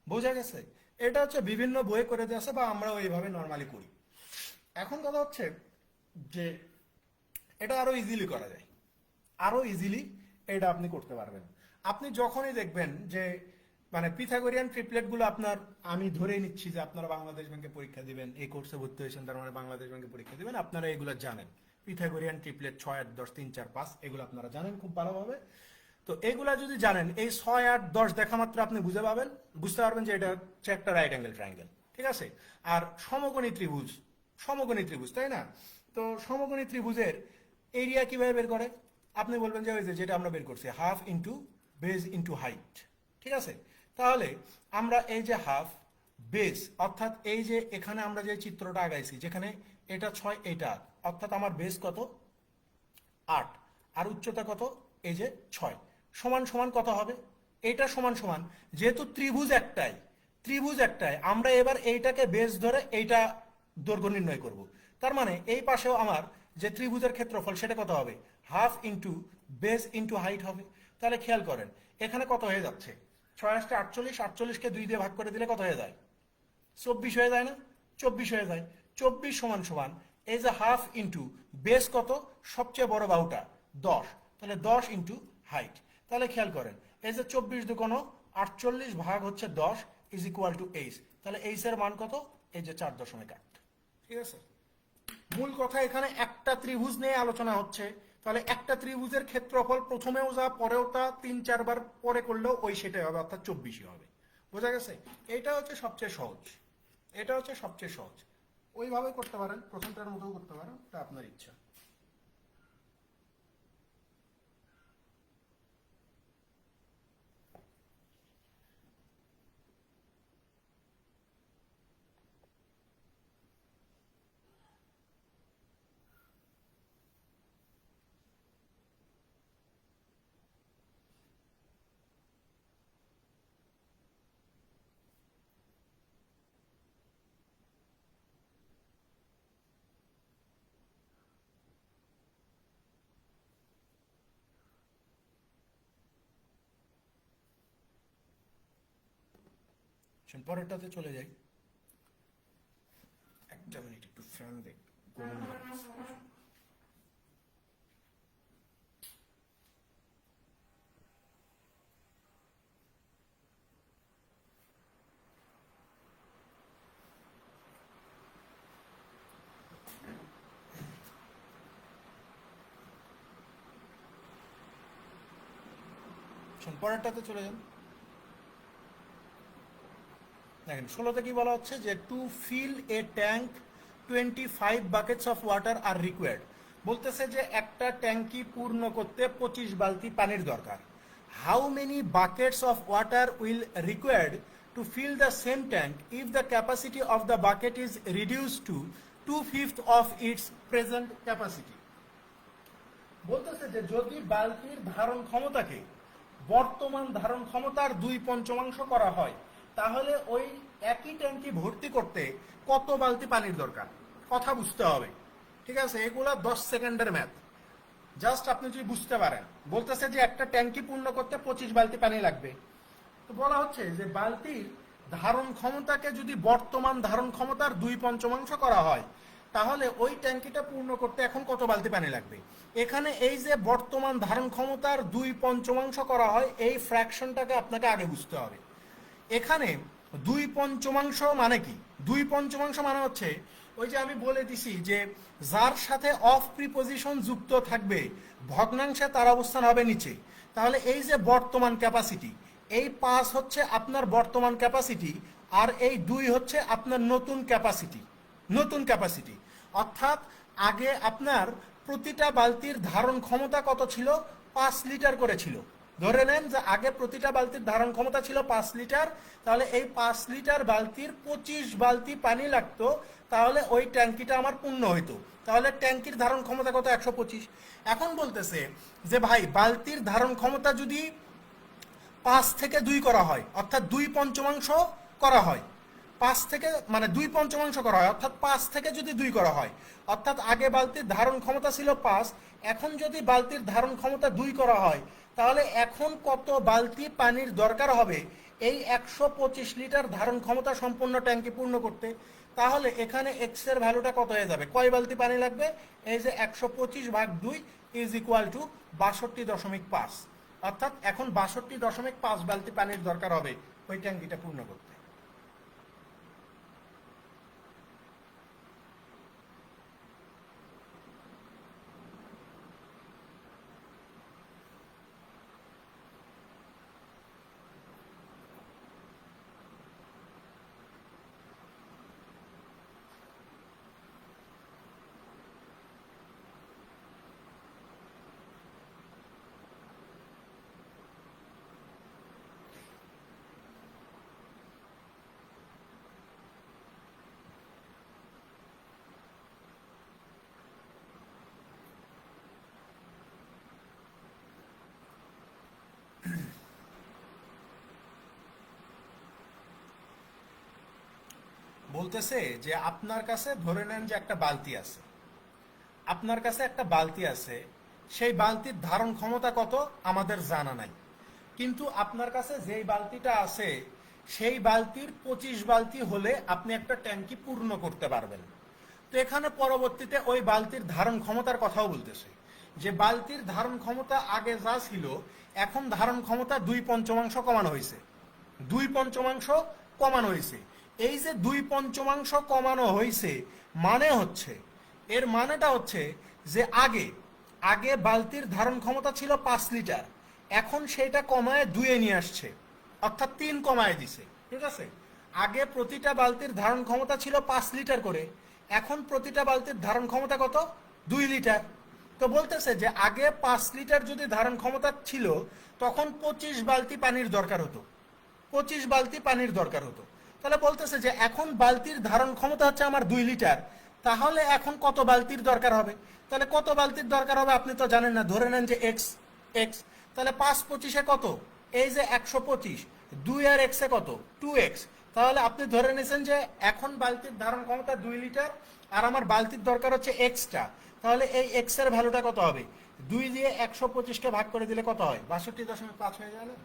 বোঝা গেছে? এটা হচ্ছে বিভিন্ন বই করে দেওয়া আছে, বা আমরা ওইভাবে নর্মালি করি। এখন কথা হচ্ছে যে এটা আরো ইজিলি করা যায়, আরো ইজিলি এটা আপনি করতে পারবেন। আপনি যখনই দেখবেন যে মানে পিথাগোরিয়ান ট্রিপলেট গুলো আপনার, আমি ধরে নিচ্ছি যে আপনারা বাংলাদেশ ব্যাংকে পরীক্ষা দিবেন, এই কোর্সে ভর্তি হয়েছেন, তার মানে বাংলাদেশ ব্যাংকে পরীক্ষা দিবেন, আপনারা এগুলো জানেন। পিথাগোরিয়ান ট্রিপলেট 6 8 10 3 4 5, এগুলো আপনারা জানেন খুব ভালোভাবে। তো এগুলা যদি জানেন, এই 6 8 10 দেখা মাত্র আপনি বুঝতে পারবেন যে এটা হচ্ছে একটা রাইট অ্যাঙ্গেল ট্রায়াঙ্গেল। ঠিক আছে? আর সমকোণী ত্রিভুজ, সমকোণী ত্রিভুজ, তাই না? তো সমকোণী ত্রিভুজের এরিয়া কিভাবে বের করে? আপনি বলবেন যে ওই যে যেটা আমরা বের করছি, half into base into height. ঠিক আছে? তাহলে আমরা এই যে হাফ বেজ, অর্থাৎ এই যে এখানে আমরা যে চিত্রটা আগাইছি, যেখানে এটা 6 এটা 8, অর্থাৎ আমার বেজ কত? 8, আর উচ্চতা কত? এই যে 6, সমান সমান কত হবে? এটা সমান সমান, যেহেতু ত্রিভুজ একটাই, ত্রিভুজ একটাই, আমরা এবার এইটাকে বেস ধরে এইটা দৈর্ঘ্য নির্ণয় করব। তার মানে এই পাশেও আমার যে ত্রিভুজের ক্ষেত্রফল সেটা কত হবে? Half into base into height হবে। তাহলে খেয়াল করেন, এখানে কত হয়ে যাচ্ছে? 6 8 48, 48-কে 2 দিয়ে ভাগ করে দিলে কত হয়ে যায়? 24 হয়ে যায় না? 24 হয়ে যায়। 24 সমান সমান এই যে হাফ ইন্টু বেস কত? সবচেয়ে বড় বাহুটা 10, তাহলে 10 ইন্টু হাইট। তাহলে খেয়াল করেন, এই যে 24 দুগুণ 48 ভাগ হচ্ছে 10 ইজ ইকুয়াল টু এইচ। তাহলে এইচ এর মান কত? এই যে 4.8। ঠিক আছে? মূল কথা এখানে একটা ত্রিভুজ নিয়ে আলোচনা হচ্ছে। তাহলে একটা ত্রিভুজের ক্ষেত্রফল প্রথমেও যা পরেও তা 3 4 বার পরে করলেও ওই সেটাই হবে, অর্থাৎ 24 হবে। বোঝা গেছে? এটা হচ্ছে সবচেয়ে সহজ, এটা হচ্ছে সবচেয়ে সহজ। ওইভাবে করতে পারেন, প্রথমটার মতো করতে পারেন, এটা আপনার ইচ্ছা। পরেরটাতে চলে যাই। একটা মিনিট, একটু ফ্যান দেখ। আসুন পরেরটাতে চলে যান। দেখেন 16তে কি বলা হচ্ছে যে to fill a tank 25 buckets of water are required. বলতেছে যে একটা ট্যাঙ্কি পূর্ণ করতে 25 বালতি পানির দরকার। How many buckets of water will required to fill the same tank if the capacity of the bucket is reduce to 2/5 of its present capacity. বলতেছে যে যদি বালতির ধারণ ক্ষমতাকে বর্তমান ধারণ ক্ষমতার 2/5 করা হয়, তাহলে ওই একই ট্যাঙ্কি ভর্তি করতে কত বালতি পানির দরকার, কথা বুঝতে হবে। ঠিক আছে, এগুলা 10 সেকেন্ডের ম্যাথ, জাস্ট আপনি যদি বুঝতে পারেন। বলতেছে যে একটা ট্যাঙ্কি পূর্ণ করতে 25 বালতি পানি লাগবে। তো বলা হচ্ছে যে বালতির ধারণ ক্ষমতাকে যদি বর্তমান ধারণ ক্ষমতার 2/5 করা হয়, তাহলে ওই ট্যাঙ্কিটা পূর্ণ করতে এখন কত বালতি পানি লাগবে। এখানে এই যে বর্তমান ধারণ ক্ষমতার 2/5 করা হয়, এই ফ্র্যাকশনটাকে আপনাকে আগে বুঝতে হবে। এখানে 2/5 মানে কি? 2/5 মানে হচ্ছে ওই যে আমি বলে দিছি যে যার সাথে অফ প্রিপোজিশন যুক্ত থাকবে ভগ্নাংশে তার অবস্থান হবে নিচে। তাহলে এই যে বর্তমান ক্যাপাসিটি, এই 5 হচ্ছে আপনার বর্তমান ক্যাপাসিটি, আর এই 2 হচ্ছে আপনার নতুন ক্যাপাসিটি। নতুন ক্যাপাসিটি অর্থাৎ আগে আপনার প্রতিটা বালতির ধারণ ক্ষমতা কত ছিল? 5 লিটার করে ছিল। ধরে নেন যে আগে প্রতিটা বালতির ধারণ ক্ষমতা ছিল 5 লিটার, তাহলে এই 5 লিটার বালতির 25 বালতি পানি লাগতো, তাহলে ওই ট্যাঙ্কিটা আমার পূর্ণ হইতো। তাহলে ট্যাঙ্কির ধারণ ক্ষমতা কত? 125। এখন বলতেছে যে ভাই বালতির ধারণ ক্ষমতা যদি 5 থেকে 2 করা হয়, অর্থাৎ 2/5 করা হয়, 5 থেকে মানে 2/5 করা হয়, অর্থাৎ 5 থেকে যদি 2 করা হয়, অর্থাৎ আগে বালতির ধারণ ক্ষমতা ছিল 5, এখন যদি বালতির ধারণ ক্ষমতা 2 করা হয়, তাহলে এখন কত বালতি পানির দরকার হবে এই 125 লিটার ধারণ ক্ষমতা সম্পন্ন ট্যাঙ্কি পূর্ণ করতে। তাহলে এখানে এক্স এর ভ্যালুটা কত হয়ে যাবে? কয় বালতি পানি লাগবে? এই যে 125/2 ইজ ইকুয়াল টু 62.5। অর্থাৎ এখন 62.5 বালতি পানির দরকার হবে ওই ট্যাঙ্কিটা পূর্ণ করতে। বলতেছে যে আপনার কাছে ধরে নেন যে একটা বালতি আছে, আপনার কাছে একটা বালতি আছে, সেই বালতির ধারণ ক্ষমতা কত আমাদের জানা নাই, কিন্তু আপনার কাছে যেই বালতিটা আছে সেই বালতির 25 বালতি হলে আপনি একটা ট্যাঙ্কি পূর্ণ করতে পারবেন। তো এখানে পরবর্তীতে ওই বালতির ধারণ ক্ষমতার কথাও বলতেছে যে বালতির ধারণ ক্ষমতা আগে যা ছিল এখন ধারণ ক্ষমতা 2/5 কমানো হয়েছে। 2/5 কমানো হয়েছে। এই যে 2/5 কমানো হয়েছে মানে হচ্ছে, এর মানেটা হচ্ছে যে আগে আগে বালতির ধারণ ক্ষমতা ছিল 5 লিটার, এখন সেটা কমায় 2-এ নিয়ে আসছে, অর্থাৎ 3 কমায় দিছে। ঠিক আছে, আগে প্রতিটা বালতির ধারণ ক্ষমতা ছিল 5 লিটার করে, এখন প্রতিটা বালতির ধারণ ক্ষমতা কত? 2 লিটার। তো বলতেছে যে আগে 5 লিটার যদি ধারণ ক্ষমতা ছিল, তখন 25 বালতি পানির দরকার হতো। 25 বালতি পানির দরকার হতো। তাহলে বলতেছে যে এখন বালতির ধারণ ক্ষমতা হচ্ছে আমার 2 লিটার, তাহলে এখন কত বালতির দরকার হবে? তাহলে কত বালতির দরকার হবে আপনি তো জানেন না, ধরে নেন যে এক্স এক্স, তাহলে 5×25 কত? এই যে 125, 2 আর এক্সে কত? 2x। তাহলে আপনি ধরে নিয়েছেন যে এখন বালতির ধারণ ক্ষমতা 2 লিটার, আর আমার বালতির দরকার হচ্ছে এক্সটা। তাহলে এই এক্স এর ভ্যালুটা কত হবে? 2 দিয়ে 125কে ভাগ করে দিলে কত হয়? 62.5 হয়ে যায় না?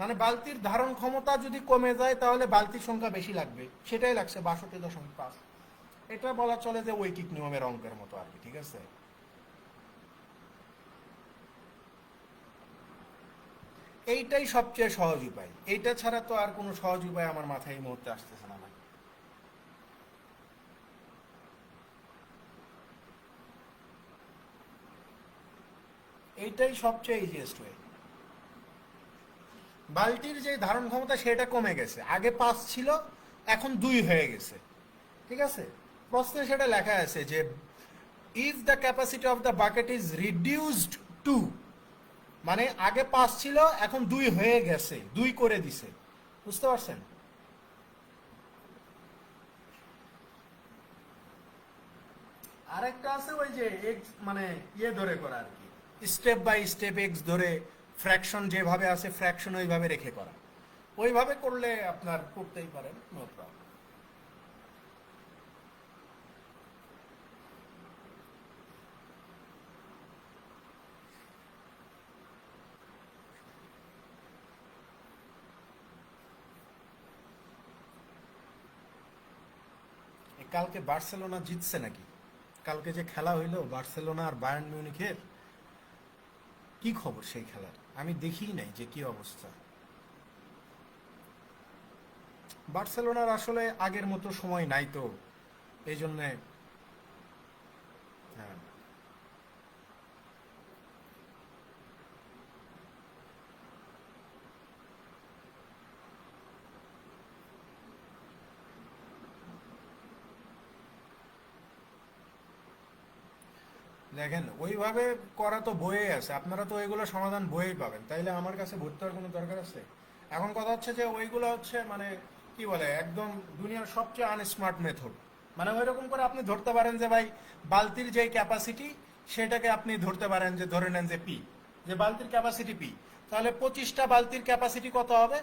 মানে বালতির ধারণ ক্ষমতা যদি কমে যায় তাহলে বালতির সংখ্যা বেশি লাগবে, সেটাই লাগছে 62.5। এটা বলা চলে যে ঐকিক নিয়মের অঙ্কের মতো আর কি। ঠিক আছে, এইটাই সবচেয়ে সহজ উপায়, এইটা ছাড়া তো আর কোনো সহজ উপায় আমার মাথায় এই মুহূর্তে আসতেছে না ভাই। এইটাই সবচেয়ে ইজিয়েস্ট ওয়ে। বালতির যে ধারণ ক্ষমতা সেটা কমে গেছে, আগে 5 ছিল এখন 2 হয়ে গেছে, ঠিক আছে। প্রশ্নে সেটা লেখা আছে যে if the capacity of the bucket is reduced to, মানে আগে 5 ছিল এখন 2 হয়ে গেছে, 2 করে দিছে, বুঝতে পারছেন। আরেকটা আছে ওই যে এক্স মানে ধরে করা আর কি, স্টেপ বাই স্টেপ এক্স ধরে ফ্র্যাকশন যেভাবে আছে ফ্র্যাকশন ওইভাবে রেখে করা, ওইভাবে করলে আপনার করতেই পারেন, নো প্রবলেম। কালকে বার্সেলোনা জিতছে নাকি? কালকে যে খেলা হইলো বার্সেলোনা আর বায়ার্ন মিউনিখের, কি খবর সেই খেলার? আমি দেখিই নাই যে কি অবস্থা। বার্সেলোনার আসলে আগের মতো সময় নাই তো, এই জন্যে। হ্যাঁ, দেখেন ওইভাবে করা তো বইয়ে আছে, আপনারা তো ওইগুলো সমাধান বইয়েই পাবেন, তাইলে আমার কাছে ভর্তি হওয়ার কোনো দরকার আছে? এখন কথা হচ্ছে যে ওইগুলো হচ্ছে মানে কি বলে একদম দুনিয়ার সবচেয়ে আনস্মার্ট মেথড। মানে ওই রকম করে আপনি ধরতে পারেন যে ভাই বালতির যে ক্যাপাসিটি সেটাকে আপনি ধরতে পারেন যে ধরে নেন যে পি, যে বালতির ক্যাপাসিটি পি, তাহলে 25টা বালতির ক্যাপাসিটি কত হবে?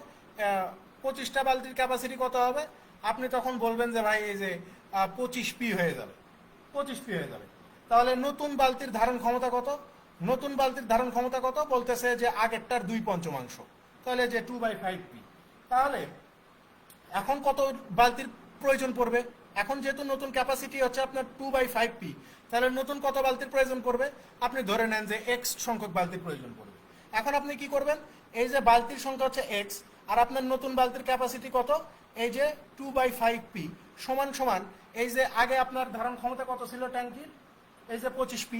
25টা বালতির ক্যাপাসিটি কত হবে? আপনি তখন বলবেন যে ভাই এই যে 25 পি হয়ে যাবে, 25 পি হয়ে যাবে। তাহলে নতুন বালতির ধারণ ক্ষমতা কত? নতুন বালতির ধারণ ক্ষমতা কত বলতেছে যে আগেরটার 2/5, তাহলে যে 2/5 পি। তাহলে এখন কত বালতির প্রয়োজন পড়বে? এখন যেহেতু নতুন ক্যাপাসিটি হচ্ছে আপনার 2/5 পি, তাহলে নতুন কত বালতির প্রয়োজন পড়বে? আপনি ধরে নেন যে এক্স সংখ্যক বালতির প্রয়োজন পড়বে। এখন আপনি কি করবেন? এই যে বালতির সংখ্যা হচ্ছে এক্স, আর আপনার নতুন বালতির ক্যাপাসিটি কত? এই যে 2/5 পি সমান সমান এই যে আগে আপনার ধারণ ক্ষমতা কত ছিল ট্যাঙ্কির? এই যে 25 পি,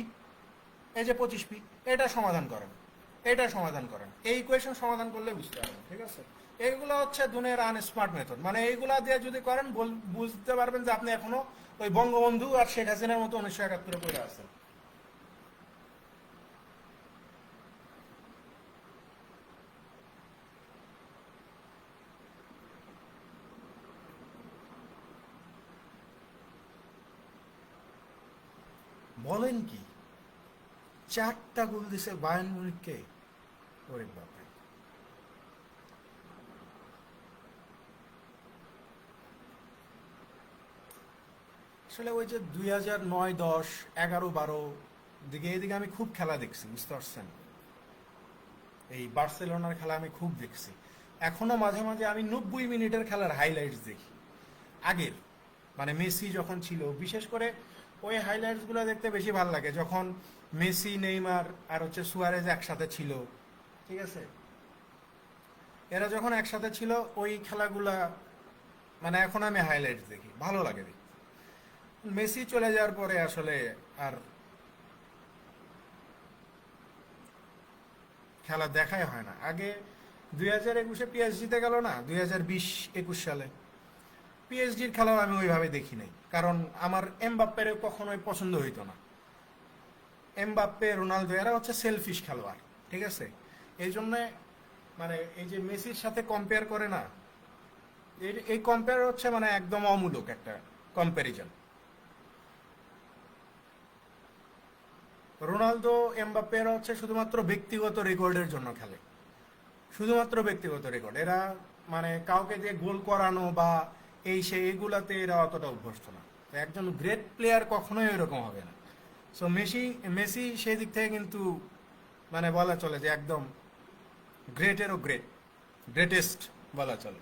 এই যে 25 পি, এটা সমাধান করেন, এটা সমাধান করেন, এই ইকুয়েশন সমাধান করলে বুঝতে পারবেন, ঠিক আছে। এইগুলো হচ্ছে দুনিয়ার আনস্মার্ট মেথড, মানে এইগুলা দিয়ে যদি করেন বুঝতে পারবেন যে আপনি এখনো ওই বঙ্গবন্ধু আর শেখ হাসিনার মতো 1971 পড়ে আছেন। বলেন কি, 4টা গোল দিছে বায়ার্ন মিউনিখকে, ওরে বাপরে। আসলে ওই যে 2009, 10, 11, 12 দিকে এদিকে আমি খুব খেলা দেখছি, বুঝতে পারছেন। এই বার্সেলোনার খেলা আমি খুব দেখছি। এখনো মাঝে মাঝে আমি 90 মিনিটের খেলার হাইলাইটস দেখি আগের, মানে মেসি যখন ছিল, বিশেষ করে ওই হাইলাইটস গুলো দেখতে বেশি ভালো লাগে যখন মেসি, নেইমার আর হচ্ছে সুয়ারেজ একসাথে ছিল, ঠিক আছে। এরা যখন একসাথে ছিল ওই খেলাগুলা, মানে এখন আমি হাইলাইটস দেখি, ভালো লাগে দেখি। মেসি চলে যাওয়ার পরে আসলে আর খেলা দেখাই হয় না। আগে 2021-এ পিএসজিতে গেল না, 2020-21 সালে পিএসজির খেলাও আমি ওইভাবে দেখি নাই, কারণ আমার এমবাপ্পের কখনোই পছন্দ হইতো না। এমবাপ্পে, রোনালদো এরা হচ্ছে সেলফিশ খেলোয়াড়, ঠিক আছে। এই জন্যে মানে এই যে মেসির সাথে কম্পেয়ার করে না, এই কম্পেয়ার হচ্ছে মানে একদম অমূলক একটা কম্প্যারিজন। রোনালদো, এমবাপ্পে এরা হচ্ছে শুধুমাত্র ব্যক্তিগত রেকর্ডের জন্য খেলে, শুধুমাত্র ব্যক্তিগত রেকর্ড। এরা মানে কাউকে দিয়ে গোল করানো বা এই সেই এগুলাতে এরা অতটা অভ্যস্ত না। তো একজন গ্রেট প্লেয়ার কখনোই এরকম হবে না। সো মেসি সেই দিক থেকে কিন্তু মানে বলা চলে যে একদম গ্রেটেরও গ্রেট, গ্রেটেস্ট বলা চলে।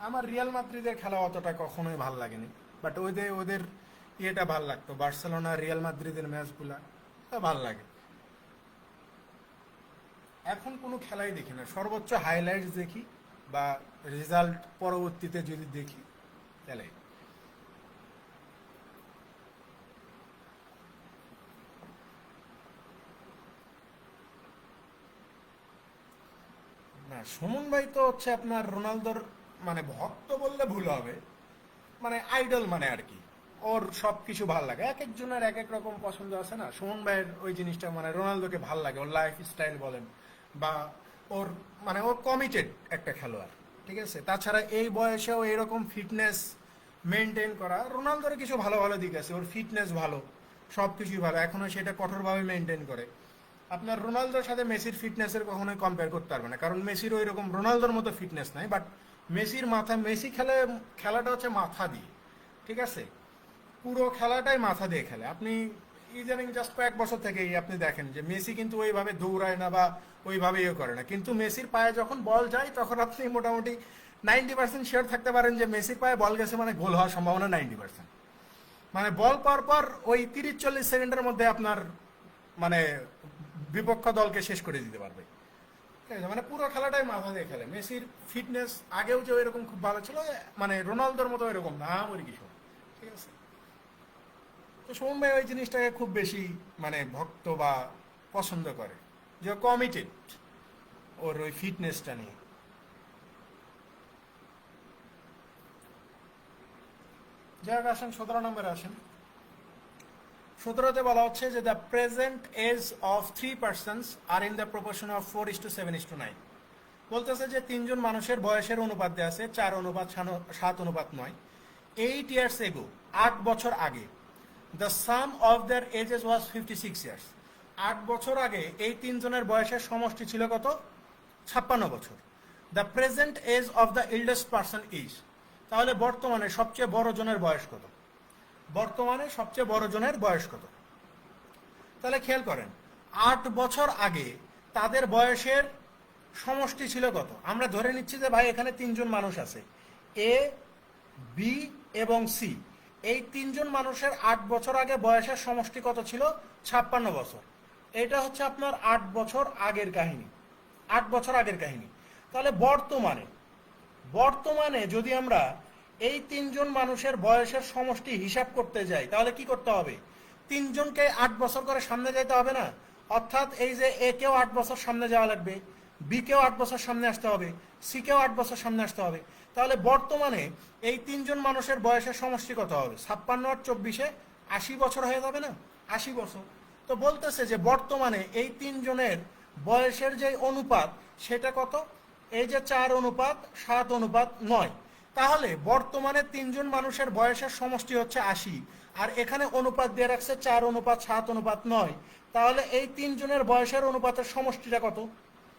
আমার রিয়াল মাদ্রিদের খেলা অতটা কখনোই ভাল লাগেনি, বাট ওদের ওদের ইয়েটা ভাল লাগতো, বার্সেলোনা রিয়াল মাদ্রিদের ম্যাচগুলা ভাল লাগে। এখন কোনো খেলাই দেখি না, সর্বোচ্চ হাইলাইটস দেখি বা রেজাল্ট পরবর্তীতে যদি দেখি তাহলে। সুমন ভাই তো হচ্ছে আপনার রোনালদোর মানে ভক্ত বললে ভুল হবে, মানে আইডল মানে আর কি। ওর সব কিছু ভাল লাগে, এক একজনের এক এক রকম পছন্দ আছে না। সুমন ভাইয়ের ওই জিনিসটা মানে রোনালদোকে ভাল লাগে, ওর লাইফ স্টাইল বলেন বা ওর মানে ওর কমিটেড একটা খেলোয়াড়, ঠিক আছে। তাছাড়া এই বয়সেও এরকম ফিটনেস মেনটেন করা, রোনালদোর কিছু ভালো ভালো দিক আছে, ওর ফিটনেস ভালো, সব কিছুই ভালো, এখনো সেটা কঠোরভাবে মেনটেন করে। আপনার রোনালদোর সাথে মেসির ফিটনেসের কখনোই কম্পেয়ার করতে পারবে না, কারণ মেসির ওই রকম রোনালদোর মতো ফিটনেস নাই। বাট মেসির মাথা, মেসি খেলে, খেলাটা হচ্ছে মাথা দিয়ে, ঠিক আছে। পুরো খেলাটাই মাথা দিয়ে খেলে। আপনি ইদানিং জাস্ট কয়েক বছর থেকেই আপনি দেখেন যে মেসি কিন্তু ওইভাবে দৌড়ায় না বা ওইভাবে ইয়ে করে না, কিন্তু মেসির পায়ে যখন বল যায় তখন আপনি মোটামুটি 90% শিওর থাকতে পারেন যে মেসির পায়ে বল গেছে মানে গোল হওয়ার সম্ভাবনা 90%। মানে বল পর পর ওই 30-40 সেকেন্ডের মধ্যে আপনার মানে বিপক্ষ দলকে শেষ করে দিতে পারবে, ঠিক আছে। মানে পুরো খেলাটাই মাথা দিয়ে খেলে। মেসির ফিটনেস আগেও যে এরকম খুব ভালো ছিল, মানে রোনালদোর মতো এরকম না ওর কিছু, ঠিক আছে। তো সোম ভাই ওই জিনিসটাকে খুব বেশি মানে ভক্ত বা পছন্দ করে, যে কমিটেড ওর ওই ফিটনেসটা নিয়ে। যাই হোক, আসেন 17 নম্বরে আসেন। 17তে বলা হচ্ছে যে the present age of 3 persons are in the proportion of 4:7:9। বলতেছে যে তিনজন মানুষের বয়সের অনুপাত দেওয়া আছে 4:7:9। 8 years ago, 8 বছর আগে, the sum of their ages was 56 years। 8 বছর আগে এই তিনজনের বয়সের সমষ্টি ছিল কত? 56 বছর। The present age of the eldest person is. তাহলে বর্তমানে সবচেয়ে বড় জনের বয়স কত? বর্তমানে সবচেয়ে বড় জনের বয়স কত? তাহলে খেয়াল করেন, 8 বছর আগে তাদের বয়সের সমষ্টি ছিল কত? আমরা ধরে নিচ্ছি যে ভাই এখানে তিনজন মানুষ আছে, এ, বি এবং সি। এই তিনজন মানুষের 8 বছর আগে বয়সের সমষ্টি কত ছিল? 56 বছর। এটা হচ্ছে আপনার 8 বছর আগের কাহিনী, 8 বছর আগের কাহিনী। তাহলে বর্তমানে, বর্তমানে যদি আমরা এই তিনজন মানুষের বয়সের সমষ্টি হিসাব করতে যাই, তাহলে কি করতে হবে? তিনজনকে 8 বছর করে সামনে যাইতে হবে না? অর্থাৎ এই যে এ কেও 8 বছর সামনে যাওয়া লাগবে, বি কেও 8 বছর সামনে আসতে হবে, সি কেও 8 বছর সামনে আসতে হবে। তাহলে বর্তমানে এই তিনজন মানুষের বয়সের সমষ্টি কত হবে? 56 আর 24-এ 80 বছর হয়ে যাবে না? 80 বছর। তো বলতেছে যে বর্তমানে এই তিনজনের বয়সের যে অনুপাত সেটা কত? এই যে 4:7:9। তাহলে বর্তমানে তিনজন মানুষের বয়সের সমষ্টি হচ্ছে 80, আর এখানে অনুপাত দিয়ে রাখছে 4:7:9। তাহলে এই তিনজনের বয়সের অনুপাতের সমষ্টিটা কত?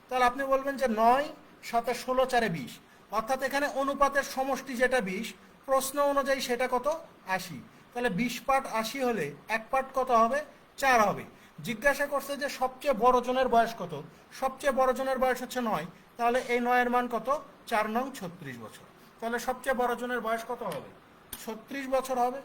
তাহলে আপনি বলবেন যে 9, 7, 16, 4, 20। অর্থাৎ এখানে অনুপাতের সমষ্টি যেটা 20, প্রশ্ন অনুযায়ী সেটা কত? 80। তাহলে 20 পার্ট 80 হলে 1 পার্ট কত হবে? 4 হবে। জিজ্ঞাসা করছে যে সবচেয়ে বড় জনের বয়স কত? সবচেয়ে বড় জনের বয়স হচ্ছে 9। তাহলে এই 9-এর মান কত? 4 নং 36 বছর। তাহলে সবচেয়ে বড় জনের বয়স কত হবে? 36 বছর হবে।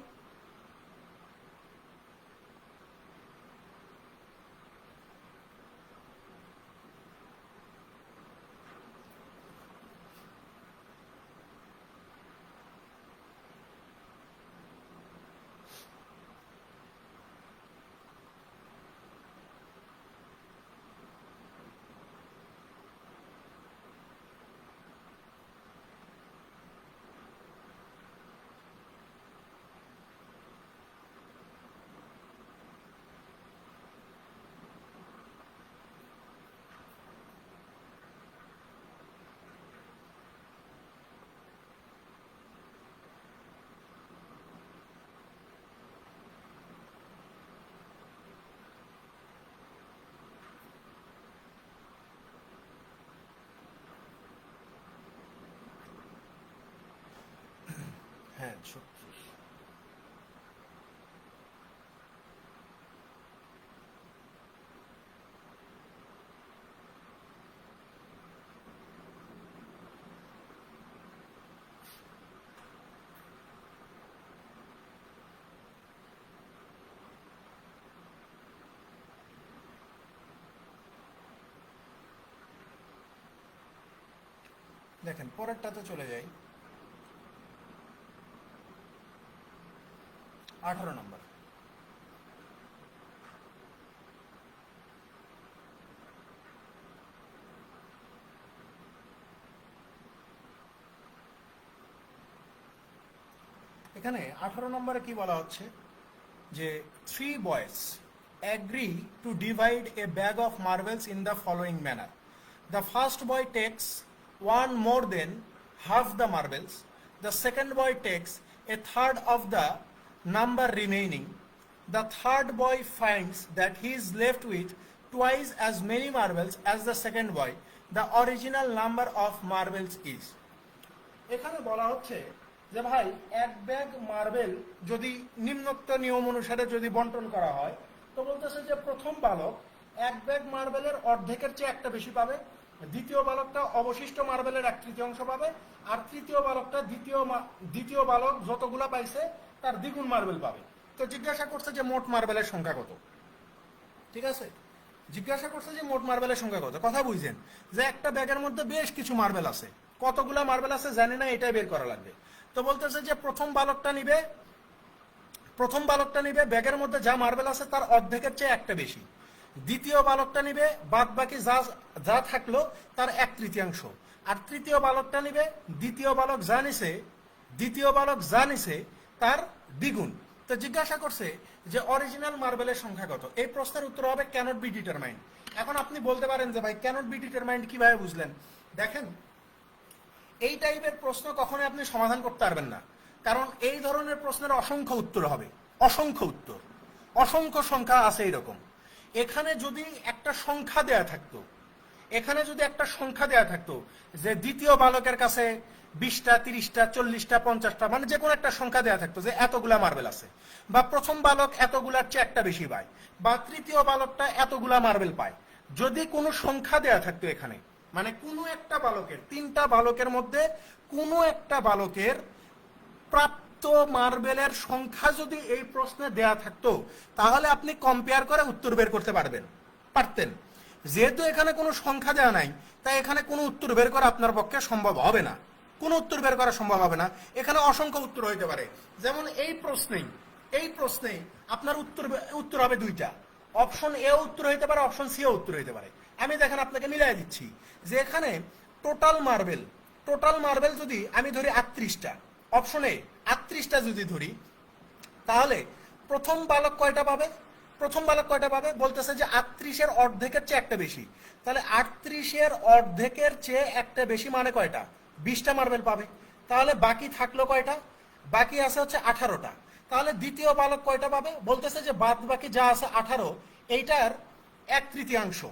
হ্যাঁ, 36। দেখেন পরেরটাতে চলে যাই, 18 নম্বর। এখানে 18 নম্বরে কি বলা হচ্ছে যে 3 boys agree to divide a bag of marbles in the following manner. The first boy takes one more than half the marbles. The second boy takes a third of the number remaining. The third boy finds that he is left with twice as many marbles as the second boy. The original number of marbles is. এখানে বলা হচ্ছে যে ভাই এক bag marble যদি নিম্নোক্ত নিয়ম অনুসারে যদি বন্টন করা হয়, তো বলতেছে যে প্রথম বালক এক ব্যাগ মার্বেলের অর্ধেকের চেয়ে একটা বেশি পাবে, দ্বিতীয় বালকটা অবশিষ্ট মার্বেলের 1/3 পাবে, আর তৃতীয় বালকটা দ্বিতীয় বালক যতগুলা পাইছে তার দ্বিগুণ মার্বেল পাবে। তো জিজ্ঞাসা করছে যে মোট মার্বেলের সংখ্যা কত। ঠিক আছে, জিজ্ঞাসা করছে যে মোট মার্বেলের সংখ্যা কত। কথা বুঝছেন যে একটা ব্যাগের মধ্যে বেশ কিছু মার্বেল আছে, কতগুলা মার্বেল আছে জানি না, এটাই বের করা লাগবে। তো বলতেছে যে প্রথম বালকটা নিবে ব্যাগের মধ্যে যা মার্বেল আছে তার অর্ধেকের চেয়ে একটা বেশি। দ্বিতীয় বালকটা নিবে বাদ বাকি যা থাকলো তার 1/3, আর তৃতীয় বালকটা নিবে দ্বিতীয় বালক যা নিছে তার দ্বিগুণ। তো জিজ্ঞাসা করছে যে অরিজিনাল মার্বেলের সংখ্যা কত। এই প্রশ্নের উত্তর হবে ক্যানট বি ডিটারমাইন্ড। এখন আপনি বলতে পারেন যে ভাই ক্যানট বি ডিটারমাইন্ড কিভাবে বুঝলেন? দেখেন, এই টাইপের প্রশ্ন কখনোই আপনি সমাধান করতে পারবেন না, কারণ এই ধরনের প্রশ্নের অসংখ্য উত্তর হবে, অসংখ্য সংখ্যা আছে এরকম। এখানে যদি একটা সংখ্যা দেয়া থাকতো যে দ্বিতীয় বালকের কাছে 20টা 30টা 40টা 50টা মানে যে কোনো একটা সংখ্যা দেয়া থাকতো যে এতগুলা মার্বেল আছে, বা প্রথম বালক এতগুলার চেয়ে একটা বেশি পায়, বা তৃতীয় বালকটা এতগুলা মার্বেল পায়, যদি কোনো সংখ্যা দেয়া থাকতো এখানে, মানে কোনো একটা বালকের 3টা বালকের মধ্যে কোনো একটা বালকের প্রাপ্ত মার্বেলের সংখ্যা যদি এই প্রশ্নে দেয়া থাকতো, তাহলে আপনি কম্পেয়ার করে উত্তর বের করতে পারতেন। যেহেতু এখানে কোনো সংখ্যা দেওয়া নাই, তাই এখানে কোনো উত্তর বের করা আপনার পক্ষে সম্ভব হবে না, কোনো উত্তর বের করা সম্ভব হবে না। এখানে অসংখ্য উত্তর হইতে পারে। যেমন এই প্রশ্নে আপনার উত্তর হবে 2টা, অপশন এ উত্তর হইতে পারে, অপশন সি উত্তর হইতে পারে। আমি দেখেন আপনাকে মিলাই দিচ্ছি যে এখানে টোটাল মার্বেল যদি আমি ধরি 38টা, অপশন এ 38টা যদি ধরি, তাহলে প্রথম বালক কয়টা পাবে? বলতেছে যে 38-এর অর্ধেকের চেয়ে একটা বেশি। তাহলে 38-এর অর্ধেকের চেয়ে একটা বেশি মানে কয়টা? 20টা মার্বেল পাবে। তাহলে বাকি থাকলো কয়টা? বাকি আছে হচ্ছে 18টা। তাহলে দ্বিতীয় বালক কয়টা পাবে? বলতেছে যে বাদ বাকি যা আছে 18, এইটার 1/3।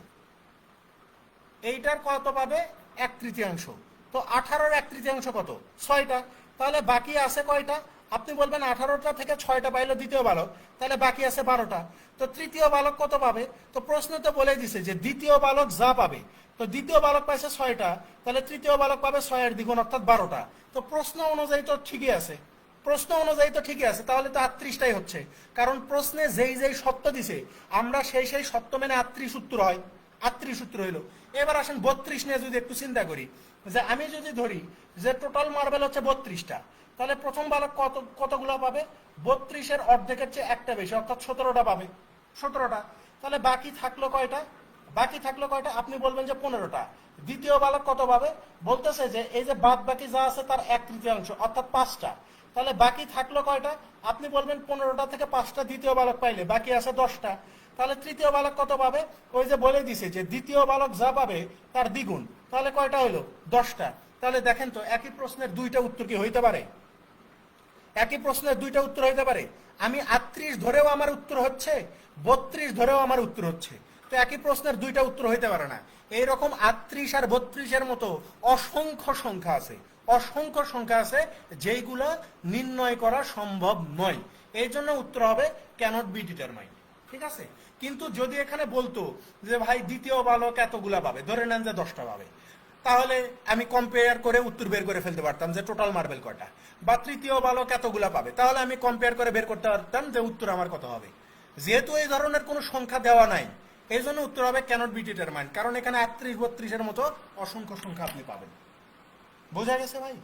এইটার কত পাবে? 1/3। তো 18-র 1/3 কত? 6টা। তাহলে বাকি আছে কয়টা? আপনি বলবেন 18টা থেকে 6টা পাইলো দ্বিতীয় বালক, তাহলে বাকি আছে 12টা। তো তৃতীয় বালক কত পাবে? তো প্রশ্ন তো বলে দিছে যে দ্বিতীয় বালক যা পাবে, তো দ্বিতীয় বালক পাইছে 6টা, তাহলে তৃতীয় বালক পাবে 6-এর দ্বিগুণ অর্থাৎ 12টা। তো প্রশ্ন অনুযায়ী তো ঠিকই আছে, তাহলে তো 38টাই হচ্ছে, কারণ প্রশ্নে যেই সত্য দিছে আমরা সেই সত্য মেনে 38 উত্তর হয়, 38 উত্তর হইলো। এবার আসেন 32 নিয়ে যদি একটু চিন্তা করি, যে আমি যদি ধরি যে টোটাল মার্বেল হচ্ছে 32টা, তাহলে প্রথম বালক কতগুলো পাবে? 32-এর অর্ধেকের চেয়ে একটা বেশি অর্থাৎ 17টা পাবে, 17টা। তাহলে বাকি থাকলো কয়টা? আপনি বলবেন যে 15টা। দ্বিতীয় বালক কত পাবে? বলতেছে যে এই যে বাদ বাকি যা আছে তার 1/3 অর্থাৎ 5টা। তাহলে বাকি থাকলো কয়টা? আপনি বলবেন 15টা থেকে 5টা দ্বিতীয় বালক পাইলে বাকি আছে 10টা। তাহলে তৃতীয় বালক কত পাবে? ওই যে বলে দিছে যে দ্বিতীয় বালক যা পাবে তার দ্বিগুণ, তাহলে কয়টা হইলো? 10টা। তাহলে দেখেন তো একই প্রশ্নের 2টা উত্তর কি হইতে পারে? আমি 38 ধরেও আমার উত্তর হচ্ছে, 32 ধরেও আমার উত্তর হচ্ছে, তো একই প্রশ্নের 2টা উত্তর হইতে পারে না। এইরকম 38 আর 32-এর মতো অসংখ্য সংখ্যা আছে যেইগুলা নির্ণয় করা সম্ভব নয়। এই জন্য উত্তর হবে ক্যানট বি ডিটারমাইন্ড। ঠিক আছে, কিন্তু যদি এখানে বলতো যে ভাই দ্বিতীয় বালক এতগুলা পাবে, ধরে নেন যে 10টা পাবে, তাহলে আমি কম্পেয়ার করে উত্তর বের করে ফেলতে পারতাম যে টোটাল মার্বেল কয়টা, বা তৃতীয় বালক এতগুলা পাবে, তাহলে আমি কম্পেয়ার করে বের করতে পারতাম যে উত্তর আমার কত হবে। যেহেতু এই ধরনের কোনো সংখ্যা দেওয়া নাই, এই জন্য উত্তর হবে ক্যানট বি ডিটারমাইন্ড, কারণ এখানে 38-32-এর মতো অসংখ্য সংখ্যা আপনি পাবেন। বোঝা গেছে ভাই?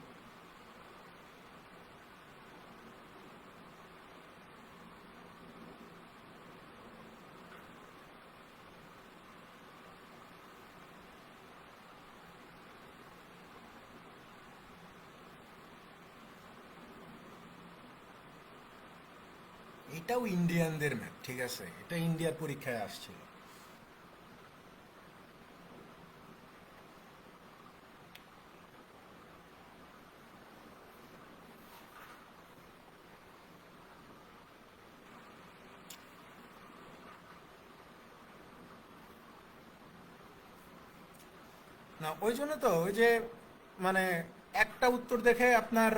এটাও ইন্ডিয়ানদের ম্যাথ, ঠিক আছে, এটা ইন্ডিয়ার পরীক্ষায় আসছিল। না ওই জন্য তো ওই যে মানে একটা উত্তর দেখে আপনার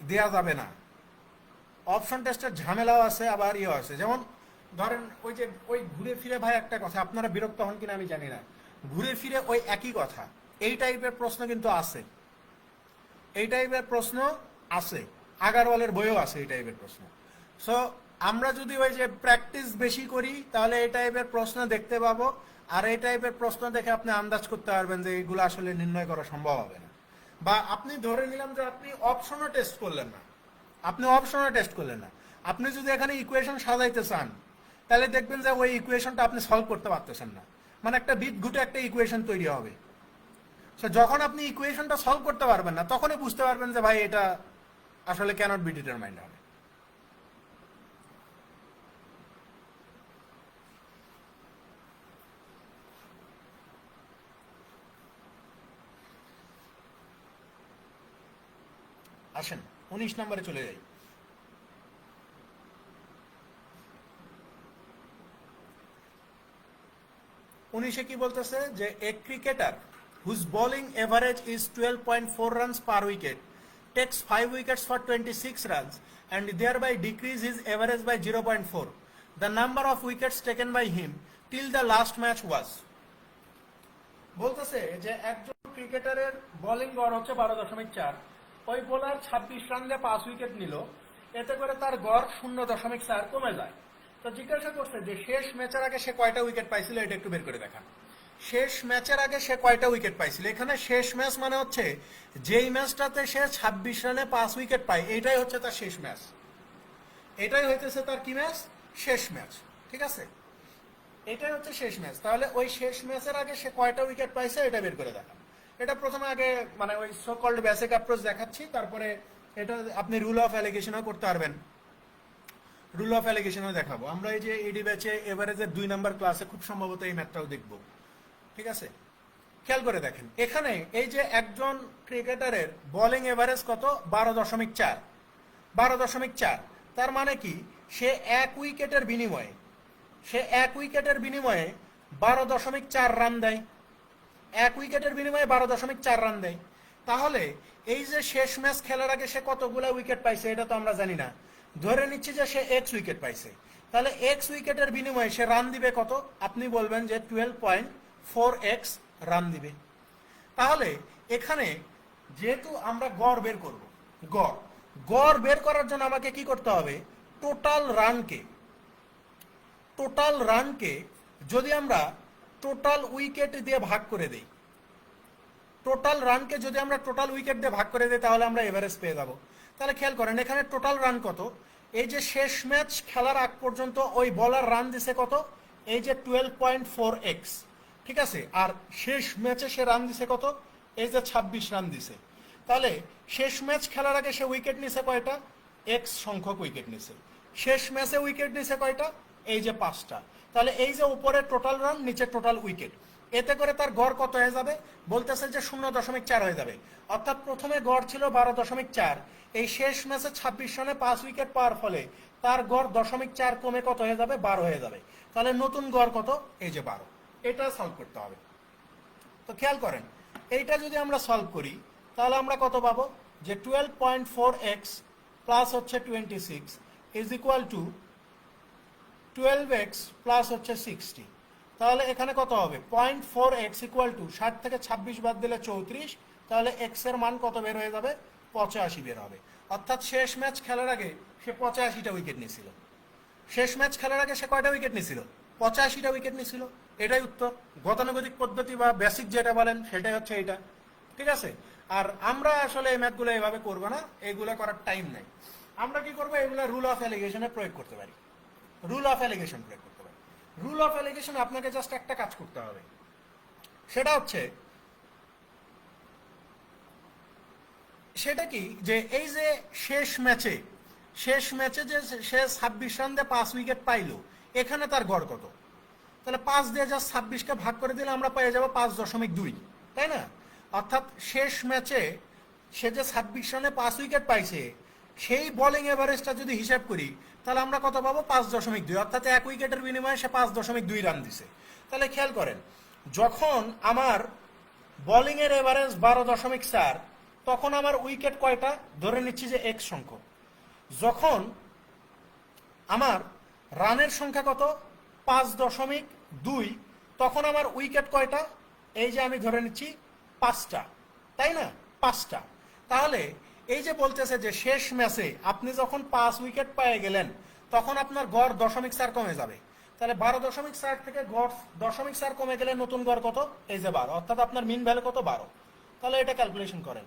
দেয়া যাবে না, অপশন টেস্টের ঝামেলাও আছে আবার ইয়ে আছে। যেমন ধরেন ওই যে ওই ঘুরে ফিরে ভাই একটা কথা, আপনারা বিরক্ত হন কিনা আমি জানি না, ঘুরে ফিরে ওই একই কথা, এই টাইপের প্রশ্ন কিন্তু আছে, এই টাইপের প্রশ্ন আছে, আগারওয়ালের বইও আছে এই টাইপের প্রশ্ন। সো আমরা যদি ওই যে প্র্যাকটিস বেশি করি তাহলে এই টাইপের প্রশ্ন দেখতে পাবো, আর এই টাইপের প্রশ্ন দেখে আপনি আন্দাজ করতে পারবেন যে এইগুলো আসলে নির্ণয় করা সম্ভব হবে না। বা আপনি ধরে নিলাম যে আপনি অপশনও টেস্ট করলেন না, আপনি যদি এখানে ইকুয়েশন সাজাইতে চান তাহলে দেখবেন যে ওই ইকুয়েশনটা আপনি সলভ করতে পারতেছেন না, মানে একটা বিট ঘুটে একটা ইকুয়েশন তৈরি হবে। সো যখন আপনি ইকুয়েশনটা সলভ করতে পারবেন না তখনই বুঝতে পারবেন যে ভাই এটা আসলে ক্যানট বি ডিটারমাইন্ড হবে। আসেন 19 নম্বরে চলে যাই। 19-এ কি বলতেছে যে a cricketer whose bowling average is 12.4 runs per wicket takes 5 wickets for 26 runs and thereby decrease his average by 0.4. The number of wickets taken by him till the last match was. বলতেছে যে একজন ক্রিকেটারের bowling গড় হচ্ছে 12.4, ওই bowler 26 run দিয়ে 5 wicket নিল, এতে করে তার গড় 0.4 কমে যায়। তো জিজ্ঞাসা করছে যে শেষ ম্যাচের আগে সে কয়টা উইকেট পাইছিল, এটা একটু বের করে দেখান। শেষ ম্যাচের আগে সে কয়টা উইকেট পাইছিল, এখানে শেষ ম্যাচ মানে হচ্ছে যেই ম্যাচটাতে সে 26 রানে 5 উইকেট পায় এইটাই হচ্ছে তার শেষ ম্যাচ, এটাই হইতেছে তার কি ম্যাচ, শেষ ম্যাচ, ঠিক আছে, এটাই হচ্ছে শেষ ম্যাচ। তাহলে ওই শেষ ম্যাচের আগে সে কয়টা উইকেট পাইছে এটা বের করে দেখান। এটা প্রথমে আগে মানে ওই সো কল্ড বেসিক অ্যাপ্রোচ দেখাচ্ছি, তারপরে এটা আপনি রুল অফ অ্যালিগেশনও করতে পারবেন, রুল অফ অ্যালিগেশনও দেখাবো। আমরা এই যে এডি ব্যাচে এভারেজের 2 নাম্বার ক্লাসে খুব সম্ভবত এই ম্যাথটাও দেখব, ঠিক আছে। খেয়াল করে দেখেন এখানে এই যে একজন ক্রিকেটারের বোলিং এভারেজ কত, 12.4, 12.4, তার মানে কি সে এক উইকেটের বিনিময়ে 12.4 রান দেয়, এক উইকেটের বিনিময়ে 12.4 রান দেয়। তাহলে এই যে শেষ ম্যাচ খেলার আগে সে কতগুলো উইকেট পাইছে এটা তো আমরা জানি না, ধরে নিচ্ছি যে সে এক্স উইকেট পাইছে, তাহলে এক্স উইকেটের বিনিময়ে সে রান দিবে কত, আপনি বলবেন যে 12.4x রান দিবে। তাহলে এখানে যেহেতু আমরা গড় বের করব, গড় বের করার জন্য আমাকে কি করতে হবে, টোটাল রানকে যদি আমরা টোটাল উইকেট দিয়ে ভাগ করে দেই, টোটাল রানকে যদি আমরা টোটাল উইকেট দিয়ে ভাগ করে দিই তাহলে আমরা এভারেজ পেয়ে যাব। তাহলে খেয়াল করেন এখানে টোটাল রান কত, এই যে শেষ ম্যাচ খেলার আগ পর্যন্ত ওই বলার রান দিছে কত, এই যে 12.4x, ঠিক আছে, আর শেষ ম্যাচে সে রান দিছে কত, এই যে 26 রান দিছে। তাহলে শেষ ম্যাচ খেলার আগে সে উইকেট নিছে কয়টা, এক্স সংখ্যক উইকেট নিছে, শেষ ম্যাচে উইকেট নিছে কয়টা, এই যে 5টা। তাহলে এই যে উপরে টোটাল রান নিচে টোটাল উইকেট, এতে করে তার গড় কত হয়ে যাবে, বলতেছে যে 0.4 হয়ে যাবে। অর্থাৎ প্রথমে গড় ছিল 12.4, এই শেষ ম্যাচে 26 রানে 5 উইকেট পাওয়ার ফলে তার গড় 0.4 কমে কত হয়ে যাবে, 12 হয়ে যাবে। তাহলে নতুন গড় কত, এই যে 12, এটা সলভ করতে হবে। তো খেয়াল করেন এইটা যদি আমরা সলভ করি তাহলে আমরা কত পাবো, যে 12.4x প্লাস হচ্ছে 26 is equal two 12x plus হচ্ছে 60। তাহলে এখানে কত হবে, 0.4x ইকুয়াল টু 60 থেকে 26 বাদ দিলে 34, তাহলে x এর মান কত বের হয়ে যাবে, 85 বের হবে। অর্থাৎ শেষ ম্যাচ খেলার আগে সে 85টা উইকেট নিয়েছিল, শেষ ম্যাচ খেলার আগে সে কয়টা উইকেট নিয়েছিল, 85টা উইকেট নিয়েছিল। এটাই উত্তর, গতানুগতিক পদ্ধতি বা বেসিক যেটা বলেন সেটাই হচ্ছে এটা, ঠিক আছে। আর আমরা আসলে এই ম্যাথগুলো এইভাবে করবো না, এইগুলো করার টাইম নাই। আমরা কি করবো, এগুলো রুল অফ অ্যালিগেশনে প্রয়োগ করতে পারি, রুল অফ অ্যালিগেশন প্রয়োগ করতে পারি। রুল অফ অ্যালিগেশন আপনাকে জাস্ট একটা কাজ করতে হবে, সেটা হচ্ছে সেটা কি, যে এই যে শেষ ম্যাচে শেষ ম্যাচে যে সে 26 রান দিয়ে 5 উইকেট পাইলো, এখানে তার গড় কত? তাহলে 5 দিয়ে যা 26কে ভাগ করে দিলে আমরা পেয়ে যাব 5.2, তাই না? অর্থাৎ শেষ ম্যাচে সে যে 26 রানে 5 উইকেট পাইছে, সেই বোলিং এভারেজটা যদি হিসাব করি তাহলে আমরা কত পাবো? 5.2, অর্থাৎ 1 উইকেটের বিনিময়ে সে 5.2 রান দিছে। তাহলে খেয়াল করেন, যখন আমার বোলিং এর এভারেজ 12.4, তখন আমার উইকেট কয়টা? ধরে নিচ্ছি যে x সংখ্যক। যখন আমার রানের সংখ্যা কত? 5.2, তখন আমার উইকেট কয়টা? এই যে আমি ধরে নিচ্ছি 5টা, তাই না? 5টা। তাহলে এই যে বলতেছে যে শেষ ম্যাচে আপনি যখন 5 উইকেট পেয়ে গেলেন, তখন আপনার গড় 0.4 কমে যাবে। তাহলে 12.4 থেকে গড় 0.4 কমে গেলে নতুন গড় কত? এই যে 12, অর্থাৎ আপনার মিন ভ্যালু কত? 12। তাহলে এটা ক্যালকুলেশন করেন।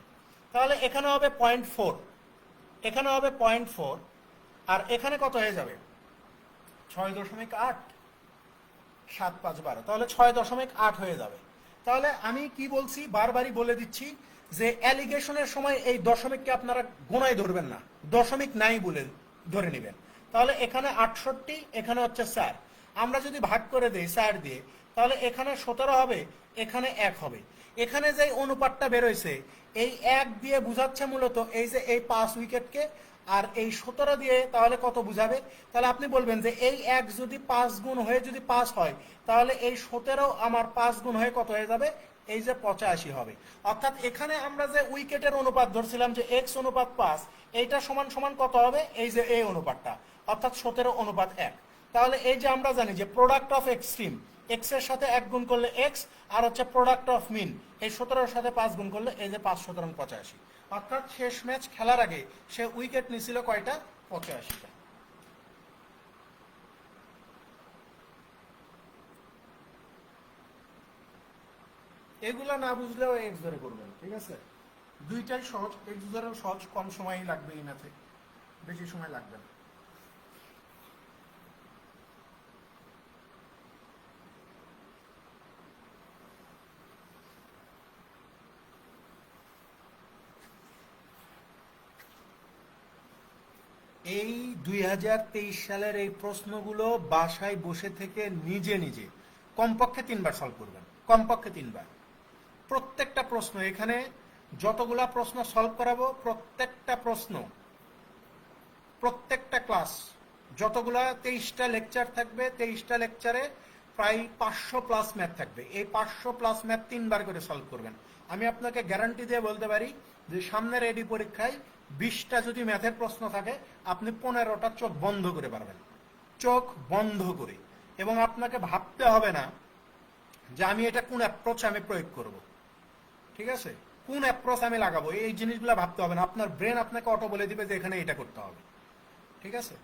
তাহলে এখানে হবে 0.4, এখানে হবে 0.4, আর এখানে কত হয়ে যাবে? 6.8, 7 5 12, তাহলে 6.8 হয়ে যাবে। তাহলে আমি কি বলছি, বারবারই বলে দিচ্ছি যে অ্যালিগেশনের সময় এই দশমিককে আপনারা গোনায় ধরবেন না, দশমিক নাই বলে ধরে নেবেন। তাহলে এখানে 68, এখানে হচ্ছে 4, আমরা যদি ভাগ করে দেই 4 দিয়ে, তাহলে এখানে 17 হবে, এখানে 1 হবে। এখানে যে অনুপাতটা বেরোইছে, এই 1 দিয়ে বুঝাচ্ছে মূলত এই যে এই 5 উইকেটকে, আর এই 17 দিয়ে তাহলে কত বুঝাবে? তাহলে আপনি বলবেন যে এই 1 যদি 5 গুণ হয়ে যদি 5 হয়, তাহলে এই 17 আমার 5 গুণ হয়ে কত হয়ে যাবে? এই যে 85 হবে। অর্থাৎ এখানে আমরা যে উইকেটের অনুপাত ধরছিলাম যে x অনুপাত 5, এইটা সমান সমান কত হবে? এই যে এই অনুপাতটা, অর্থাৎ 17:1। তাহলে এই যে আমরা জানি যে প্রোডাক্ট অফ এক্সট্রিম, x এর সাথে 1 গুণ করলে x, আর হচ্ছে প্রোডাক্ট অফ মিন, এই 17 সাথে 5 গুণ করলে এই যে 5 17 85। অর্থাৎ শেষ ম্যাচ খেলার আগে সে উইকেট নিছিল কয়টা? 85টা। এগুলা না বুঝলেও এক্স ধরে করবেন, ঠিক আছে? দুইটাই সহজ, এক্স ধরেও সহজ, কম সময়ই লাগবে এই ম্যাথে, বেশি সময় লাগবে না। এই 2023 সালের এই প্রশ্নগুলো বাসায় বসে থেকে নিজে নিজে কমপক্ষে 3বার সলভ করবেন, কমপক্ষে 3বার। প্রত্যেকটা প্রশ্ন, এখানে যতগুলা প্রশ্ন সলভ করাবো, প্রত্যেকটা প্রশ্ন, প্রত্যেকটা ক্লাস, যতগুলা 23টা লেকচার থাকবে, 23টা লেকচারে প্রায় 500+ ম্যাথ থাকবে। এই 500+ ম্যাথ 3বার করে সলভ করবেন। আমি আপনাকে গ্যারান্টি দিয়ে বলতে পারি যে সামনের এডি পরীক্ষায় 20টা যদি ম্যাথের প্রশ্ন থাকে, আপনি 15টা চোখ বন্ধ করে পারবেন, চোখ বন্ধ করে। এবং আপনাকে ভাবতে হবে না যে আমি এটা কোন অ্যাপ্রোচ আমি প্রয়োগ করব, ঠিক আছে? কোন অ্যাপ্রোচ আমি লাগাবো, এই জিনিসগুলো ভাবতে হবে না। আপনার ব্রেন আপনাকে অটো বলে দিবে যে এখানে এটা করতে হবে, ঠিক আছে?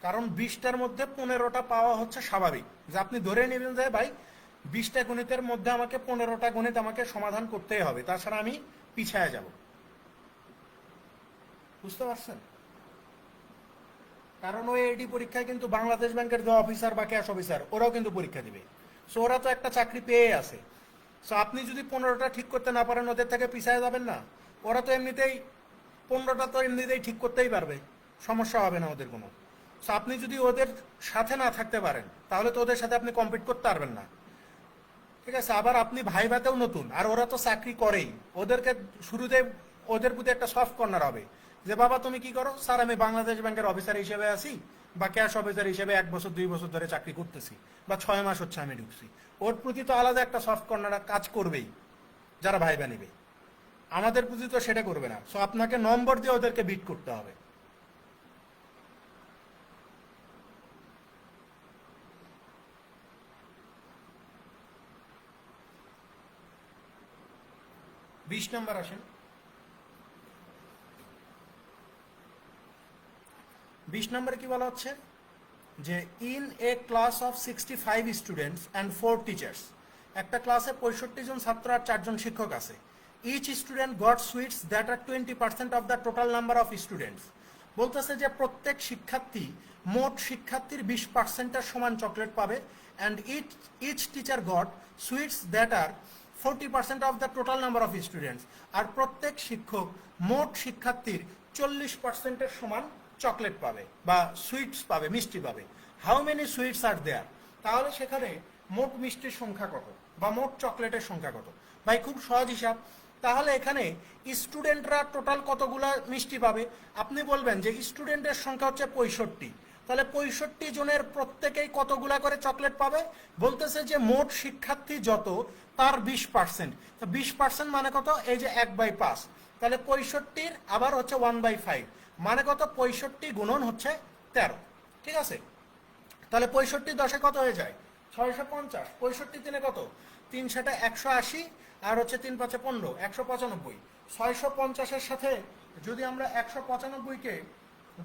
কারণ 20টার মধ্যে 15টা পাওয়া হচ্ছে স্বাভাবিক, যে আপনি ধরে নেবেন যে ভাই 20টা গণিতের মধ্যে আমাকে 15টা গণিত আমাকে সমাধান করতেই হবে, তাছাড়া আমি পিছায় যাব। বুঝতে পারছেন? কারণ ওই এডি পরীক্ষায় কিন্তু বাংলাদেশ ব্যাংকের যে অফিসার বা ক্যাশ অফিসার, ওরাও কিন্তু পরীক্ষা দিবে। সো ওরা তো একটা চাকরি পেয়ে আছে। সো আপনি যদি 15টা ঠিক করতে না পারেন, ওদের থেকে পিছায় যাবেন না। ওরা তো এমনিতেই 15টা তো এমনিতেই ঠিক করতেই পারবে, সমস্যা হবে না ওদের কোনো। সো আপনি যদি ওদের সাথে না থাকতে পারেন, তাহলে তো ওদের সাথে আপনি কম্পিট করতে পারবেন না, ঠিক আছে? আবার আপনি ভাইভাতেও নতুন, আর ওরা তো চাকরি করেই। ওদেরকে শুরুতে ওদের প্রতি একটা সফট কর্নার হবে যে বাবা তুমি কি করো? স্যার আমি বাংলাদেশ ব্যাংকের অফিসার হিসেবে আছি, বা ক্যাশ অফিসার হিসেবে 1 বছর 2 বছর ধরে চাকরি করতেছি, বা 6 মাস হচ্ছে আমি ঢুকছি। ওর প্রতি তো আলাদা একটা সফট কর্নার কাজ করবেই যারা ভাইবা নিবে। আমাদের প্রতি তো সেটা করবে না। সো আপনাকে নম্বর দিয়ে ওদেরকে বিট করতে হবে। বিশ নম্বর আসেন। 20 নম্বরে কি বলা হচ্ছে যে in a class of 65 students and 4 teachers, একটা ক্লাসে 65 জন ছাত্র আর 4 জন শিক্ষক আছে। Each student got sweets that are 20% of the total number of students. বলতেছে যে প্রত্যেক শিক্ষার্থী মোট শিক্ষার্থীর 20% সমান চকলেট পাবে and each teacher got sweets that are 40% of the total number of students. আর প্রত্যেক শিক্ষক মোট শিক্ষার্থীর 40% সমান চকলেট পাবে বা সুইটস পাবে, মিষ্টি পাবে। হাউ মেনি সুইটস আর দেয়ার? তাহলে সেখানে মোট মিষ্টির সংখ্যা কত বা মোট চকলেটের সংখ্যা কত? ভাই খুব সহজ হিসাব। তাহলে এখানে স্টুডেন্টরা টোটাল কতগুলা মিষ্টি পাবে? আপনি বলবেন যে স্টুডেন্টের সংখ্যা হচ্ছে 65, তাহলে 65 জনের প্রত্যেকেই কতগুলা করে চকলেট পাবে? বলতেছে যে মোট শিক্ষার্থী যত তার 20%। তো 20% মানে কত? এই যে 1/5, তাহলে 65 আবার হচ্ছে 1/5 মানে কত? 65 গুণন হচ্ছে 13। ঠিক আছে, তাহলে 65 10-এ কত হয়ে যায়? 650। 65 3-এ কত? 3 7-এ 180 আর হচ্ছে 3 5-এ 15, 195। 650-এর সাথে যদি আমরা 195-কে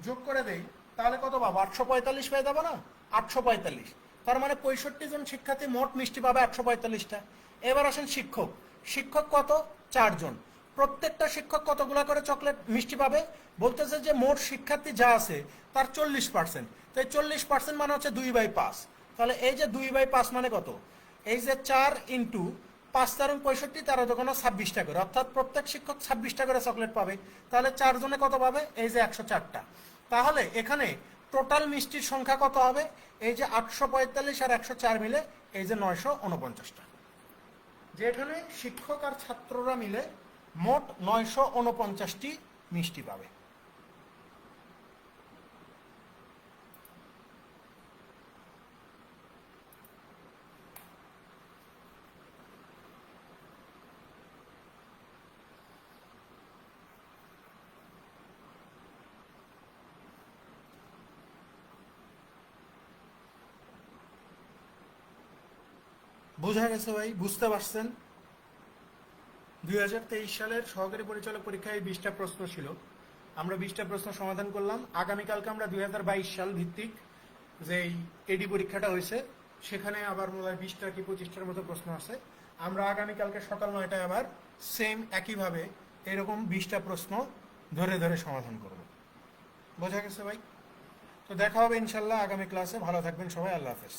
যোগ করে দেই তাহলে কত পাবো? 845 পেয়ে যাবো না? 845। তার মানে 65 জন শিক্ষার্থী মোট মিষ্টি পাবে 845টা। এবার আসেন শিক্ষক। শিক্ষক কত? 4 জন। প্রত্যেকটা শিক্ষক কতগুলা করে চকলেট মিষ্টি পাবে? বলতেছে যে মোট শিক্ষার্থী যা আছে তার 40%। তাই 40% মানে হচ্ছে 2/5। তাহলে এই যে 2/5 মানে কত? এই যে 4 ইন্টু 5 13 65, 13 দোকানে 26টা করে, অর্থাৎ প্রত্যেক শিক্ষক 26টা করে চকলেট পাবে। তাহলে 4 জনে কত পাবে? এই যে 104টা। তাহলে এখানে টোটাল মিষ্টির সংখ্যা কত হবে? এই যে 845 আর 104 মিলে এই যে 949টা। যে এখানে শিক্ষক আর ছাত্ররা মিলে মোট 949টি মিষ্টি পাবে। বোঝা গেছে ভাই? বুঝতে পারছেন? 2023 সালের সহকারী পরিচালক পরীক্ষায় 20টা প্রশ্ন ছিল। আমরা 20টা প্রশ্ন সমাধান করলাম। আগামীকালকে আমরা 2022 সাল ভিত্তিক যেই এডি পরীক্ষাটা হয়েছে সেখানে আবার মনে হয় 20টা কি 25টার মতো প্রশ্ন আছে। আমরা আগামীকালকে সকাল 9টায় আবার সেম একইভাবে এরকম 20টা প্রশ্ন ধরে ধরে সমাধান করব। বোঝা গেছে ভাই? তো দেখা হবে ইনশাল্লাহ আগামী ক্লাসে। ভালো থাকবেন সবাই। আল্লাহ হাফেজ।